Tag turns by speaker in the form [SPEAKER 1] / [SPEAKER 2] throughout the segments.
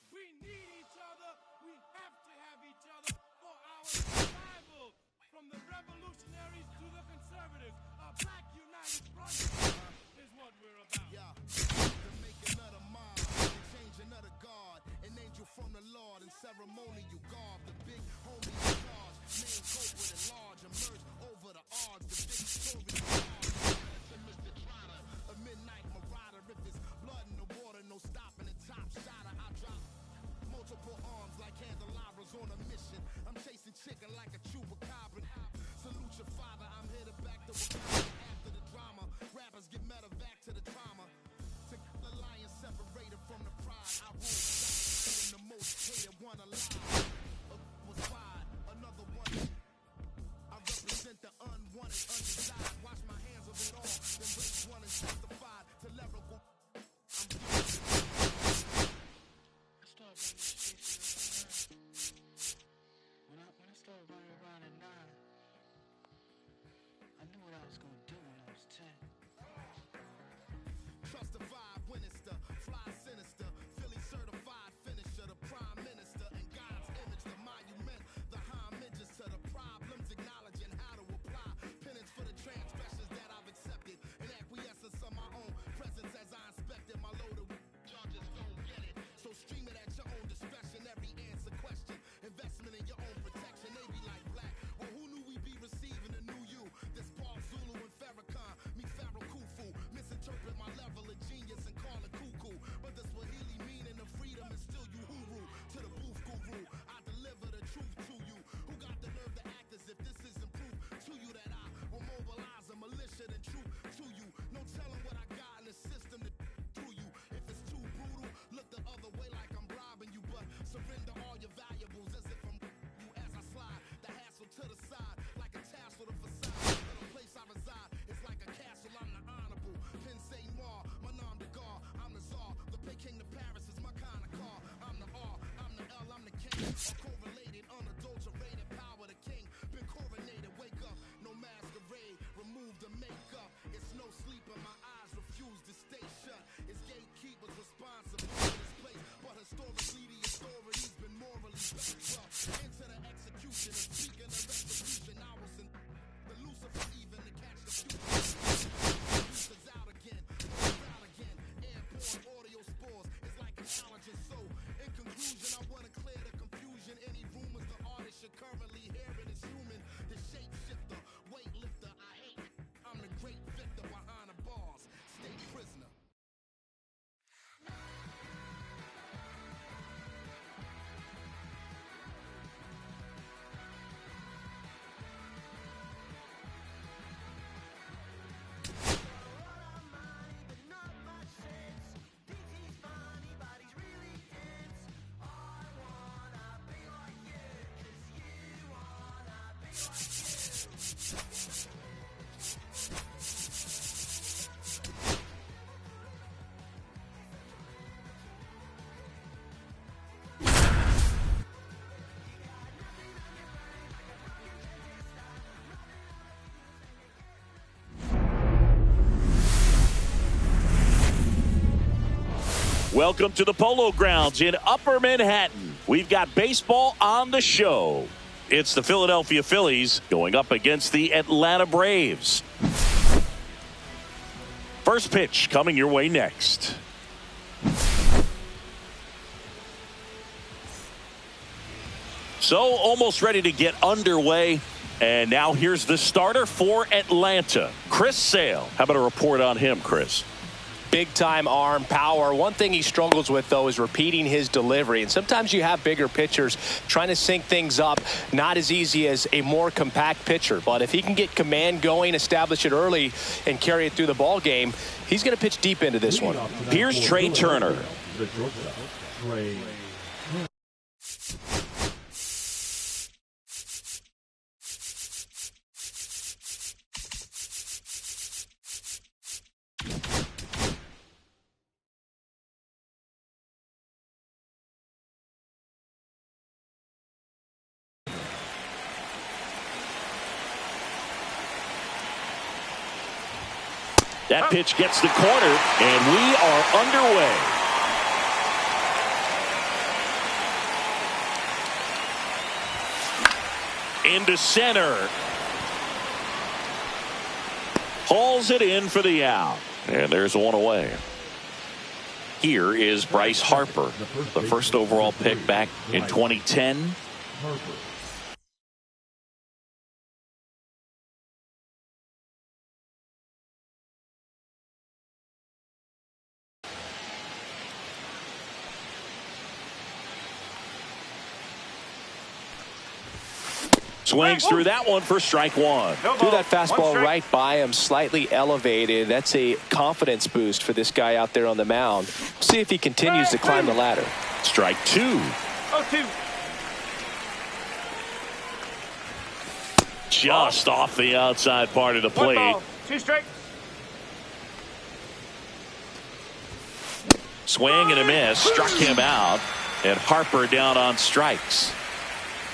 [SPEAKER 1] We need each other. We have to have each other for our survival. From the revolutionaries to the conservatives, a black united front is what we're about.
[SPEAKER 2] Yeah, to make another mind, to change another God, an angel from the Lord, in ceremonial garb, the big homie in charge, name corporate and large, emerge over the odds, the big story of Mr. Trotter, a midnight marauder, if it's blood in the water, no stopping the top shotter, I drop multiple arms like candelabras on a mission. I'm chasing chicken like a chupacabra. Salute your father, I'm headed back to Wakanda after the drama. Rappers get medevac to the trauma. To the lion separated from the pride. I rule the the most hated one alive. Was wide, another one. I represent the unwanted, undesired. Wash my hands of it all, then raise one and testify to lyrical.
[SPEAKER 3] When I started running around at 9, I knew what I was going to do when I was 10.
[SPEAKER 2] Trust the vibe when it's the fly sinister, Philly certified finisher, the prime minister, and God's image, the monument, the homages to the problems, acknowledging how to apply penance for the transgressions that I've accepted, and acquiescence of my own presence as I inspected my loaded charges don't get it. So stream it at your own discretion, every answer question, investment in your own protection. They be like black, well who knew we'd be receiving a new you? This Paul Zulu and Farrakhan, me Pharaoh Khufu, misinterpret my level of genius and call it cuckoo. But the Swahili meaning of freedom is still you huru. To the booth guru, I deliver the truth to you. Who got the nerve to act as if this isn't proof to you that I will mobilize a militia and truth to you. No telling what I got in the system to through you. If it's too brutal, look the other way like I'm robbing you. But surrender all your valuables as if I'm you as I slide. The hassle to the side like a tassel to facade. But the place I reside is like a castle, I'm the honorable. Pin say noir, my nom de gar, I'm the czar. The Peking to Paris is my kind of car. I'm the R, I'm the L, I'm the K. A correlated, unadulterated power, the king. Been coronated, wake up, no masquerade. Remove the makeup, it's no sleep in my eyes, refuse to stay shut. It's gatekeepers responsible for this place. But historically the authorities been morally bankrupt. Into the execution of speaking of retribution, I was in the Lucifer even to catch the future. Is out again, out again. Airborne audio spores is like an allergen. So, in conclusion, I want to clear the confusion. Any rumors the artist you're currently hearing is human. The shapeshifter, weightlifter, I hate it. I'm the great victor behind the bars. Stay prisoner.
[SPEAKER 4] Welcome to the Polo Grounds in Upper Manhattan. We've got baseball on the show. It's the Philadelphia Phillies going up against the Atlanta Braves. First pitch coming your way next. So almost ready to get underway. And now here's the starter for Atlanta, Chris Sale. How about a report on him, Chris?
[SPEAKER 5] Big time arm power. One thing he struggles with, though, is repeating his delivery. And sometimes you have bigger pitchers trying to sync things up. Not as easy as a more compact pitcher. But if he can get command going, establish it early, and carry it through the ball game, he's going to pitch deep into this one.
[SPEAKER 4] Here's Trey Turner. That pitch gets the corner, and we are underway. Into center. Hauls it in for the out. And there's one away. Here is Bryce Harper, the first overall pick back in 2010. Swings through that one for strike one.
[SPEAKER 5] Threw that fastball right by him, slightly elevated. That's a confidence boost for this guy out there on the mound. See if he continues to climb the ladder.
[SPEAKER 4] Strike two.
[SPEAKER 1] 0-2.
[SPEAKER 4] Just off the outside part of the plate.
[SPEAKER 1] 1 ball, 2 strikes.
[SPEAKER 4] Swing and a miss. Struck him out. And Harper down on strikes.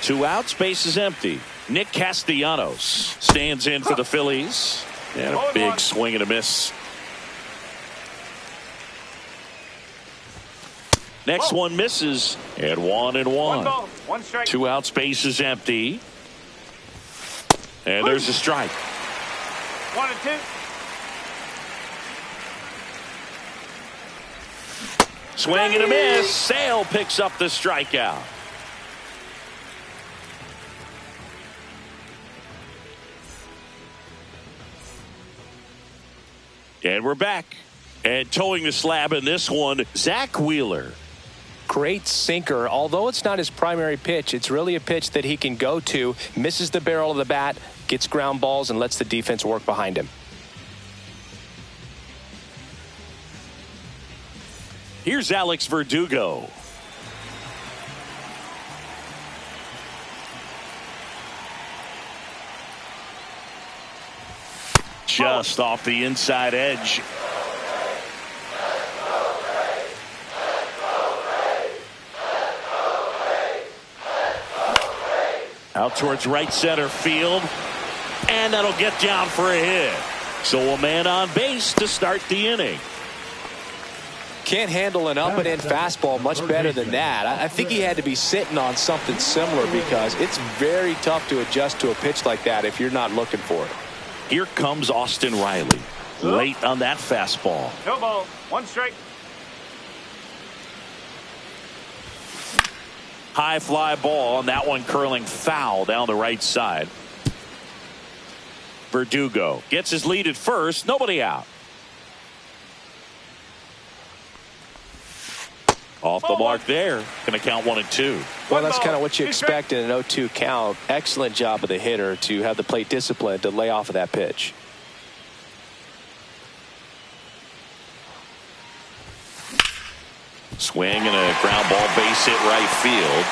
[SPEAKER 4] 2 outs, base is empty. Nick Castellanos stands in for the Phillies. And a big swing and a miss. Next one misses. And 1-1.
[SPEAKER 1] 1 ball, 1 strike.
[SPEAKER 4] 2 outs, base is empty. And there's a strike.
[SPEAKER 1] 1-2.
[SPEAKER 4] Swing and a miss. Sale picks up the strikeout. And we're back. And towing the slab in this one, Zach Wheeler.
[SPEAKER 5] Great sinker. Although it's not his primary pitch, it's really a pitch that he can go to. Misses the barrel of the bat, gets ground balls, and lets the defense work behind him.
[SPEAKER 4] Here's Alex Verdugo. Just off the inside edge. Out towards right center field. And that'll get down for a hit. So a man on base to start the inning.
[SPEAKER 5] Can't handle an up and in fastball much better than that. I think he had to be sitting on something similar because it's very tough to adjust to a pitch like that if you're not looking for it.
[SPEAKER 4] Here comes Austin Riley. Late on that fastball.
[SPEAKER 1] No ball, 1 strike.
[SPEAKER 4] High fly ball, and that one curling foul down the right side. Verdugo gets his lead at first. Nobody out. Off the mark there. Going to count 1 and 2.
[SPEAKER 5] Well, that's kind of what you expect in an 0-2 count. Excellent job of the hitter to have the plate discipline to lay off of that pitch.
[SPEAKER 4] Swing and a ground ball, base hit right field.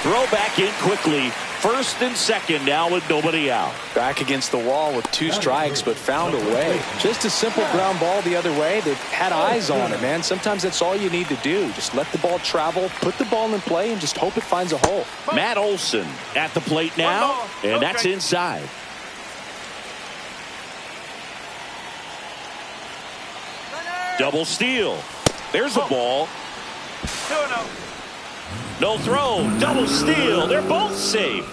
[SPEAKER 4] Throw back in quickly. First and second now with nobody out.
[SPEAKER 5] Back against the wall with 2 strikes, but found a way. Just a simple ground ball the other way. They've had eyes on it, man. Sometimes that's all you need to do. Just let the ball travel, put the ball in play, and just hope it finds a hole.
[SPEAKER 4] Matt Olson at the plate now, and that's inside. Double steal. There's a ball.
[SPEAKER 1] 2-0.
[SPEAKER 4] No throw. Double steal. They're both safe.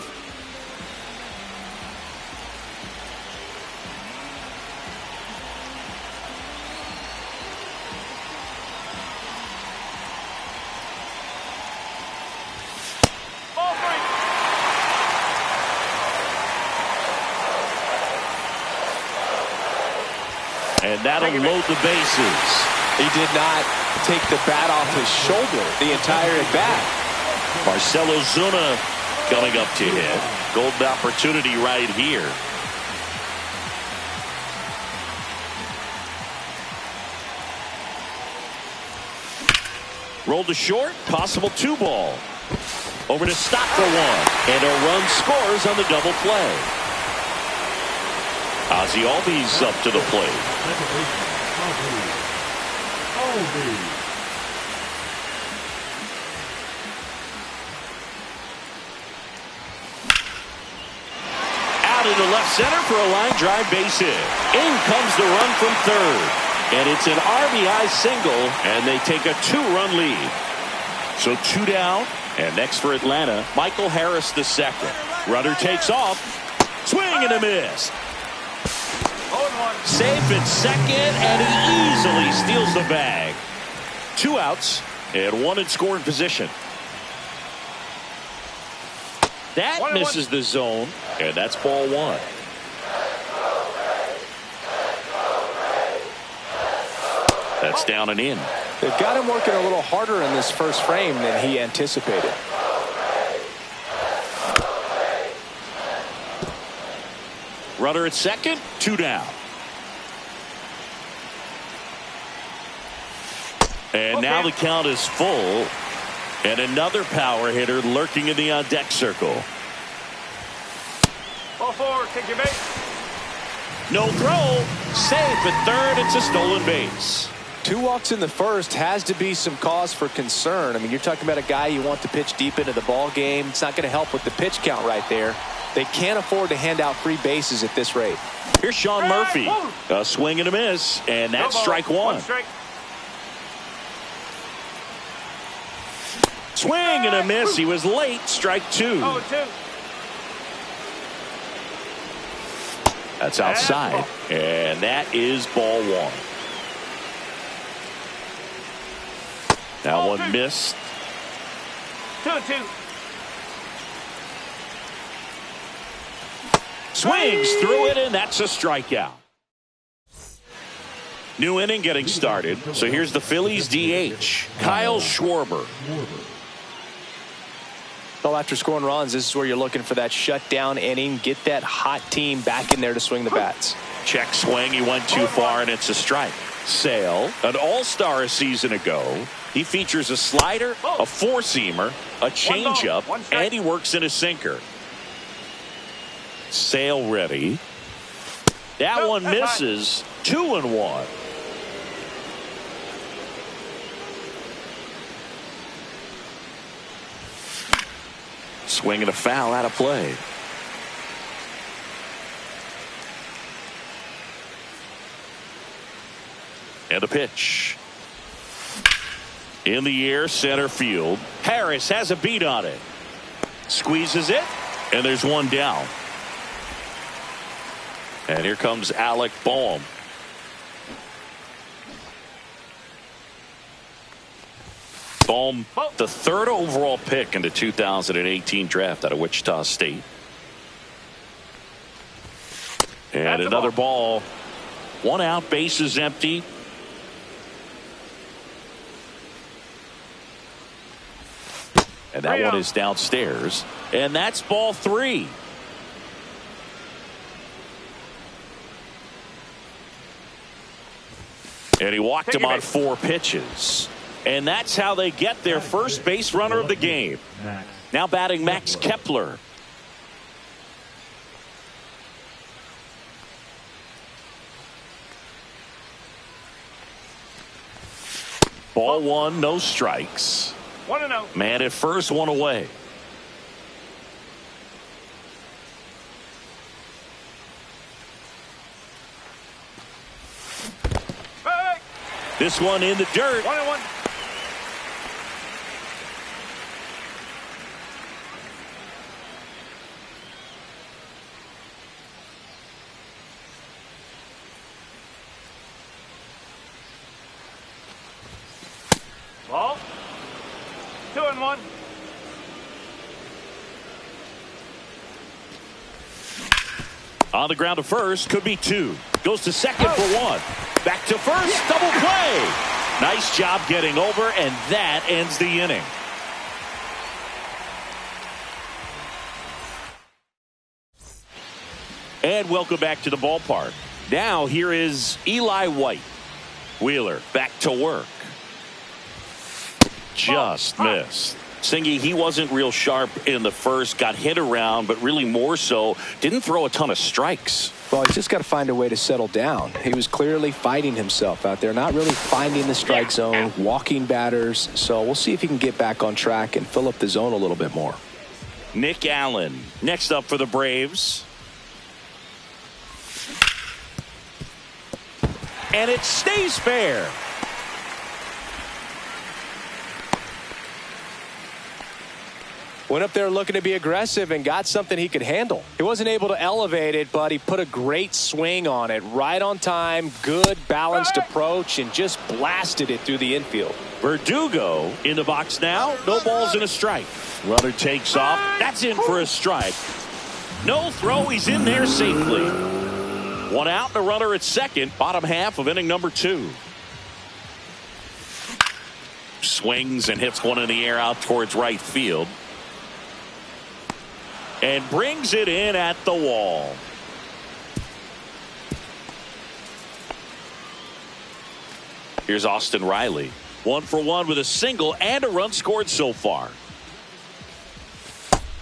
[SPEAKER 4] And that'll load the bases.
[SPEAKER 5] He did not take the bat off his shoulder the entire at-bat.
[SPEAKER 4] Marcell Ozuna coming up to hit. Golden opportunity right here. Rolled to short, possible 2-ball. Over to Stott for 1. And a run scores on the double play. Ozzie Albies up to the plate. Out into left center for a line drive base hit. In comes the run from third. And it's an RBI single, and they take a 2-run lead. So 2 down, and next for Atlanta, Michael Harris the second. Runner takes off. Swing and a miss. Safe at second, and he easily steals the bag. 2 outs, and 1 in scoring position. That misses the zone, and that's ball 1. That's down and in.
[SPEAKER 5] They've got him working a little harder in this first frame than he anticipated.
[SPEAKER 4] Runner at second, 2 down. And now the count is full. And another power hitter lurking in the on-deck circle.
[SPEAKER 6] Ball 4, take your base.
[SPEAKER 4] No throw. Safe at third. It's a stolen base.
[SPEAKER 5] 2 walks in the first has to be some cause for concern. I mean, you're talking about a guy you want to pitch deep into the ball game. It's not going to help with the pitch count right there. They can't afford to hand out free bases at this rate.
[SPEAKER 4] Here's Sean Murphy. A swing and a miss, and that's strike 1. Swing and a miss. He was late. Strike 2. That's outside, and that is ball 1. That one missed.
[SPEAKER 6] 2-2.
[SPEAKER 4] Swings through it, and that's a strikeout. New inning getting started. So here's the Phillies DH, Kyle Schwarber.
[SPEAKER 5] Well, after scoring runs, this is where you're looking for that shutdown inning. Get that hot team back in there to swing the bats.
[SPEAKER 4] Check swing. He went too far, and it's a strike. Sale, an all-star a season ago. He features a slider, a four-seamer, a changeup, and he works in a sinker. Sale ready. That one misses. 2-1. Swing and a foul out of play. And a pitch. In the air, center field. Harris has a beat on it. Squeezes it, and there's one down. And here comes Alec Bohm. Bohm, the third overall pick in the 2018 draft out of Wichita State. And another ball. 1 out, base is empty. And that one is downstairs. And that's ball 3. And he walked him on 4 pitches. And that's how they get their first base runner of the game. Now batting Max Kepler. Ball 1, no strikes.
[SPEAKER 6] 1-0.
[SPEAKER 4] Man at first, 1 away. This one in the dirt.
[SPEAKER 6] 1-1. Ball. 2-1.
[SPEAKER 4] On the ground to first, could be 2. Goes to second for 1. Back to first, double play. Nice job getting over, and that ends the inning. And welcome back to the ballpark. Now here is Eli White. Wheeler back to work. Just missed. Singy, he wasn't real sharp in the first, got hit around, but really more so, didn't throw a ton of strikes.
[SPEAKER 5] Well, he's just got to find a way to settle down. He was clearly fighting himself out there, not really finding the strike zone, walking batters. So we'll see if he can get back on track and fill up the zone a little bit more.
[SPEAKER 4] Nick Allen next up for the Braves. And it stays fair.
[SPEAKER 5] Went up there looking to be aggressive and got something he could handle. He wasn't able to elevate it, but he put a great swing on it. Right on time, good balanced approach, and just blasted it through the infield.
[SPEAKER 4] Verdugo in the box now. No balls and a strike. Runner takes off. That's in for a strike. No throw. He's in there safely. One out and a runner at second. Bottom half of inning number 2. Swings and hits one in the air out towards right field. And brings it in at the wall. Here's Austin Riley. 1 for 1 with a single and a run scored so far.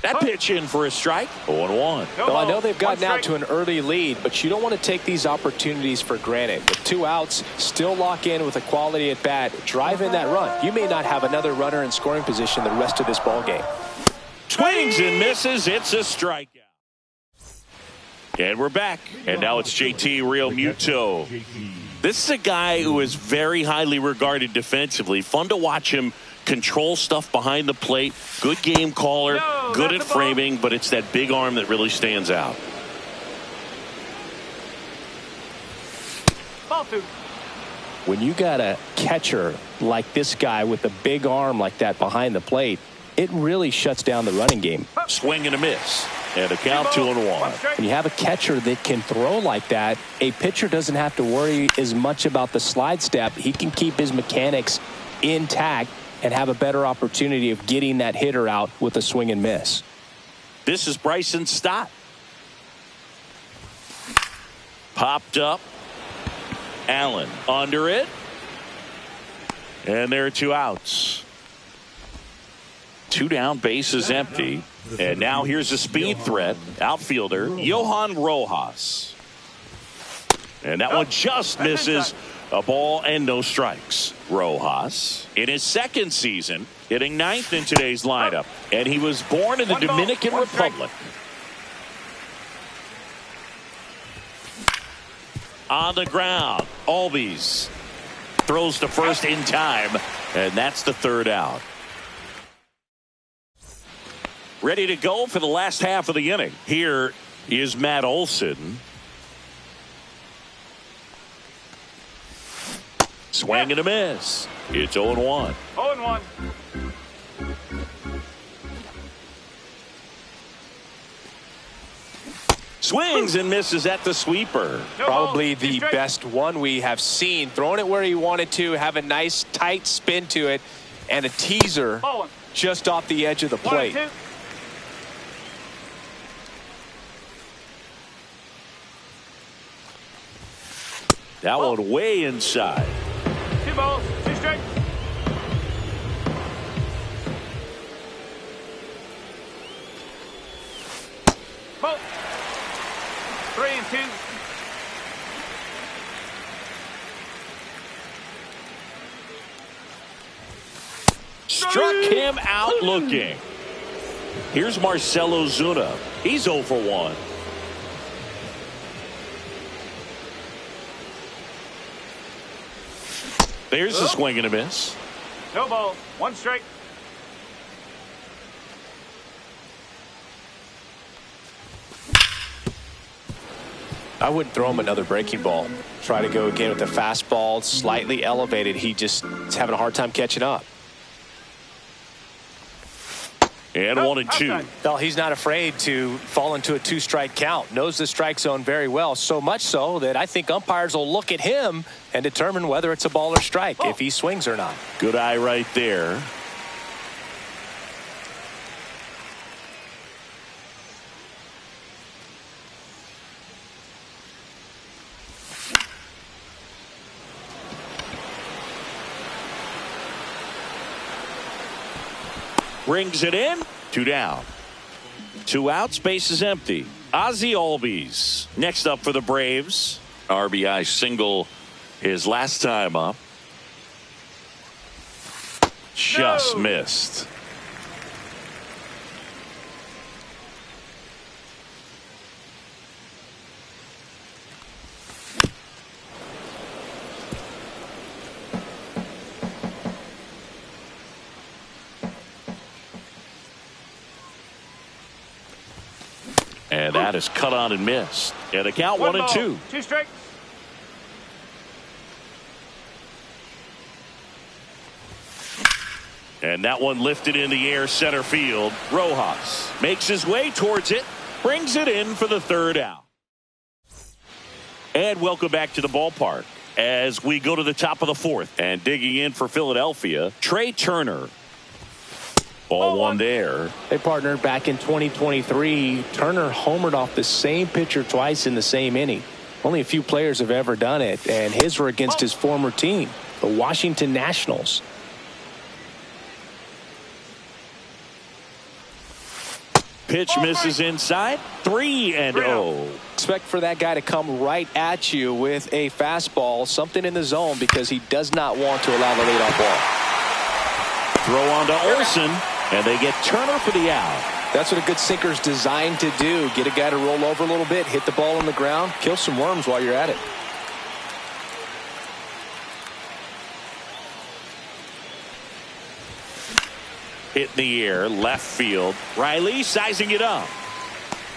[SPEAKER 4] That pitch in for a strike. 0-1.
[SPEAKER 5] Well, I know they've gotten out to an early lead, but you don't want to take these opportunities for granted. With 2 outs, still lock in with a quality at bat, drive in that run. You may not have another runner in scoring position the rest of this ball game.
[SPEAKER 4] Swings and misses. It's a strikeout. And we're back. And now it's JT Realmuto. This is a guy who is very highly regarded defensively. Fun to watch him control stuff behind the plate. Good game caller. Good at framing, but it's that big arm that really stands out.
[SPEAKER 6] Ball 2.
[SPEAKER 5] When you got a catcher like this guy with a big arm like that behind the plate, it really shuts down the running game.
[SPEAKER 4] Swing and a miss. And a count 2-1.
[SPEAKER 5] When you have a catcher that can throw like that, a pitcher doesn't have to worry as much about the slide step. He can keep his mechanics intact and have a better opportunity of getting that hitter out with a swing and miss.
[SPEAKER 4] This is Bryson Stott. Popped up. Allen under it. And there are 2 outs. 2 down, bases empty. And now here's a speed threat. Outfielder, Johan Rojas. And that one just misses. A ball and no strikes. Rojas, in his second season, hitting 9th in today's lineup. And he was born in the Dominican Republic. On the ground, Albies throws to first in time. And that's the 3rd out. Ready to go for the last half of the inning. Here is Matt Olson. Swing and a miss. It's 0-1.
[SPEAKER 6] 0-1.
[SPEAKER 4] Swings and misses at the sweeper.
[SPEAKER 5] Probably the best one we have seen. Throwing it where he wanted to, have a nice tight spin to it, and a teaser just off the edge of the plate.
[SPEAKER 4] That one way inside.
[SPEAKER 6] 2 balls, 2 strikes. Ball. 3-2.
[SPEAKER 4] Struck him out looking. Here's Marcell Ozuna. He's 0 for 1. There's the swing and a miss.
[SPEAKER 6] No ball, 1 strike.
[SPEAKER 5] I wouldn't throw him another breaking ball. Try to go again with the fastball, slightly elevated. He just is having a hard time catching up.
[SPEAKER 4] And
[SPEAKER 6] No,
[SPEAKER 4] 1-2.
[SPEAKER 6] outside.
[SPEAKER 5] Well, he's not afraid to fall into a 2-strike count. Knows the strike zone very well, so much so that I think umpires will look at him and determine whether it's a ball or strike, if he swings or not.
[SPEAKER 4] Good eye right there. Brings it in. 2 down. 2 outs. Base is empty. Ozzie Albies next up for the Braves. RBI single his last time up. Just missed. And that is cut on and missed. And the count 1-2.
[SPEAKER 6] 2 strikes.
[SPEAKER 4] And that one lifted in the air center field. Rojas makes his way towards it. Brings it in for the 3rd out. And welcome back to the ballpark as we go to the top of the 4th. And digging in for Philadelphia, Trey Turner. Ball 1 there.
[SPEAKER 5] They partnered back in 2023. Turner homered off the same pitcher twice in the same inning. Only a few players have ever done it, and his were against his former team, the Washington Nationals.
[SPEAKER 4] Pitch misses inside. 3-0.
[SPEAKER 5] Expect for that guy to come right at you with a fastball, something in the zone, because he does not want to allow the leadoff ball.
[SPEAKER 4] Throw on to Olsen, and they get Turner for the out.
[SPEAKER 5] That's what a good sinker's designed to do. Get a guy to roll over a little bit, hit the ball on the ground, kill some worms while you're at it.
[SPEAKER 4] Hit in the air, left field. Riley sizing it up.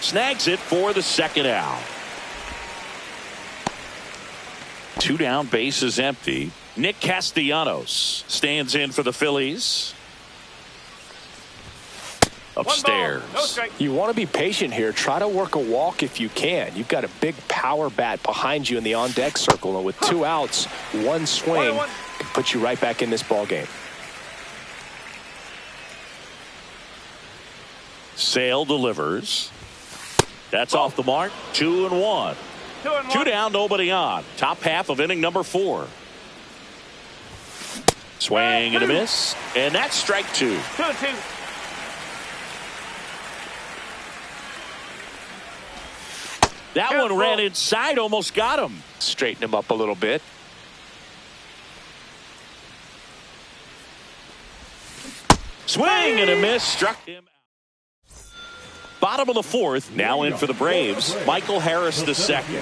[SPEAKER 4] Snags it for the 2nd out. 2 down, base is empty. Nick Castellanos stands in for the Phillies. Upstairs.
[SPEAKER 6] 1 ball, no strike.
[SPEAKER 5] You want to be patient here. Try to work a walk if you can. You've got a big power bat behind you in the on-deck circle, and with 2 outs, 1 swing,
[SPEAKER 6] 1-1.
[SPEAKER 5] it puts you right back in this ball game.
[SPEAKER 4] Sale delivers. That's off the mark. 2-1.
[SPEAKER 6] 2-1.
[SPEAKER 4] 2 down, nobody on. Top half of inning number 4. Swing and a miss. And that's strike 2.
[SPEAKER 6] 2-2.
[SPEAKER 4] That one ran inside, almost got him.
[SPEAKER 5] Straighten him up a little bit.
[SPEAKER 4] Swing and a miss. Struck him out. Bottom of the 4th. Now in for the Braves. Michael Harris II.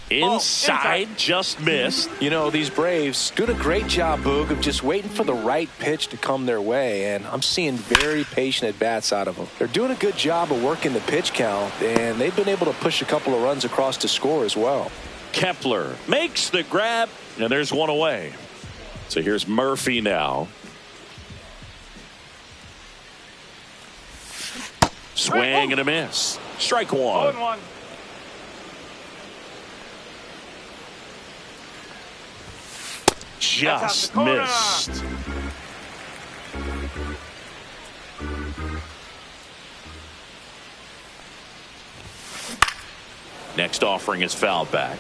[SPEAKER 4] Inside, just missed.
[SPEAKER 5] You know, these Braves doing a great job, Boog, of just waiting for the right pitch to come their way, and I'm seeing very patient at-bats out of them. They're doing a good job of working the pitch count, and they've been able to push a couple of runs across to score as well.
[SPEAKER 4] Kepler makes the grab, and there's one away. So here's Murphy now. Swing and a miss. Strike 1.
[SPEAKER 6] 0-1.
[SPEAKER 4] Just missed. Next offering is fouled back.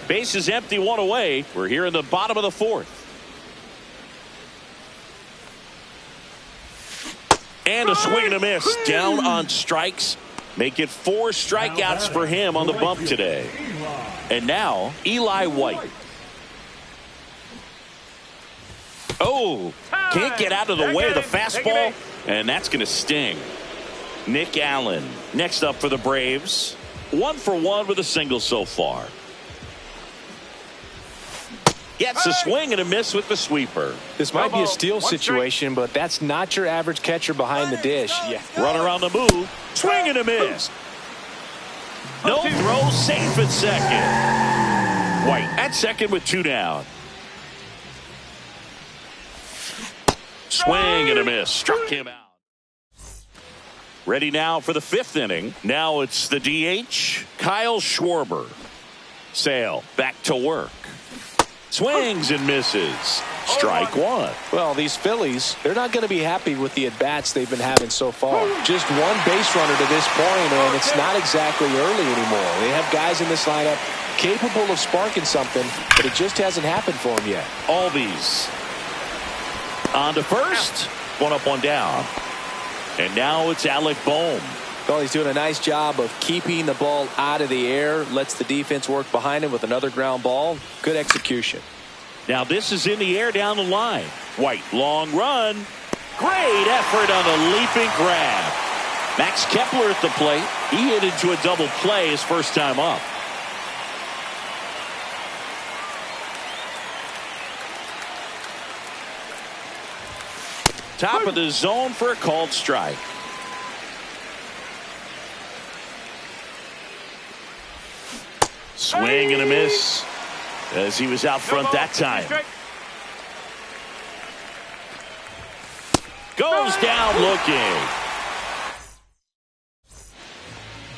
[SPEAKER 4] Base is empty, 1 away. We're here in the bottom of the 4th. And a swing and a miss. Down on strikes. Make it 4 strikeouts for him on the bump today. And now, Eli White. Oh, can't get out of the way of the fastball, and that's going to sting. Nick Allen next up for the Braves. 1 for 1 with a single so far. Gets a swing and a miss with the sweeper.
[SPEAKER 5] This might be a steal situation, but that's not your average catcher behind the dish. Yeah.
[SPEAKER 4] Runner on the move. Swing and a miss. No throw, safe at second. White at second with 2 down. Swing and a miss. Struck him out. Ready now for the 5th inning. Now it's the DH, Kyle Schwarber. Sale back to work. Swings and misses. Strike 1.
[SPEAKER 5] Well, these Phillies, they're not going to be happy with the at-bats they've been having so far. Just one base runner to this point, and it's not exactly early anymore. They have guys in this lineup capable of sparking something, but it just hasn't happened for them yet.
[SPEAKER 4] Albies on to first. 1 up, 1 down. And now it's Alec Bohm.
[SPEAKER 5] Well, he's doing a nice job of keeping the ball out of the air. Lets the defense work behind him with another ground ball. Good execution.
[SPEAKER 4] Now this is in the air down the line. White, long run. Great effort on a leaping grab. Max Kepler at the plate. He hit into a double play his first time up. Top of the zone for a called strike. Swing and a miss as he was out front that time. Goes down looking.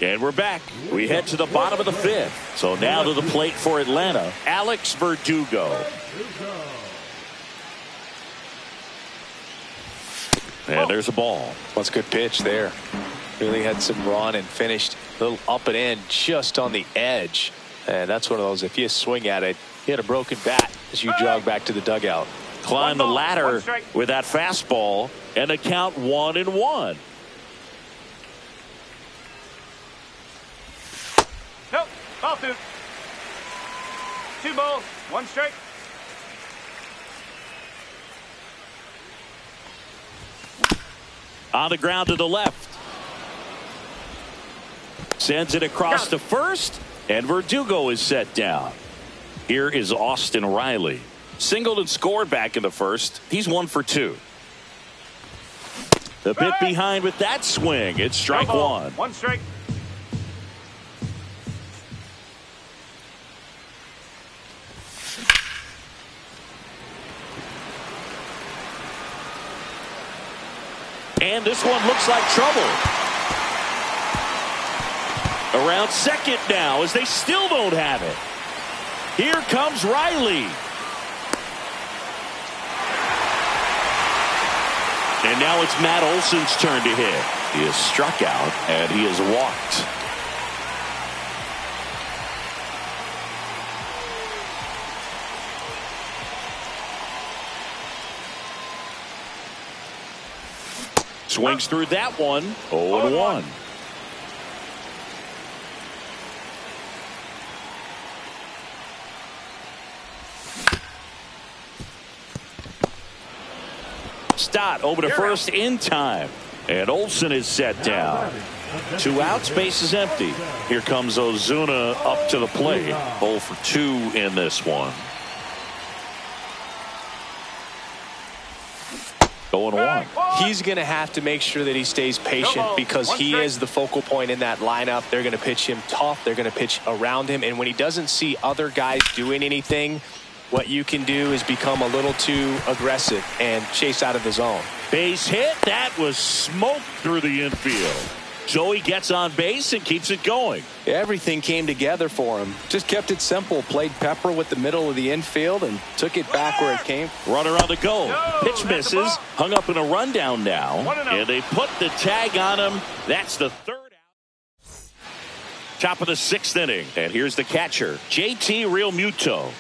[SPEAKER 4] And we're back. We head to the bottom of the 5th. So now to the plate for Atlanta, Alex Verdugo. And there's a ball.
[SPEAKER 5] That's a good pitch there. Really had some run and finished a little up and in just on the edge. And that's one of those, if you swing at it, you hit a broken bat as you jog back to the dugout.
[SPEAKER 4] Climb the ladder with that fastball and a count 1-1.
[SPEAKER 6] Nope. Ball 2. 2 balls, 1 strike.
[SPEAKER 4] On the ground to the left. Sends it across to first, and Verdugo is set down. Here is Austin Riley. Singled and scored back in the first. He's 1 for 2. A bit behind with that swing. It's strike 1.
[SPEAKER 6] 1 strike.
[SPEAKER 4] And this one looks like trouble. Around second now as they still don't have it. Here comes Riley. And now it's Matt Olson's turn to hit. He is struck out and he is walked. Swings through that one. 0-1. Stott over to first in time. And Olson is set down. 2 outs, base is empty. Here comes Ozuna up to the plate. 0 for 2 in this one. 0-1.
[SPEAKER 5] He's going to have to make sure that he stays patient because he is the focal point in that lineup. They're going to pitch him tough. They're going to pitch around him. And when he doesn't see other guys doing anything, what you can do is become a little too aggressive and chase out of the zone.
[SPEAKER 4] Base hit. That was smoked through the infield. Joey gets on base and keeps it going.
[SPEAKER 5] Everything came together for him. Just kept it simple. Played Pepper with the middle of the infield and took it back where it came.
[SPEAKER 4] Runner on the go. Pitch misses. Hung up in a rundown now. And they put the tag on him. That's the 3rd out. Top of the 6th inning. And here's the catcher, JT Realmuto.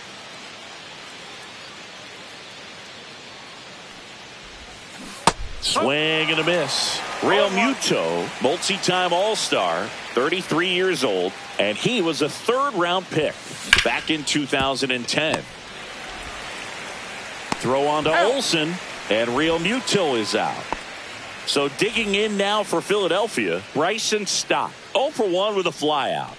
[SPEAKER 4] Swing and a miss. Realmuto, multi-time All-Star, 33 years old, and he was a 3rd-round pick back in 2010. Throw on to Olson, and Realmuto is out. So digging in now for Philadelphia, Bryson Stott, 0 for 1 with a flyout.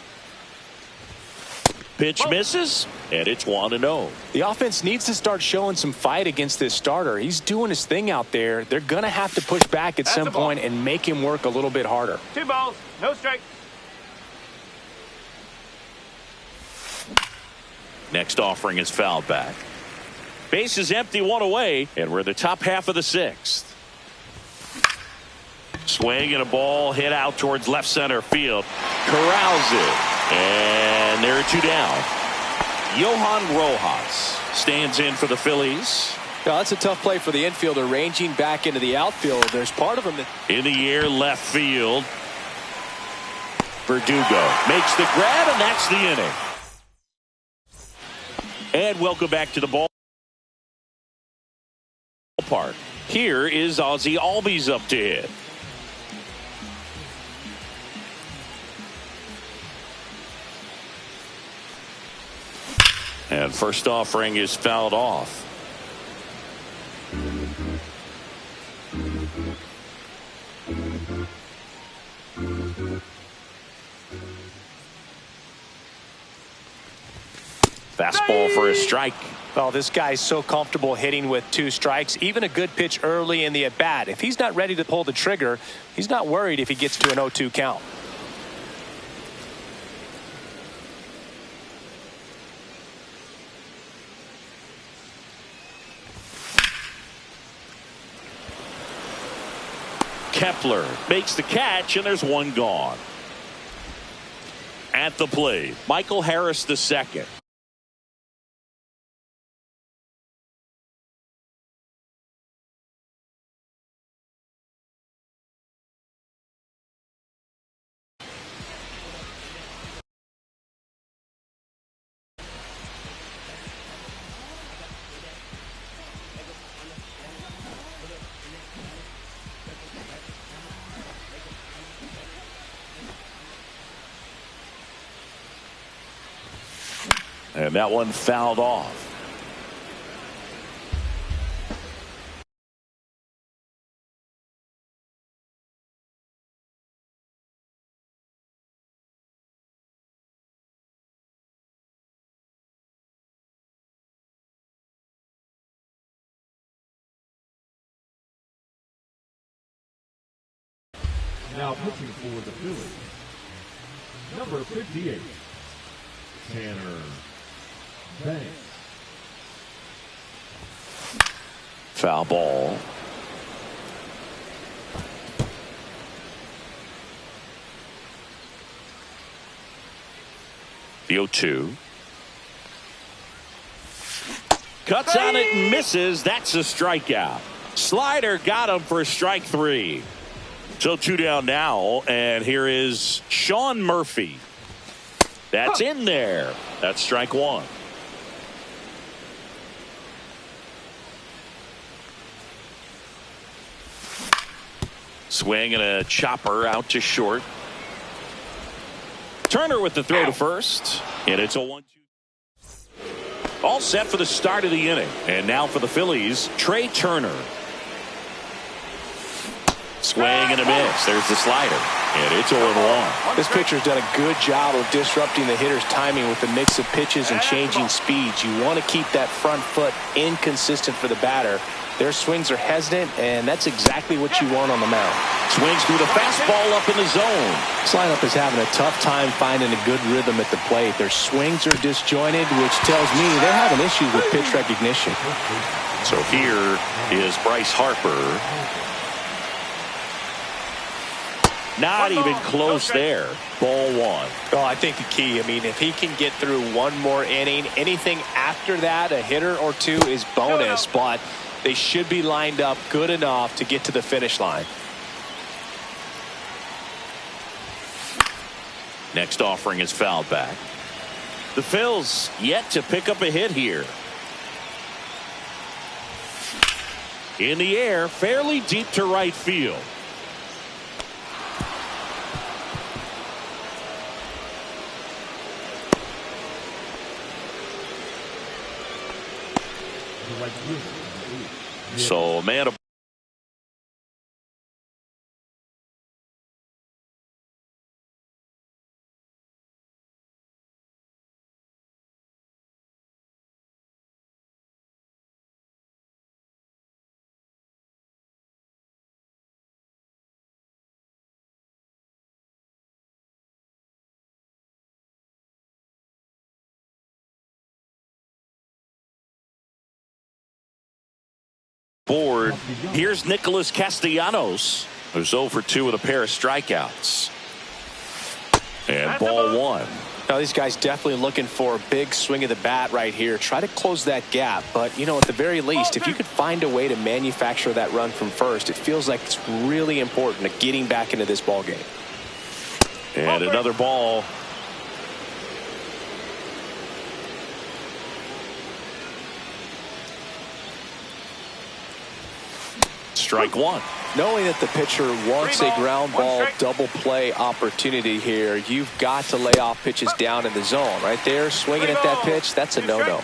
[SPEAKER 4] Pitch misses, and it's 1-0.
[SPEAKER 5] The offense needs to start showing some fight against this starter. He's doing his thing out there. They're going to have to push back at some point and make him work a little bit harder.
[SPEAKER 6] 2 balls, no strike.
[SPEAKER 4] Next offering is fouled back. Base is empty, 1 away, and we're in the top half of the 6th. Swing and a ball hit out towards left center field. Corrals it, and there are 2 down. Johan Rojas stands in for the Phillies.
[SPEAKER 5] Now, that's a tough play for the infielder, ranging back into the outfield. There's part of him that
[SPEAKER 4] In the air, left field. Verdugo makes the grab, and that's the inning. And welcome back to the ballpark. Here is Ozzie Albies up to hit. And first offering is fouled off. Fastball for a strike.
[SPEAKER 5] Oh, this guy's so comfortable hitting with 2 strikes. Even a good pitch early in the at-bat. If he's not ready to pull the trigger, he's not worried if he gets to an 0-2 count.
[SPEAKER 4] Kepler makes the catch, and there's 1 gone. At the plate, Michael Harris II. And that one fouled off.
[SPEAKER 7] Now pitching for the Phillies, number 58, Tanner Banks.
[SPEAKER 4] Foul ball. The 0-2. Cuts on it and misses. That's a strikeout. Slider got him for strike 3. So 2 down now, and here is Sean Murphy. That's in there. That's strike 1. Swing and a chopper out to short. Turner with the throw to first, and it's a 1-2. All set for the start of the inning. And now for the Phillies, Trey Turner. Swing and a miss. There's the slider. And it's 0-1.
[SPEAKER 5] This pitcher's done a good job of disrupting the hitter's timing with the mix of pitches and changing speeds. You want to keep that front foot inconsistent for the batter. Their swings are hesitant, and that's exactly what you want on the mound.
[SPEAKER 4] Swings through the fastball up in the zone.
[SPEAKER 5] This lineup is having a tough time finding a good rhythm at the plate. Their swings are disjointed, which tells me they're having issues with pitch recognition.
[SPEAKER 4] So here is Bryce Harper. Not even close there. Ball 1.
[SPEAKER 5] Well, I think the key, if he can get through one more inning, anything after that, a hitter or 2 is bonus, but they should be lined up good enough to get to the finish line.
[SPEAKER 4] Next offering is fouled back. The Phils yet to pick up a hit here. In the air, fairly deep to right field. So, man, board. Here's Nicholas Castellanos, who's 0 for 2 with a pair of strikeouts. And ball one.
[SPEAKER 5] Now, these guys definitely looking for a big swing of the bat right here. Try to close that gap. But, you know, at the very least, if you could find a way to manufacture that run from first, it feels like it's really important to getting back into this ball game.
[SPEAKER 4] And another ball. Strike one.
[SPEAKER 5] Knowing that the pitcher wants a ground ball double play opportunity here, you've got to lay off pitches down in the zone. Right there, swinging at that pitch, that's a no-no.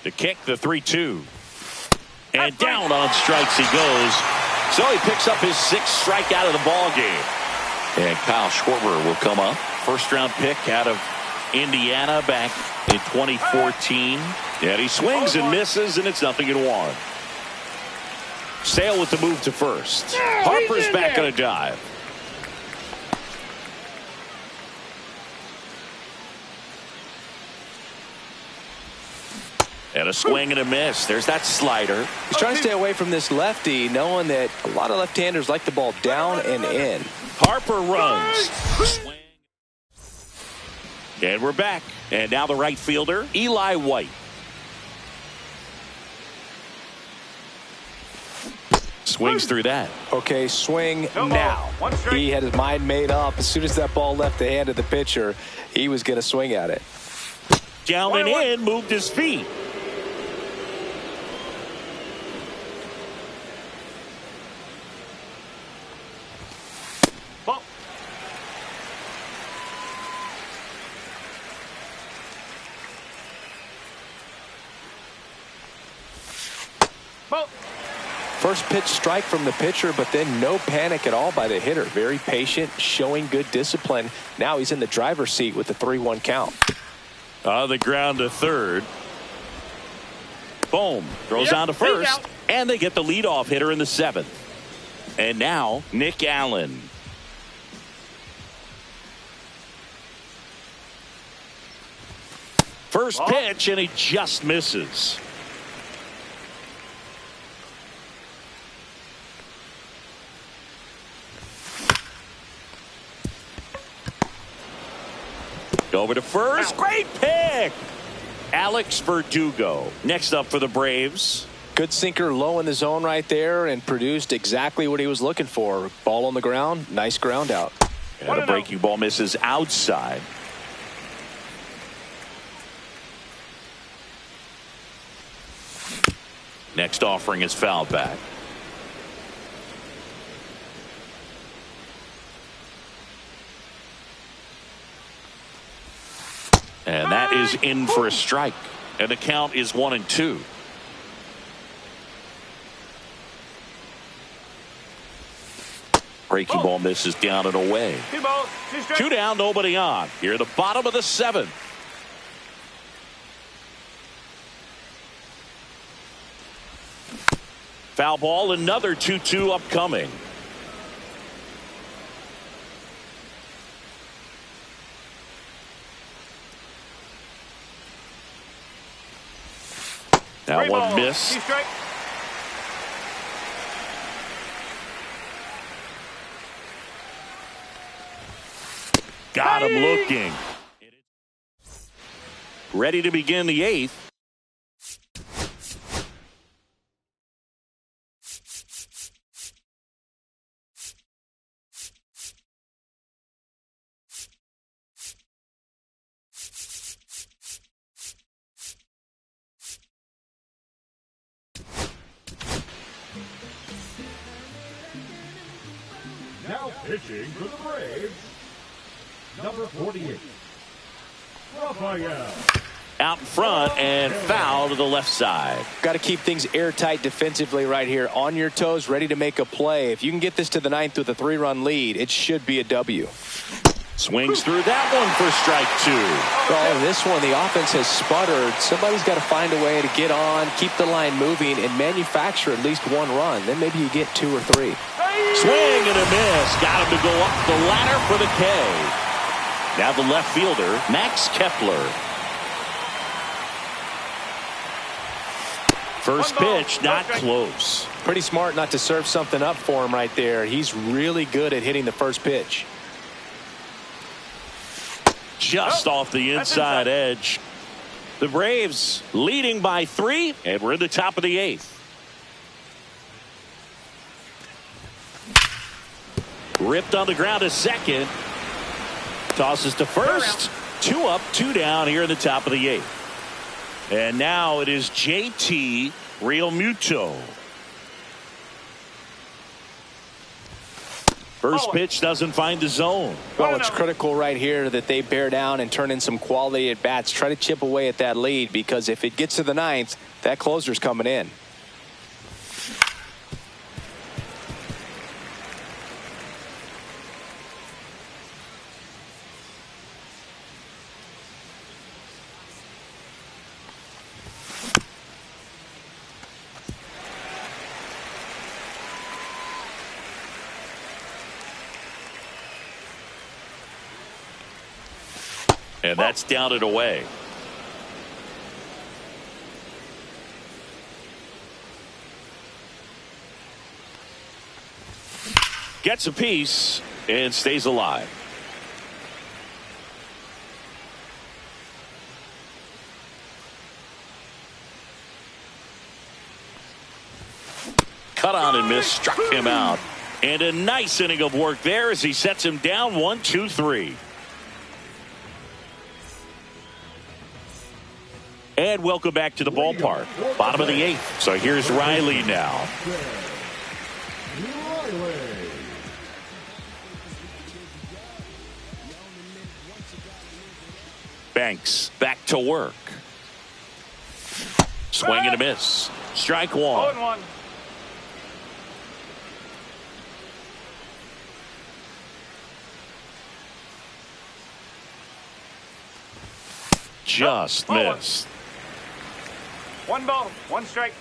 [SPEAKER 4] To kick the 3-2. And down on strikes he goes. So he picks up his 6th strikeout of the ball game. And Kyle Schwarber will come up. First-round pick out of Indiana back in 2014. And he swings and misses, and it's 0-1. Sale with the move to first. Harper's back on a dive. And a swing and a miss. There's that slider.
[SPEAKER 5] He's trying to stay away from this lefty, knowing that a lot of left-handers like the ball down and in.
[SPEAKER 4] Harper runs. Swing. And we're back. And now the right fielder, Eli White. Swings through that.
[SPEAKER 5] Okay, swing now. He had his mind made up. As soon as that ball left the hand of the pitcher, he was going to swing at it.
[SPEAKER 4] Down and in, moved his feet.
[SPEAKER 5] First pitch strike from the pitcher, but then no panic at all by the hitter. Very patient, showing good discipline. Now he's in the driver's seat with the 3-1 count.
[SPEAKER 4] On the ground to third. Boom. Throws on to first. And they get the leadoff hitter in the 7th. And now Nick Allen. First pitch, and he just misses. Over to first. Great pick. Alex Verdugo next up for the Braves.
[SPEAKER 5] Good sinker low in the zone right there and produced exactly what he was looking for. Ball on the ground. Nice ground out.
[SPEAKER 4] And a breaking ball misses outside. Next offering is fouled back. And that is in for a strike. And the count is 1-2. Breaking ball misses down and away.
[SPEAKER 6] 2 balls, 2 strikes.
[SPEAKER 4] 2 down, nobody on. Here at the bottom of the 7th. Foul ball, another 2-2 upcoming. That one missed. Got him looking. Ready to begin the 8th.
[SPEAKER 7] Now pitching for the Braves, number 48, Rafael.
[SPEAKER 4] Out in front and foul to the left side.
[SPEAKER 5] Got to keep things airtight defensively right here. On your toes, ready to make a play. If you can get this to the 9th with a 3-run lead, it should be a W.
[SPEAKER 4] Swings through that one for strike 2.
[SPEAKER 5] Well, this one, the offense has sputtered. Somebody's got to find a way to get on, keep the line moving, and manufacture at least 1 run. Then maybe you get 2 or 3.
[SPEAKER 4] Swing and a miss. Got him to go up the ladder for the K. Now the left fielder, Max Kepler. First pitch, not close.
[SPEAKER 5] Pretty smart not to serve something up for him right there. He's really good at hitting the first pitch.
[SPEAKER 4] Just off the inside edge. The Braves leading by 3, and we're in the top of the 8th. Ripped on the ground to second. Tosses to first. 2 up, 2 down here in the top of the 8th. And now it is JT Realmuto. First pitch doesn't find the zone.
[SPEAKER 5] Well, it's critical right here that they bear down and turn in some quality at bats. Try to chip away at that lead, because if it gets to the 9th, that closer's coming in.
[SPEAKER 4] And that's down and away. Gets a piece and stays alive. Cut on and miss, struck him out. And a nice inning of work there as he sets him down 1-2-3. And welcome back to the ballpark. Bottom of the 8th. So here's Riley now. Banks back to work. Swing and a miss. Strike 1.
[SPEAKER 6] 0-1.
[SPEAKER 4] Just missed.
[SPEAKER 6] 1 ball, 1 strike.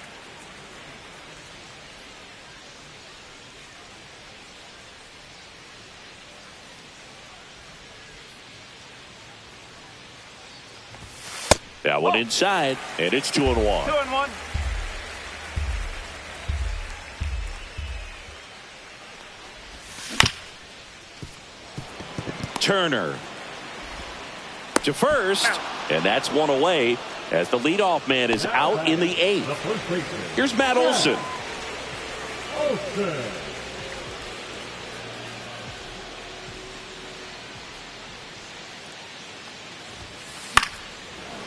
[SPEAKER 4] That one inside, and it's 2-1.
[SPEAKER 6] 2-1.
[SPEAKER 4] Turner to first, and that's 1 away as the leadoff man is out in the 8th. Here's Matt Olson.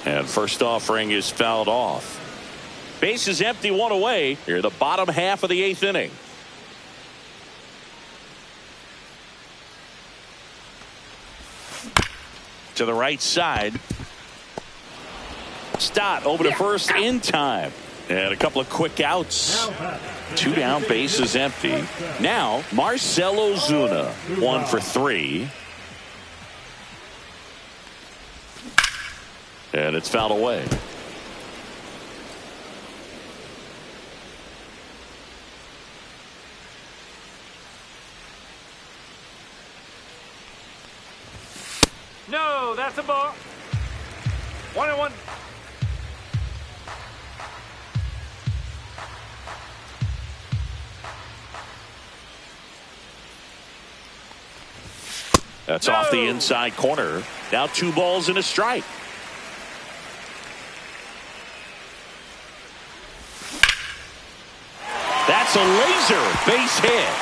[SPEAKER 4] And first offering is fouled off. Base is empty, 1 away. Here the bottom half of the 8th inning. To the right side. Stott over to first in time. And a couple of quick outs. 2 down, base is empty. Now Marcell Ozuna, 1 for 3. And it's fouled away.
[SPEAKER 6] No, that's a ball. 1-1.
[SPEAKER 4] That's off the inside corner. Now 2 balls and a strike. That's a laser base hit.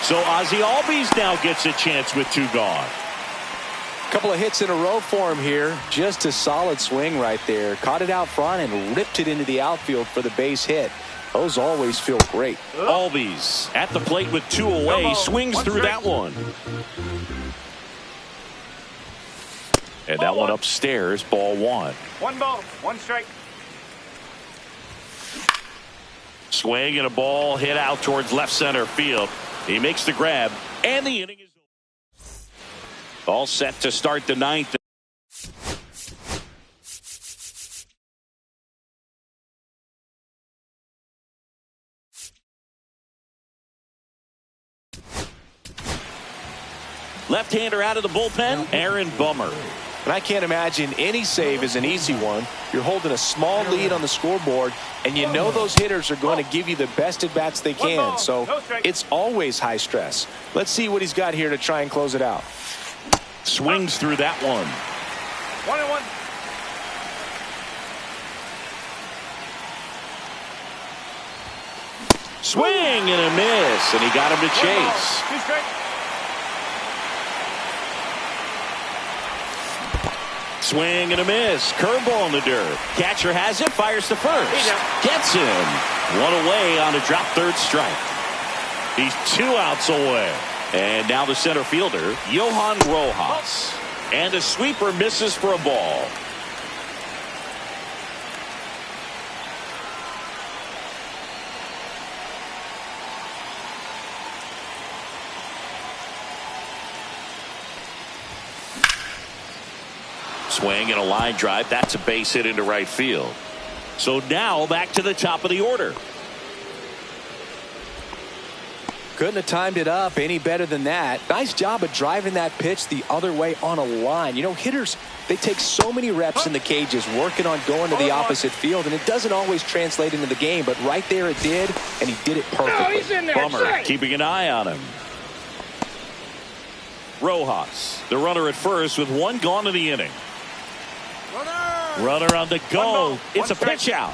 [SPEAKER 4] So Ozzie Albies now gets a chance with 2 gone.
[SPEAKER 5] Couple of hits in a row for him here. Just a solid swing right there. Caught it out front and ripped it into the outfield for the base hit. Those always feel great.
[SPEAKER 4] Albies at the plate with 2 away. Swings through that one. And that one upstairs, ball 1.
[SPEAKER 6] 1 ball, 1 strike.
[SPEAKER 4] Swing and a ball hit out towards left center field. He makes the grab, and the inning is over. All set to start the 9th. Left left-hander out of the bullpen, Aaron Bummer.
[SPEAKER 5] And I can't imagine any save is an easy one. You're holding a small lead on the scoreboard, and you know those hitters are going to give you the best at-bats they can. So it's always high stress. Let's see what he's got here to try and close it out.
[SPEAKER 4] Swings through that one.
[SPEAKER 6] 1-1.
[SPEAKER 4] Swing and a miss, and he got him to chase.
[SPEAKER 6] 2 straight.
[SPEAKER 4] Swing and a miss. Curveball in the dirt. Catcher has it. Fires to first. Gets him. One away on a drop third strike. He's 2 outs away. And now the center fielder, Johan Rojas. And a sweeper misses for a ball. Swing and a line drive. That's a base hit into right field. So now back to the top of the order.
[SPEAKER 5] Couldn't have timed it up any better than that. Nice job of driving that pitch the other way on a line. You know, hitters, they take so many reps in the cages working on going to the opposite field, and it doesn't always translate into the game, but right there it did, and he did it perfectly.
[SPEAKER 4] Bummer keeping an eye on him. Rojas, the runner at first with 1 gone in the inning. Runner on the go. It's a pitch out.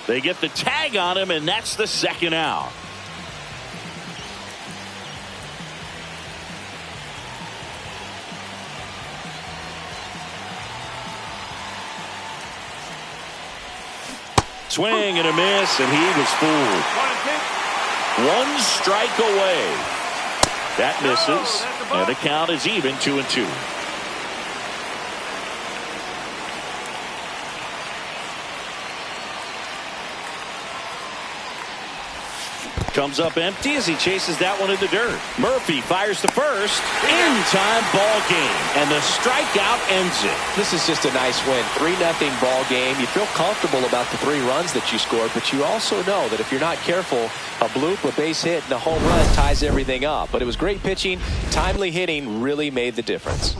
[SPEAKER 4] They get the tag on him, and that's the 2nd out. Swing and a miss, and he was fooled. 1 strike away. That misses, and the count is even 2-2. Comes up empty as he chases that one in the dirt. Murphy fires to first. In time, ball game, and the strikeout ends it.
[SPEAKER 5] This is just a nice win. 3-0 ball game. You feel comfortable about the 3 runs that you scored, but you also know that if you're not careful, a bloop, a base hit, and a home run ties everything up. But it was great pitching. Timely hitting really made the difference.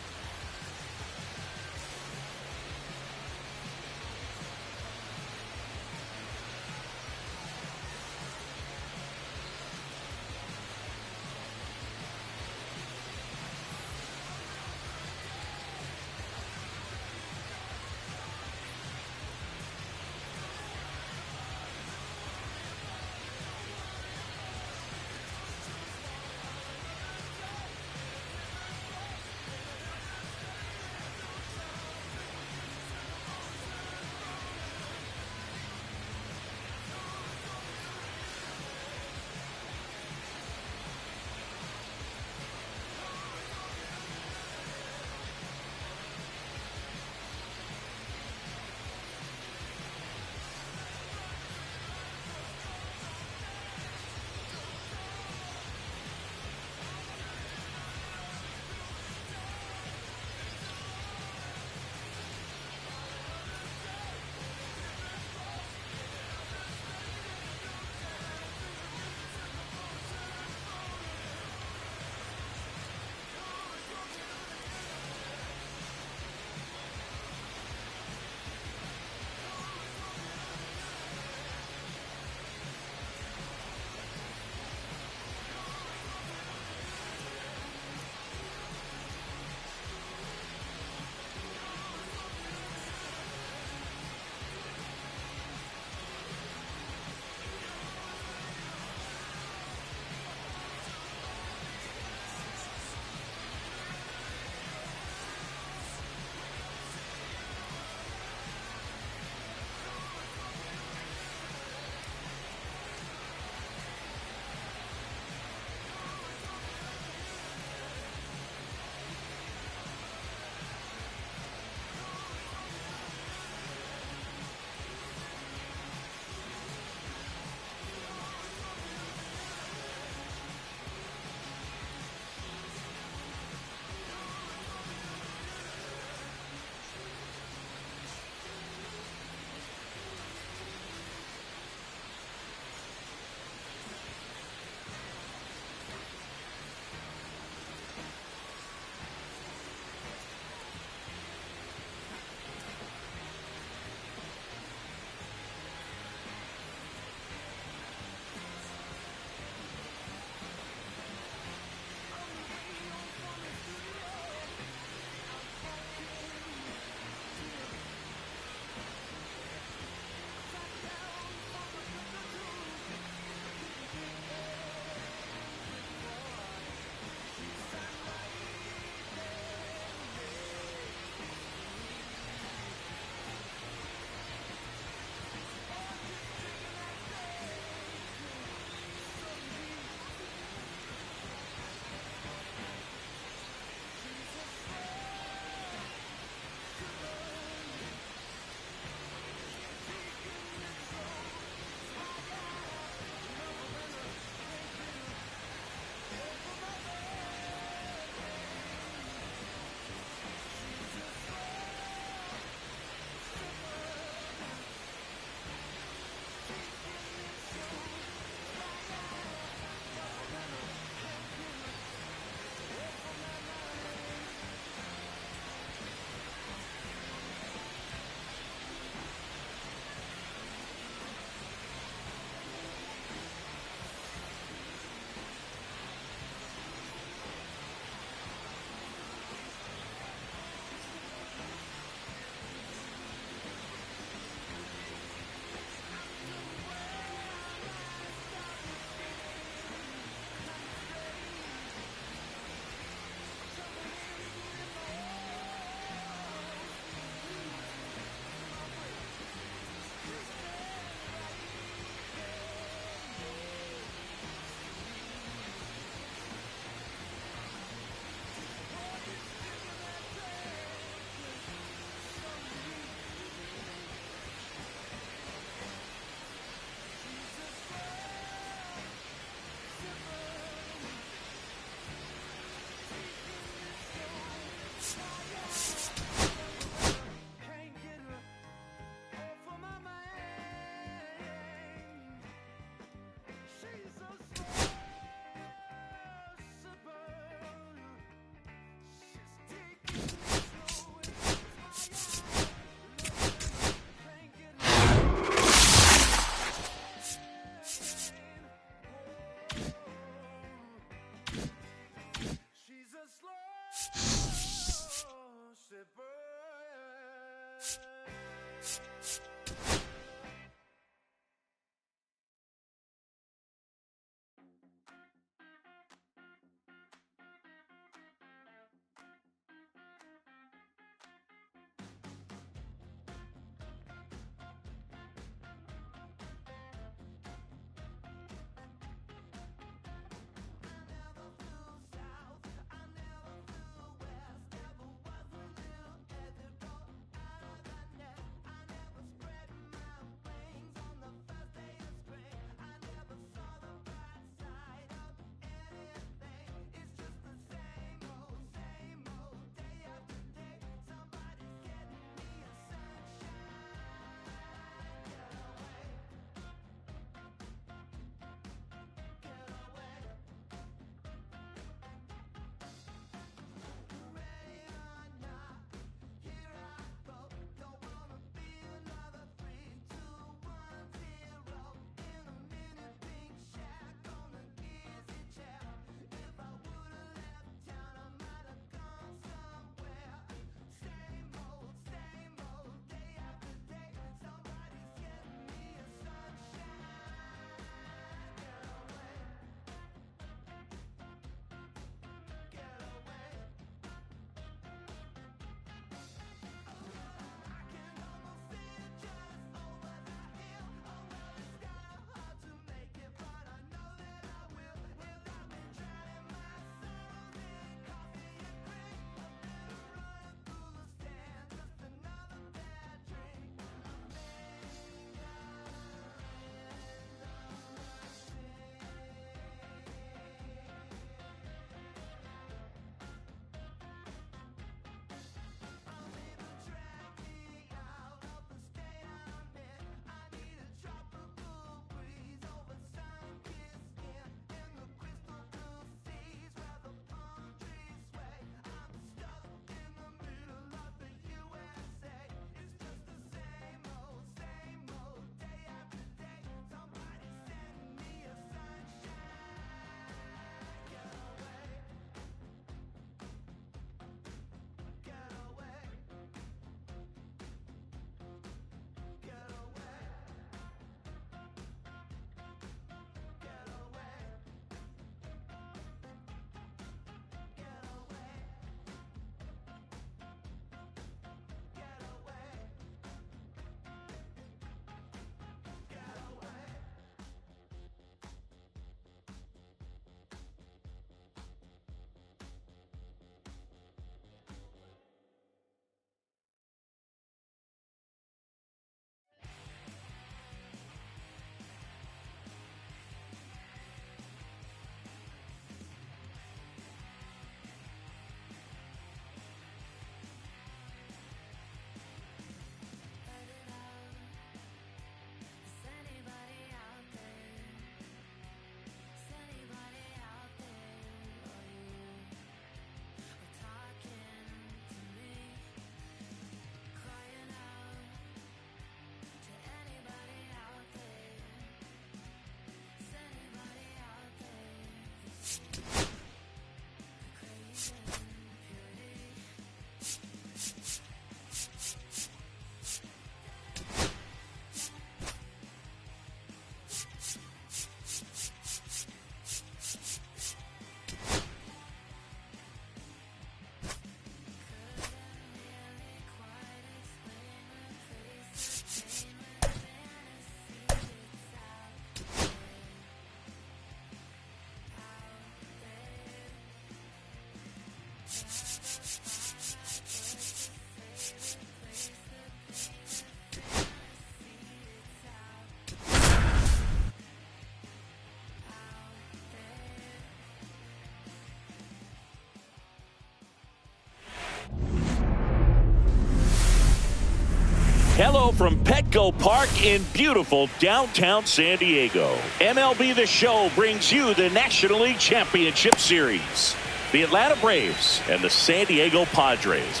[SPEAKER 4] Hello from Petco Park in beautiful downtown San Diego. MLB The Show brings you the National League Championship Series. The Atlanta Braves and the San Diego Padres.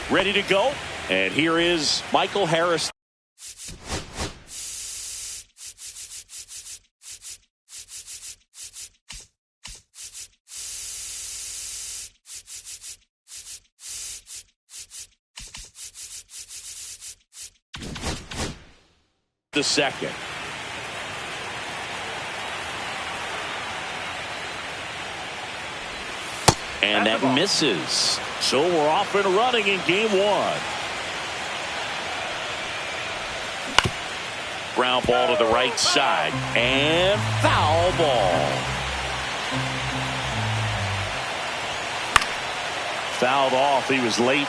[SPEAKER 4] Ready to go, and here is Michael Harris. The second. And that misses. So we're off and running in game one. Ground ball to the right side. And foul ball. Fouled off. He was late.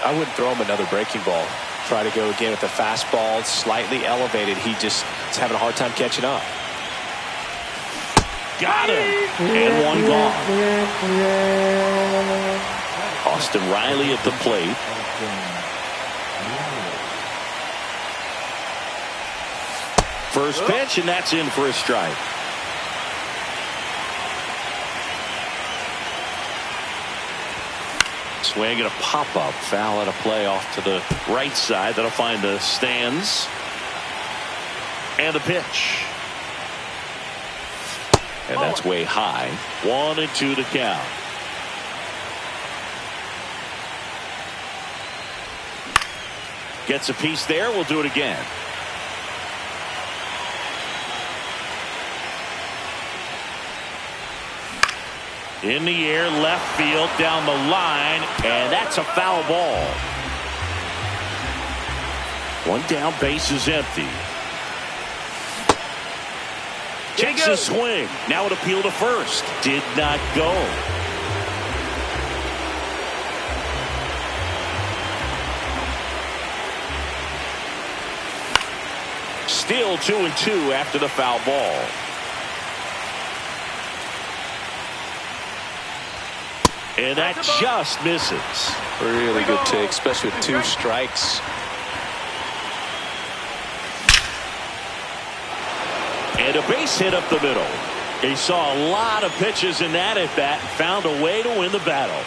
[SPEAKER 5] I wouldn't throw him another breaking ball. Try to go again with the fastball slightly elevated. He just is having a hard time catching up.
[SPEAKER 4] Got him. And one gone. Austin Riley at the plate. First pitch, and that's in for a strike. Swing and a pop-up. Foul at a play off to the right side. That'll find the stands. And the pitch. And that's way high. 1-2 to count. Gets a piece there. We'll do it again. In the air, left field, down the line, and that's a foul ball. One down, base is empty. Takes a swing. Now an appeal to first. Did not go. Still 2-2 after the foul ball. And that just misses.
[SPEAKER 5] Really good take, especially with 2 strikes.
[SPEAKER 4] And a base hit up the middle. He saw a lot of pitches in that at bat. Found a way to win the battle.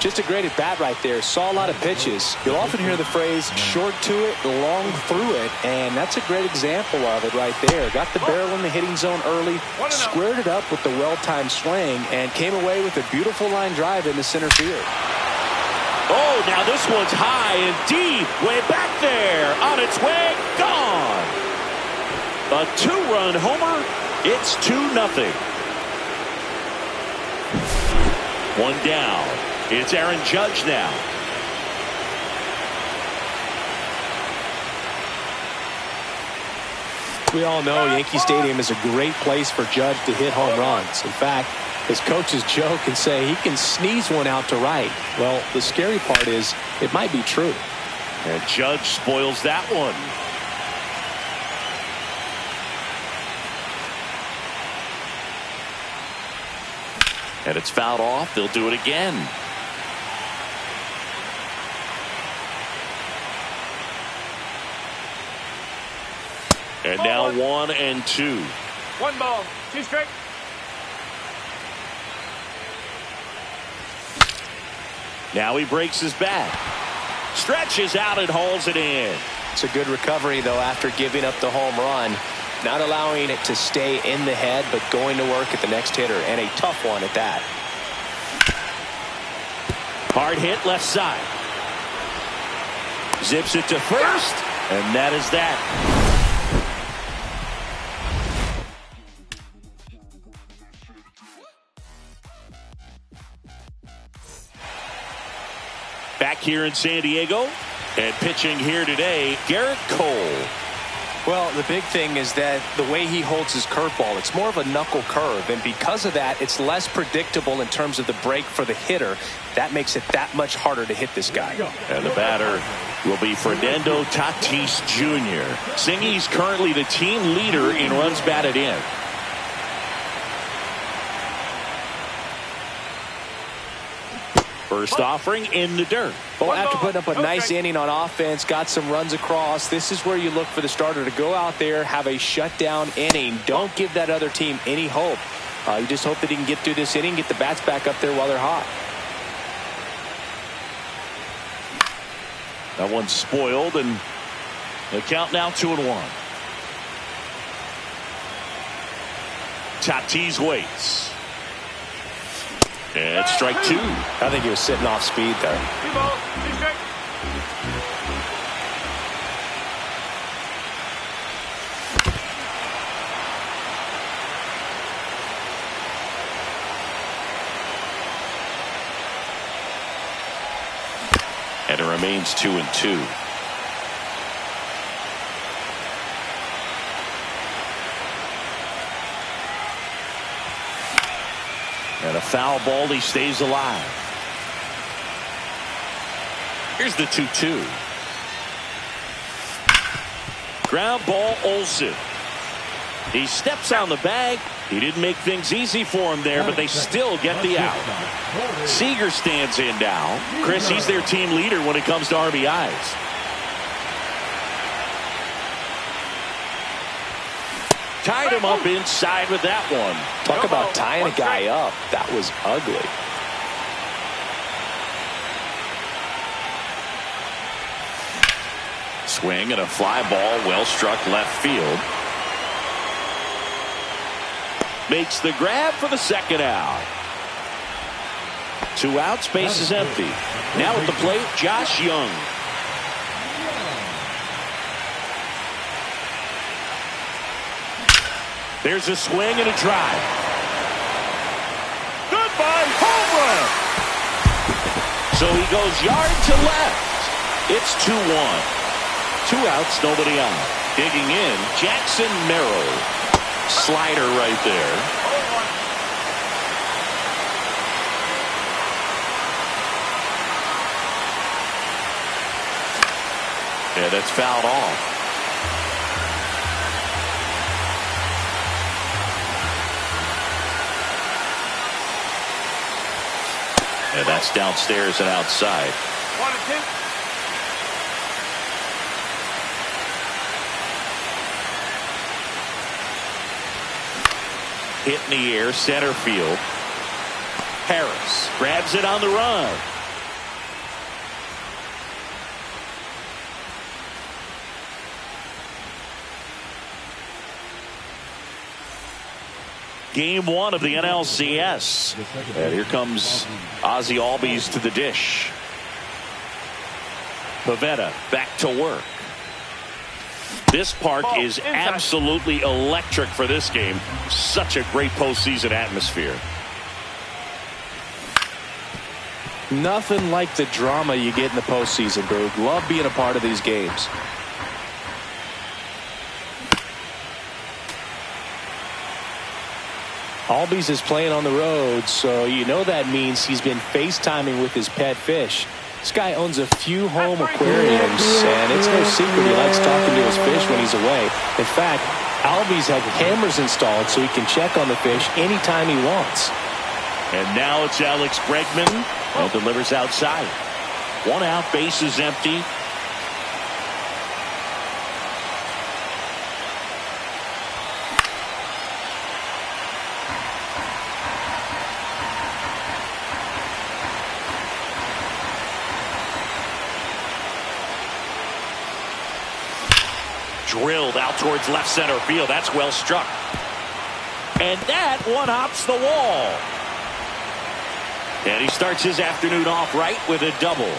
[SPEAKER 5] Just a great at bat right there. Saw a lot of pitches. You'll often hear the phrase short to it, long through it, and that's a great example of it right there. Got the barrel in the hitting zone early, squared it up with the well-timed swing, and came away with a beautiful line drive into center field.
[SPEAKER 4] Oh, now this one's high and deep, way back there, on its way, gone. A 2-run homer. It's 2-0. One down. It's Aaron Judge now.
[SPEAKER 5] We all know Yankee Stadium is a great place for Judge to hit home runs. In fact, his coaches joke and say he can sneeze one out to right. Well, the scary part is it might be true.
[SPEAKER 4] And Judge spoils that one. And it's fouled off. They'll do it again. And now 1-2.
[SPEAKER 6] 1 ball, 2 strikes.
[SPEAKER 4] Now he breaks his back. Stretches out and hauls it in.
[SPEAKER 5] It's a good recovery, though, after giving up the home run. Not allowing it to stay in the head, but going to work at the next hitter, and a tough one at that.
[SPEAKER 4] Hard hit left side. Zips it to first, and that is that. Back here in San Diego, and pitching here today, Garrett Cole.
[SPEAKER 5] Well, the big thing is that the way he holds his curveball, it's more of a knuckle curve, and because of that, it's less predictable in terms of the break for the hitter. That makes it that much harder to hit this guy.
[SPEAKER 4] And the batter will be Fernando Tatis Jr. Singy's currently the team leader in runs batted in. First offering in the dirt.
[SPEAKER 5] Well, after putting up a nice inning on offense, got some runs across, this is where you look for the starter to go out there, have a shutdown inning. Don't give that other team any hope. You just hope that he can get through this inning, get the bats back up there while they're hot.
[SPEAKER 4] That one's spoiled, and the count now 2-1. Tatis waits. And strike 2.
[SPEAKER 5] I think he was sitting off speed there.
[SPEAKER 6] 2 balls, 2 strikes.
[SPEAKER 4] And it remains 2-2. And a foul ball, he stays alive. Here's the 2-2. Ground ball, Olsen. He steps on the bag. He didn't make things easy for him there, but they still get the out. Seager stands in now. Chris, he's their team leader when it comes to RBIs. Tied him up inside with that one.
[SPEAKER 5] Talk about tying a guy up. That was ugly.
[SPEAKER 4] Swing and a fly ball, well struck left field. Makes the grab for the second out. 2 outs, base is empty. Now at the plate, Josh Young. There's a swing and a drive. Goodbye, home run. So he goes yard to left. It's 2-1. 2 outs, nobody out. Digging in, Jackson Merrill. Slider right there. Yeah, that's fouled off. And that's downstairs and outside.
[SPEAKER 6] 1-2.
[SPEAKER 4] Hit in the air, center field. Harris grabs it on the run. Game 1 of the NLCS. And here comes Ozzie Albies to the dish. Pivetta back to work. This park is absolutely electric for this game. Such a great postseason atmosphere.
[SPEAKER 5] Nothing like the drama you get in the postseason, Berg. Love being a part of these games. Albies is playing on the road, so you know that means he's been FaceTiming with his pet fish. This guy owns a few home aquariums, and it's no secret he likes talking to his fish when he's away. In fact, Albies had cameras installed so he can check on the fish anytime he wants.
[SPEAKER 4] And now it's Alex Bregman, who delivers outside. 1 out, base is empty. Drilled out towards left center field. That's well struck. And that one hops the wall. And he starts his afternoon off right with a double.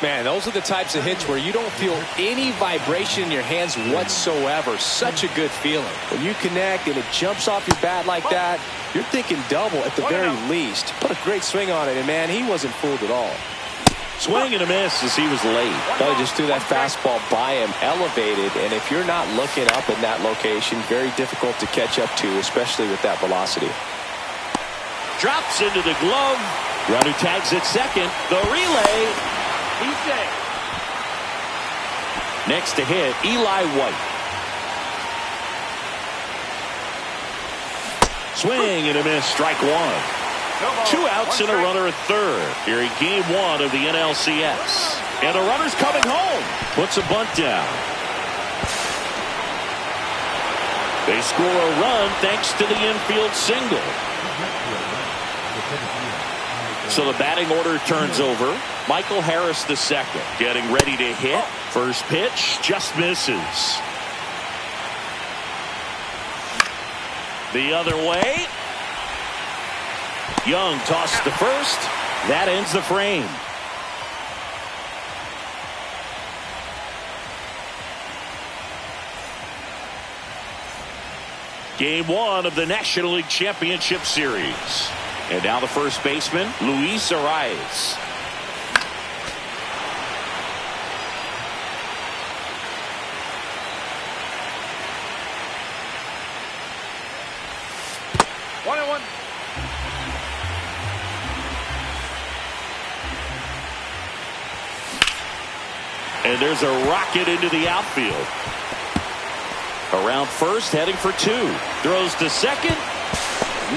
[SPEAKER 5] Man, those are the types of hits where you don't feel any vibration in your hands whatsoever. Such a good feeling. When you connect and it jumps off your bat like that, you're thinking double at the very least. Put a great swing on it, and man, he wasn't fooled at all.
[SPEAKER 4] Swing and a miss as he was late.
[SPEAKER 5] Well, he just threw that fastball by him, elevated, and if you're not looking up in that location, very difficult to catch up to, especially with that velocity.
[SPEAKER 4] Drops into the glove. Runner tags at second. The relay.
[SPEAKER 6] He's safe.
[SPEAKER 4] Next to hit, Eli White. Swing and a miss. Strike one. 2 outs and a runner at third here in game 1 of the NLCS. And the runner's coming home. Puts a bunt down. They score a run thanks to the infield single. So the batting order turns over. Michael Harris the second, getting ready to hit. First pitch just misses. The other way. Young tossed to first. That ends the frame. Game 1 of the National League Championship Series. And now the first baseman, Luis Arraez.
[SPEAKER 6] One and one.
[SPEAKER 4] And there's a rocket into the outfield. Around first, heading for 2. Throws to second.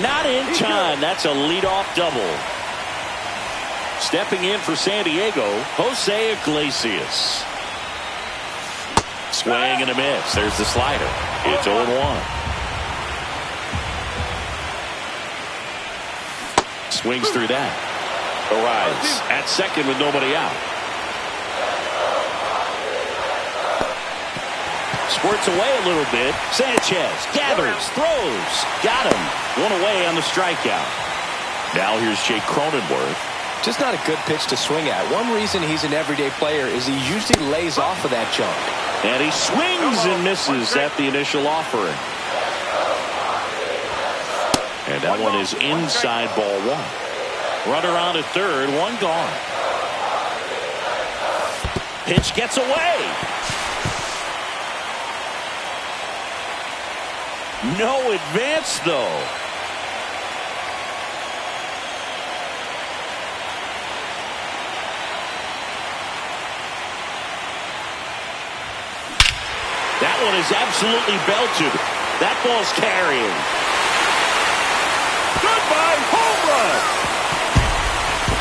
[SPEAKER 4] Not in time. That's a leadoff double. Stepping in for San Diego, Jose Iglesias. Swing and a miss. There's the slider. It's 0-1. Swings through that. Arraez at second with nobody out. Squirts away a little bit. Sanchez gathers, throws, got him. One away on the strikeout. Now here's Jake Cronenworth.
[SPEAKER 5] Just not a good pitch to swing at. One reason he's an everyday player is he usually lays off of that junk.
[SPEAKER 4] And he swings and misses at the initial offering. And that one is inside ball 1. Runner on at third, 1 gone. Pitch gets away. No advance, though. That one is absolutely belted. That ball's carrying. Goodbye, home run.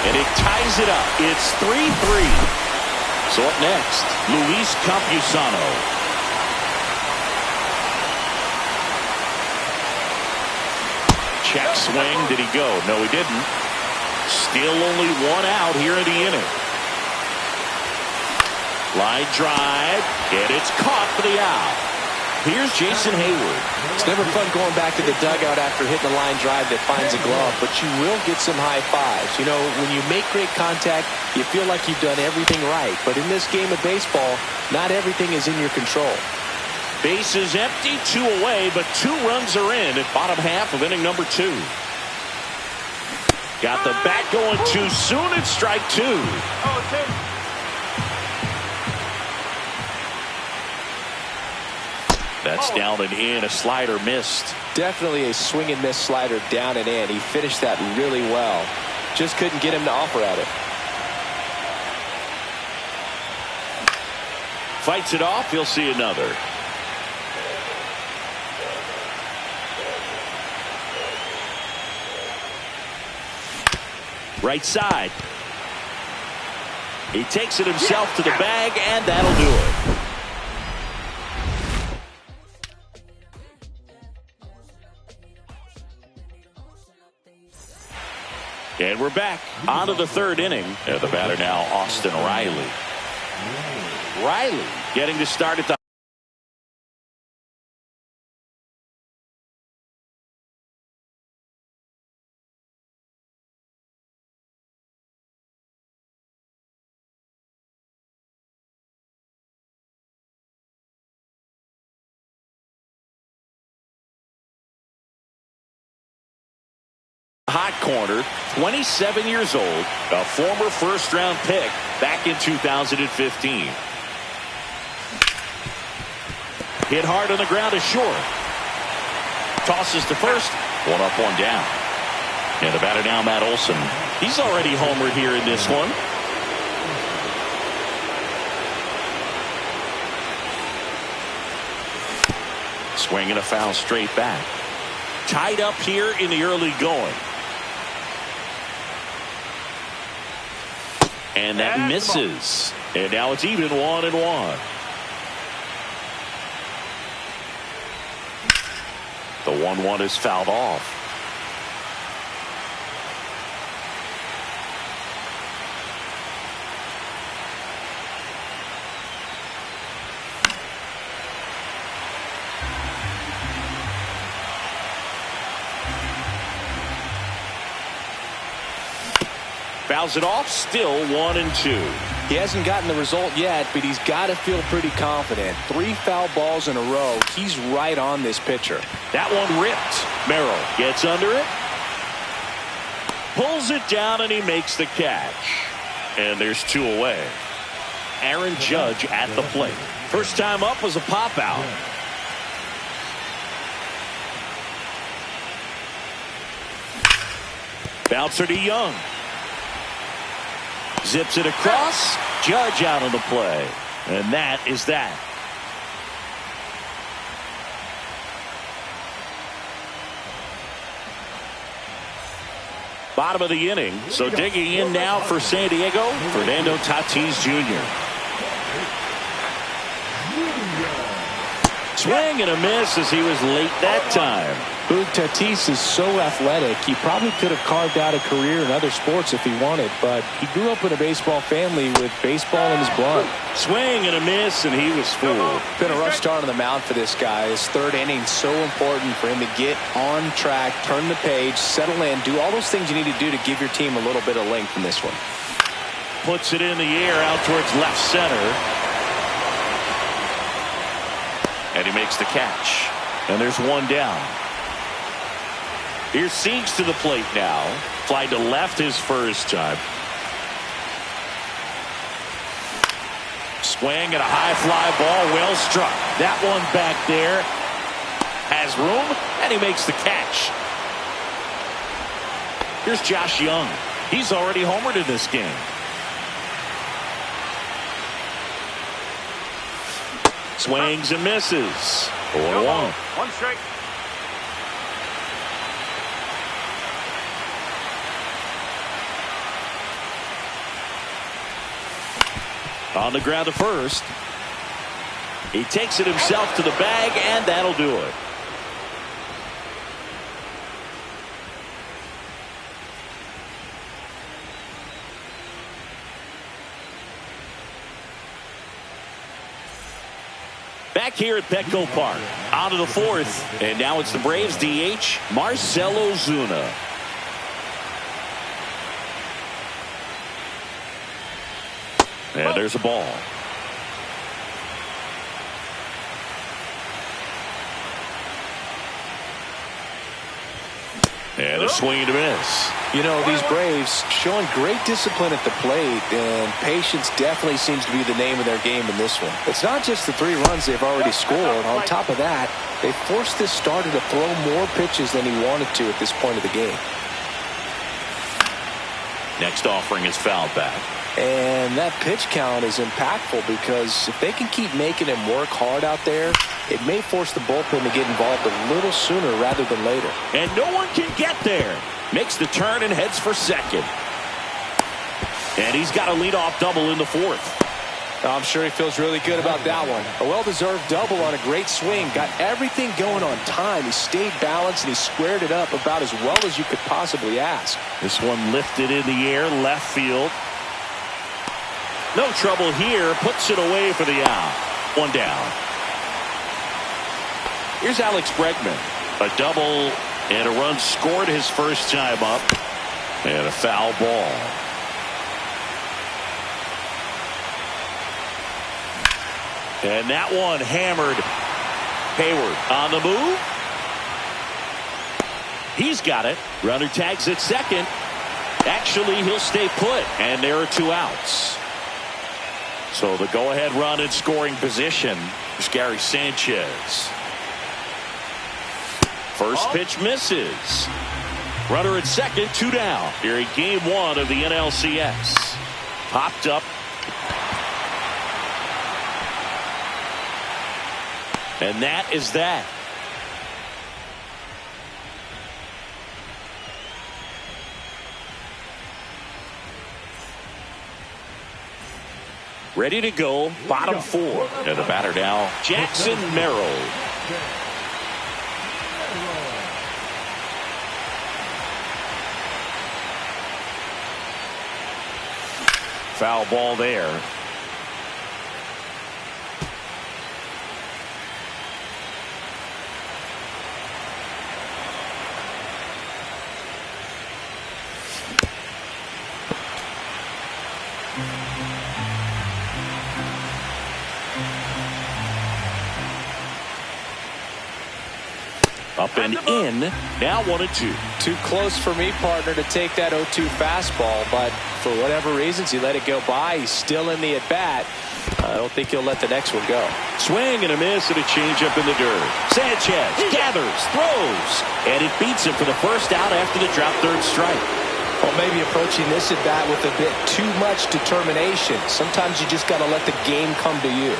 [SPEAKER 4] And it ties it up. It's 3-3. So up next, Luis Campusano. Check swing. Did he go? No, he didn't. Still only 1 out here in the inning. Line drive, and it's caught for the out. Here's Jason Hayward.
[SPEAKER 5] It's never fun going back to the dugout after hitting a line drive that finds a glove, but you will get some high fives. You know, when you make great contact, you feel like you've done everything right. But in this game of baseball, not everything is in your control.
[SPEAKER 4] Base is empty, 2 away, but 2 runs are in at bottom half of inning number 2. Got the bat going too soon. It's strike 2. That's down and in. A slider missed.
[SPEAKER 5] Definitely a swing and miss slider down and in. He finished that really well. Just couldn't get him to offer at it.
[SPEAKER 4] Fights it off. He'll see another. Right side. He takes it himself to the bag, and that'll do it. And we're back on to the 3rd inning. And the batter now, Austin Riley. Riley getting to start at the hot corner, 27 years old, a former first-round pick back in 2015. Hit hard on the ground is short. Tosses to first. One up, one down. And the batter now, Matt Olson. He's already homered here in this one. Swinging a foul straight back. Tied up here in the early going. And that misses. And now it's even 1-1. The 1-1 is fouled off. Fouls it off, still 1-2.
[SPEAKER 5] He hasn't gotten the result yet, but he's got to feel pretty confident. 3 foul balls in a row. He's right on this pitcher.
[SPEAKER 4] That one ripped. Merrill gets under it. Pulls it down, and he makes the catch. And there's 2 away. Aaron Judge at the plate. First time up was a pop out. Bouncer to Young. Zips it across. Judge out on the play. And that is that. Bottom of the inning. So digging in now for San Diego, Fernando Tatis Jr. Swing and a miss as he was late that time.
[SPEAKER 5] Boog, Tatis is so athletic. He probably could have carved out a career in other sports if he wanted, but he grew up in a baseball family with baseball in his blood.
[SPEAKER 4] Swing and a miss, and he was fooled.
[SPEAKER 5] Been a rough start on the mound for this guy. His third inning so important for him to get on track, turn the page, settle in, do all those things you need to do to give your team a little bit of length in this one.
[SPEAKER 4] Puts it in the air out towards left center. And he makes the catch. And there's one down. Here's Siegs to the plate now. Fly to left his first time. Swing and a high fly ball, well struck. That one back there has room, and he makes the catch. Here's Josh Young. He's already homered in this game. Swings and misses. 4-1.
[SPEAKER 6] One strike.
[SPEAKER 4] On the ground to first. He takes it himself to the bag, and that'll do it. Back here at Petco Park. On to the fourth. And now it's the Braves DH, Marcell Ozuna. And there's a ball. And a swing and a miss.
[SPEAKER 5] You know, these Braves showing great discipline at the plate, and patience definitely seems to be the name of their game in this one. It's not just the 3 runs they've already scored. On top of that, they forced this starter to throw more pitches than he wanted to at this point of the game.
[SPEAKER 4] Next offering is fouled back.
[SPEAKER 5] And that pitch count is impactful because if they can keep making him work hard out there, it may force the bullpen to get involved a little sooner rather than later.
[SPEAKER 4] And no one can get there. Makes the turn and heads for second. And he's got a leadoff double in the fourth.
[SPEAKER 5] I'm sure he feels really good about that one. A well-deserved double on a great swing. Got everything going on time. He stayed balanced and he squared it up about as well as you could possibly ask.
[SPEAKER 4] This one lifted in the air, left field. No trouble here. Puts it away for the out. One down. Here's Alex Bregman. A double and a run scored his first time up. And a foul ball. And that one hammered. Hayward on the move. He's got it. Runner tags at second. Actually, he'll stay put, and there are 2 outs. So the go-ahead run in scoring position is Gary Sanchez. First pitch misses. Runner at second, 2 down. Here in game 1 of the NLCS. Popped up. And that is that. Ready to go, bottom 4. And the batter now, Jackson Merrill. Foul ball there. Up and in. Now 1-2.
[SPEAKER 5] Too close for me, partner, to take that 0-2 fastball, but for whatever reasons, he let it go by. He's still in the at-bat. I don't think he'll let the next one go.
[SPEAKER 4] Swing and a miss and a changeup in the dirt. Sanchez gathers, throws, and it beats him for the first out after the drop third strike.
[SPEAKER 5] Well, maybe approaching this at-bat with a bit too much determination. Sometimes you just got to let the game come to you.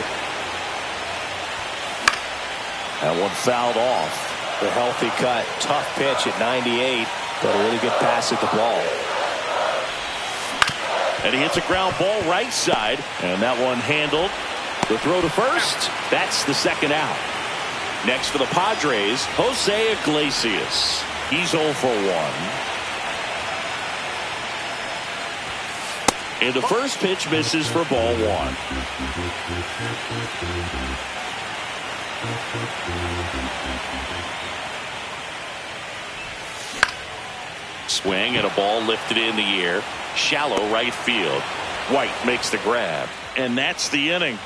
[SPEAKER 4] That one fouled off.
[SPEAKER 5] The healthy cut, tough pitch at 98, but a really good pass at the ball.
[SPEAKER 4] And he hits a ground ball right side, and that one handled. The throw to first, that's the second out. Next for the Padres, Jose Iglesias. He's 0 for 1. And the first pitch misses for ball 1. Swing and a ball lifted in the air. Shallow right field. White makes the grab. And that's the inning.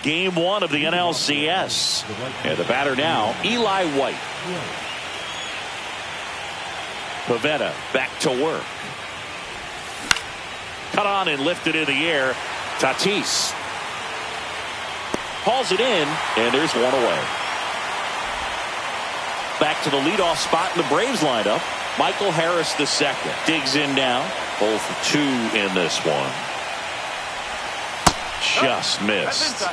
[SPEAKER 4] Game 1 of the NLCS. And the batter now, Eli White. Pivetta back to work. Cut on and lifted in the air. Tatis hauls it in, and there's one away. Back to the leadoff spot in the Braves lineup. Michael Harris II digs in now. 0 for 2 in this one. Just missed.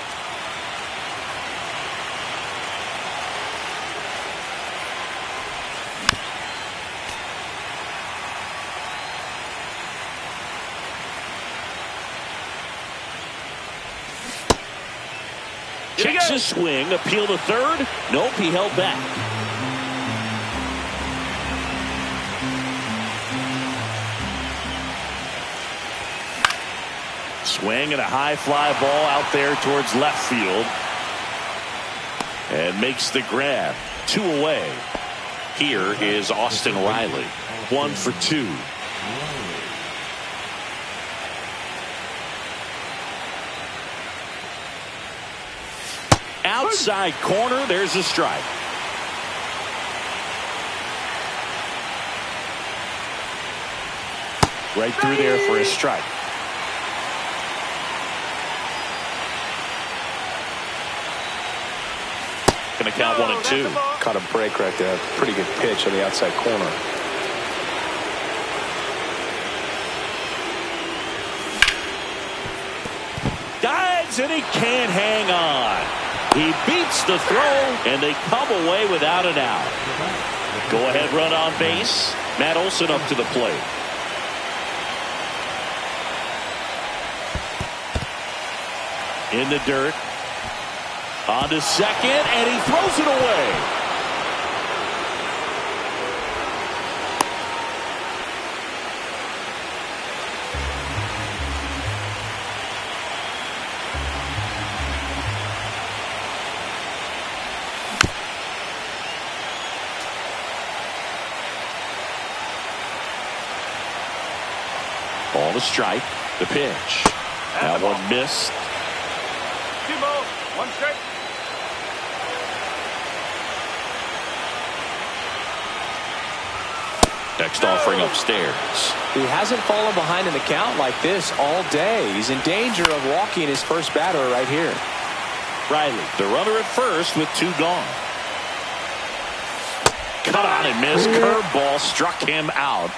[SPEAKER 4] Checks his swing, appeal to third. Nope, he held back. Swing and a high fly ball out there towards left field. And makes the grab. 2 away. Here is Austin Riley. 1 for 2. Outside corner, there's a strike. Right through there for a strike. Gonna count 1 and 2.
[SPEAKER 5] Caught a break right there. Pretty good pitch on the outside corner.
[SPEAKER 4] Dives and he can't hang on. He beats the throw, and they come away without an out. Go-ahead run on base. Matt Olson up to the plate. In the dirt. On to second, and he throws it away. Ball to strike. The pitch. That one missed.
[SPEAKER 6] One strike.
[SPEAKER 4] Next offering upstairs.
[SPEAKER 5] He hasn't fallen behind in the count like this all day. He's in danger of walking his first batter right here.
[SPEAKER 4] Riley, the runner at first with 2 gone. Cut on and missed. Curveball struck him out.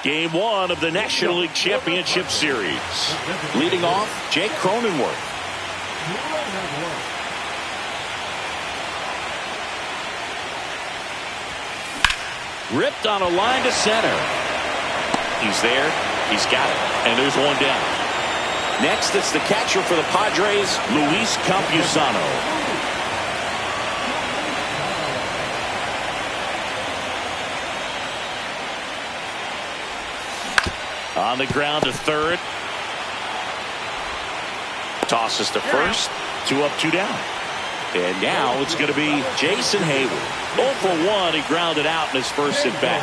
[SPEAKER 4] Game 1 of the National League Championship Series. Leading off, Jake Cronenworth. Ripped on a line to center. He's there. He's got it. And there's one down. Next, it's the catcher for the Padres, Luis Campusano. On the ground to third. Tosses to first. 2 up, 2 down. And now it's going to be Jason Heyward. 0 for 1. He grounded out in his first at bat.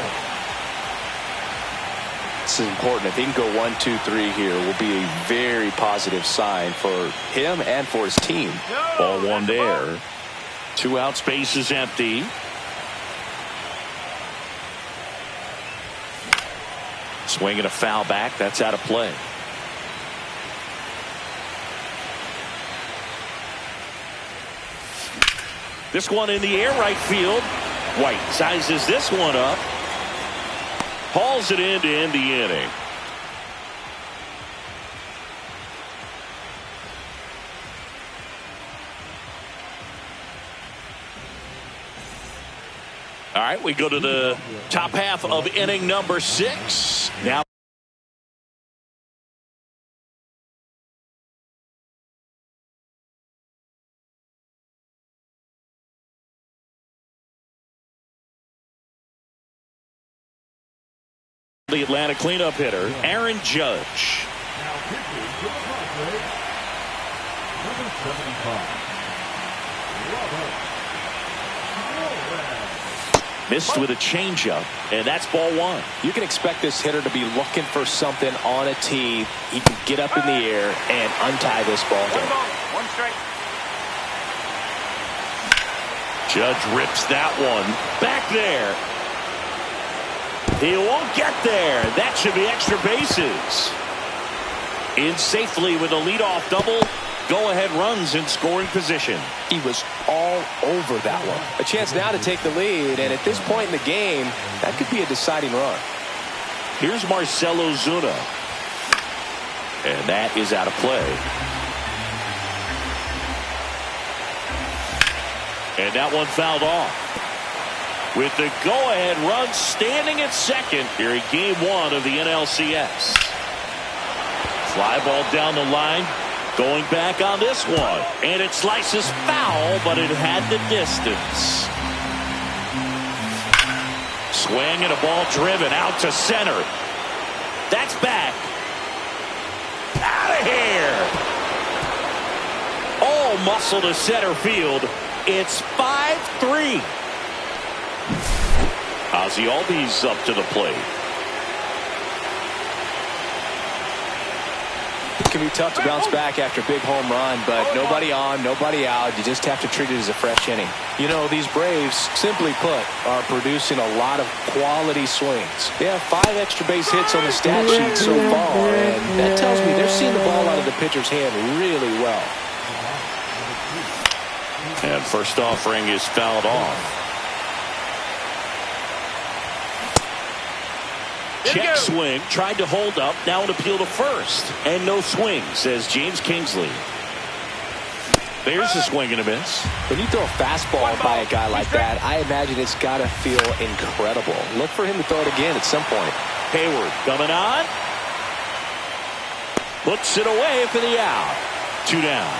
[SPEAKER 5] This is important. If he can go 1, 2, 3 here, will be a very positive sign for him and for his team.
[SPEAKER 4] Ball 1 there. 2 out, space is empty. Swinging a foul back. That's out of play. This one in the air, right field. White sizes this one up. Hauls it in to end the inning. All right, we go to the top half of inning number 6. Now the Atlanta cleanup hitter, Aaron Judge.
[SPEAKER 7] Now pitching to the Padres, number 75, Robert Suarez.
[SPEAKER 4] Missed with a changeup, and that's ball 1.
[SPEAKER 5] You can expect this hitter to be looking for something on a tee. He can get up in the air and untie this ball game.
[SPEAKER 6] 1 ball, 1 strike.
[SPEAKER 4] Judge rips that one back there. He won't get there. That should be extra bases. In safely with a leadoff double. Go-ahead runs in scoring position.
[SPEAKER 5] He was all over that one. A chance now to take the lead, and at this point in the game, that could be a deciding run.
[SPEAKER 4] Here's Marcell Ozuna. And that is out of play. And that one fouled off. With the go-ahead run standing at second here in Game 1 of the NLCS. Fly ball down the line. Going back on this one. And it slices foul, but it had the distance. Swing and a ball driven out to center. That's back. Out of here. All muscle to center field. It's 5-3. Ozzie Albies up to the plate.
[SPEAKER 5] It can be tough to bounce back after a big home run, but nobody on, nobody out. You just have to treat it as a fresh inning. You know, these Braves, simply put, are producing a lot of quality swings. They have 5 extra base hits on the stat sheet so far, and that tells me they're seeing the ball out of the pitcher's hand really well.
[SPEAKER 4] And first offering is fouled off. Check swing, tried to hold up, now an appeal to first. And no swing, says James Kingsley. There's a swing and a miss.
[SPEAKER 5] When you throw a fastball by a guy like that, I imagine it's got to feel incredible. Look for him to throw it again at some point.
[SPEAKER 4] Heyward coming on. Puts it away for the out. 2 down.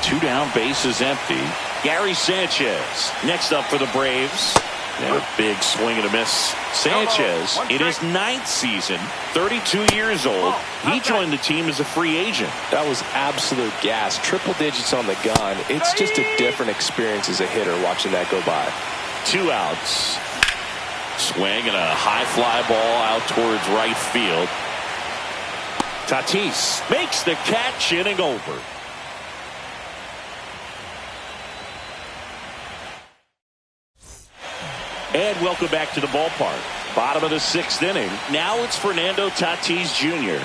[SPEAKER 4] 2 down, base is empty. Gary Sanchez next up for the Braves. And a big swing and a miss. Sanchez, in his 9th season, 32 years old. He joined the team as a free agent.
[SPEAKER 5] That was absolute gas. Triple digits on the gun. It's just a different experience as a hitter watching that go by.
[SPEAKER 4] 2 outs. Swing and a high fly ball out towards right field. Tatis makes the catch, inning over. And welcome back to the ballpark. Bottom of the 6th inning. Now it's Fernando Tatis Jr.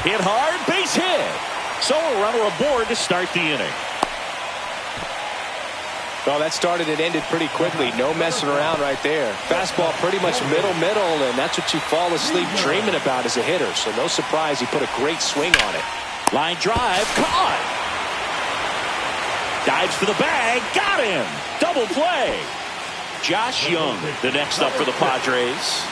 [SPEAKER 4] Hit hard, base hit. So a runner aboard to start the inning.
[SPEAKER 5] Well, that started and ended pretty quickly. No messing around right there. Fastball pretty much middle, and that's what you fall asleep dreaming about as a hitter. So no surprise he put a great swing on it.
[SPEAKER 4] Line drive, caught. Dives for the bag, got him. Double play. Josh Young, the next up for the Padres.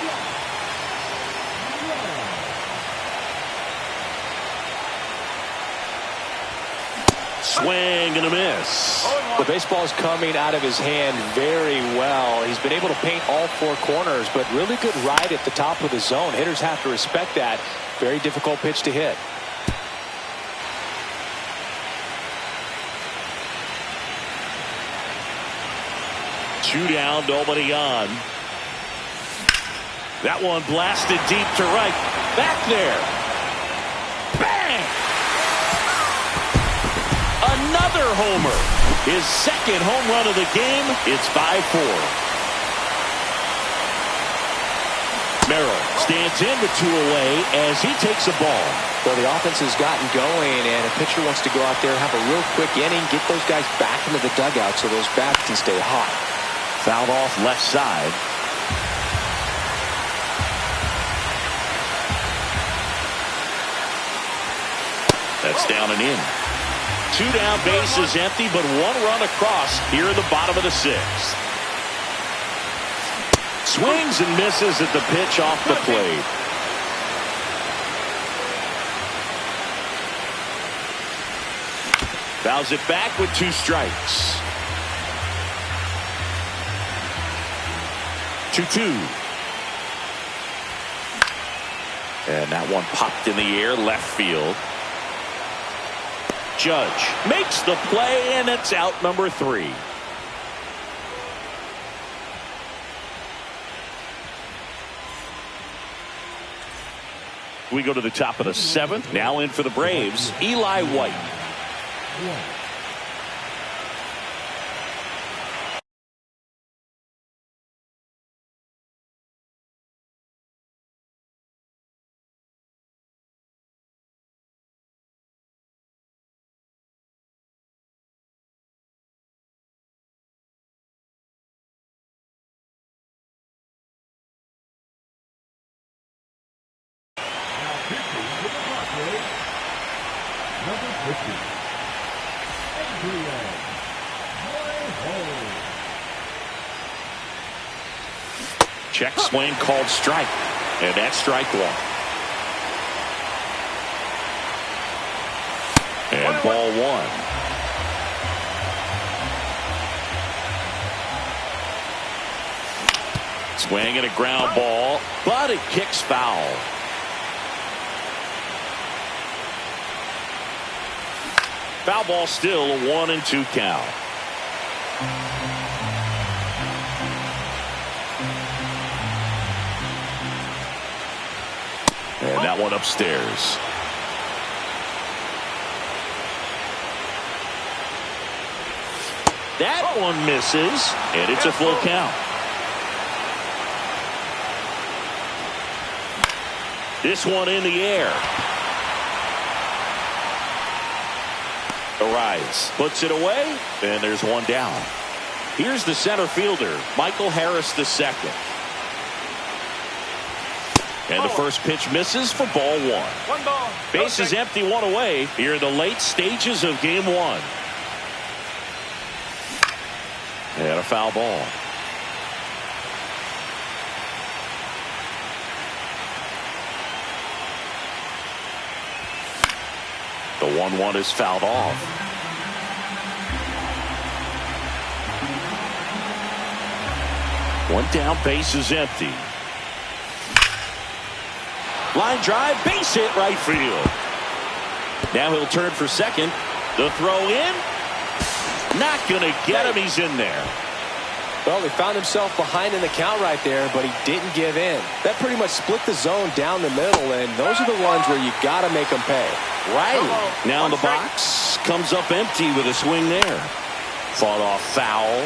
[SPEAKER 4] Swing and a miss.
[SPEAKER 5] The baseball is coming out of his hand very well. He's been able to paint all 4 corners, but really good ride at the top of the zone. Hitters have to respect that. Very difficult pitch to hit.
[SPEAKER 4] Two down, nobody on. That one blasted deep to right. Back there. Bang! Another homer. His second home run of the game. It's 5-4. Merrill stands in with 2 away as he takes a ball.
[SPEAKER 5] Well, the offense has gotten going, and a pitcher wants to go out there, have a real quick inning, get those guys back into the dugout so those bats can stay hot.
[SPEAKER 4] Fouled off left side. That's down and in. 2 down, bases empty, but 1 run across here in the bottom of the 6th. Swings and misses at the pitch off the plate. Fouls it back with 2 strikes. 2-2. And that one popped in the air, left field. Judge makes the play, and it's out number 3. We go to the top of the 7th. Now in for the Braves, Eli White. Check swing called strike, and that's strike 1. And ball 1. Swing and a ground ball, but it kicks foul. Foul ball, still a 1-2 count. And that one upstairs. That one misses, and it's a full count. This one in the air. Arias puts it away, and there's 1 down. Here's the center fielder, Michael Harris II. And the first pitch misses for ball 1.
[SPEAKER 6] 1 ball.
[SPEAKER 4] Bases empty, 1 away here in the late stages of game 1. And a foul ball. The 1-1 is fouled off. One down, bases empty. Line drive, base hit, right field. Now he'll turn for second. The throw in. Not going to get him. He's in there.
[SPEAKER 5] Well, he found himself behind in the count right there, but he didn't give in. That pretty much split the zone down the middle, and those are the ones where you got to make them pay.
[SPEAKER 4] Riley now in the box, comes up empty with a swing there. Fought off foul.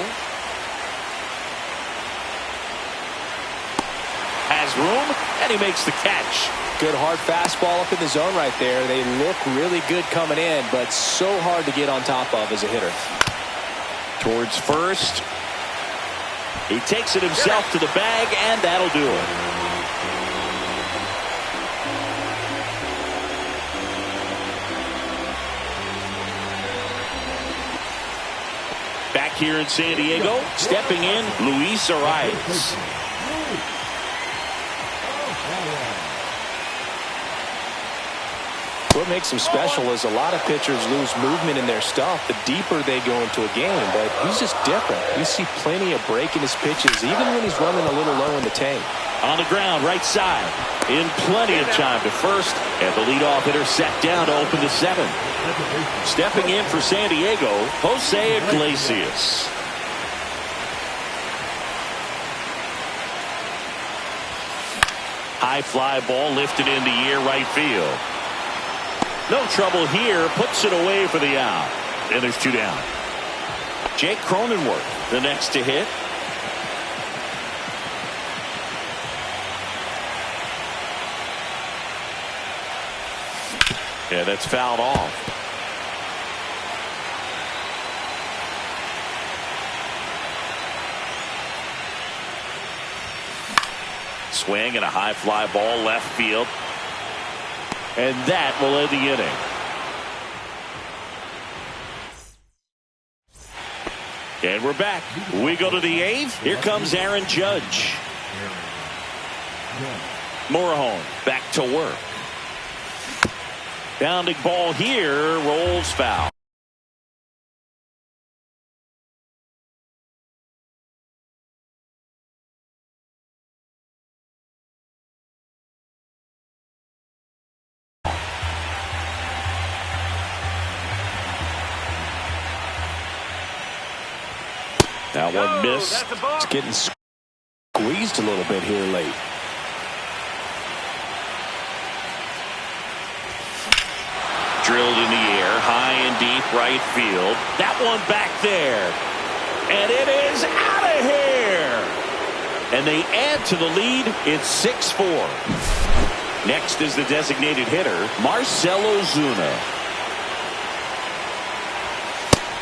[SPEAKER 4] Has room, and he makes the catch.
[SPEAKER 5] Good hard fastball up in the zone right there. They look really good coming in, but so hard to get on top of as a hitter.
[SPEAKER 4] Towards first. He takes it himself to the bag, and that'll do it. Back here in San Diego, stepping in, Luis Arias.
[SPEAKER 5] What makes him special is a lot of pitchers lose movement in their stuff the deeper they go into a game, but he's just different. You see plenty of break in his pitches, even when he's running a little low in the tank.
[SPEAKER 4] On the ground, right side, in plenty of time to first, and the leadoff hitter set down to open the seventh. Stepping in for San Diego, Jose Iglesias. High fly ball lifted in the air, right field. No trouble here, puts it away for the out. And there's two down. Jake Cronenworth, the next to hit. Yeah, that's fouled off. Swing and a high fly ball left field. And that will end the inning. And we're back. We go to the eighth. Here comes Aaron Judge. Morejon back to work. Bounding ball here, rolls foul. That one missed.
[SPEAKER 5] It's getting squeezed a little bit here late.
[SPEAKER 4] Drilled in the air, high and deep right field. That one back there. And it is out of here. And they add to the lead. It's 6-4. Next is the designated hitter, Marcell Ozuna.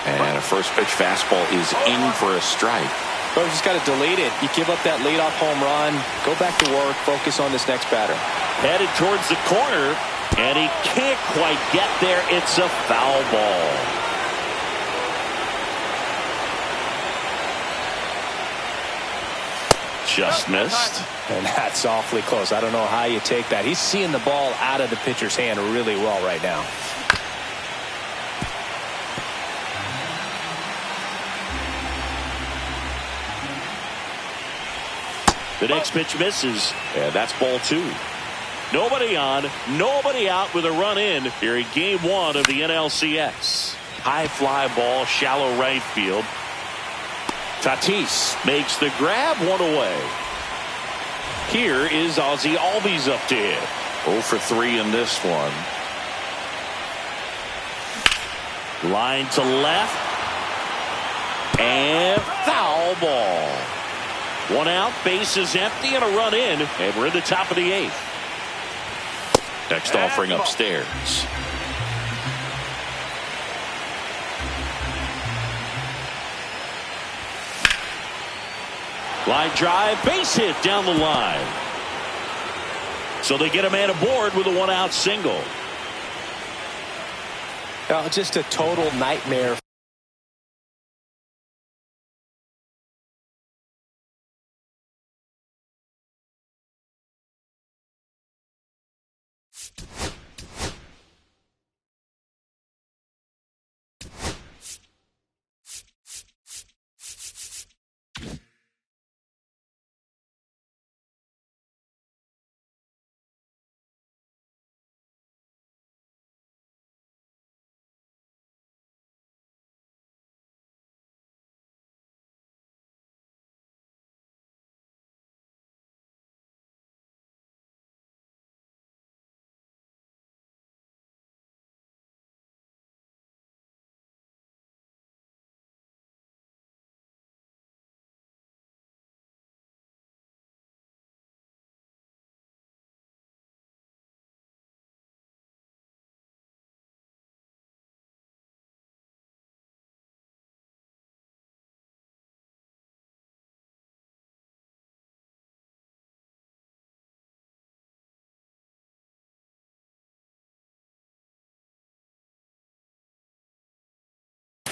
[SPEAKER 4] And a first pitch fastball is in for a strike.
[SPEAKER 5] But just got to delete it. You give up that leadoff home run, go back to work, focus on this next batter.
[SPEAKER 4] Headed towards the corner, and he can't quite get there. It's a foul ball. Just missed.
[SPEAKER 5] And that's awfully close. I don't know how you take that. He's seeing the ball out of the pitcher's hand really well right now.
[SPEAKER 4] The next pitch misses, and that's ball two. Nobody on, nobody out with a run in here in game one of the NLCS. High fly ball, shallow right field. Tatis makes the grab, one away. Here is Ozzie Albies up to hit. 0 for 3 in this one. Line to left. And foul ball. One out, base is empty, and a run in, and we're in the top of the eighth. Next offering upstairs. Line drive, base hit down the line. So they get a man aboard with a one-out single.
[SPEAKER 5] Just a total nightmare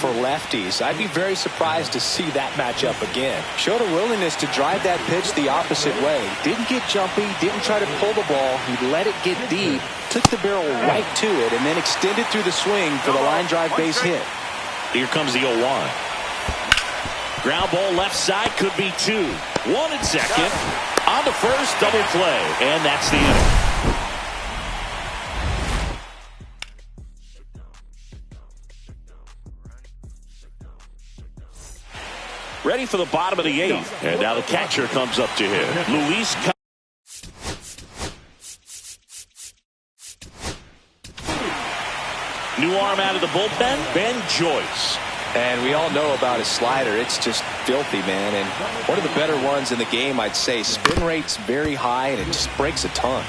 [SPEAKER 5] for lefties. I'd be very surprised to see that matchup again. Showed a willingness to drive that pitch the opposite way. Didn't get jumpy, didn't try to pull the ball. He let it get deep, took the barrel right to it, and then extended through the swing for the line drive base hit.
[SPEAKER 4] Here comes the 0-1. Ground ball left side, could be 2. 1 at second. On to first, double play, and that's the inning. Ready for the bottom of the 8th. And now the catcher comes up to him. Luis. New arm out of the bullpen, Ben Joyce.
[SPEAKER 5] And we all know about his slider. It's just filthy, man. And one of the better ones in the game, I'd say. Spin rate's very high, and it just breaks a ton.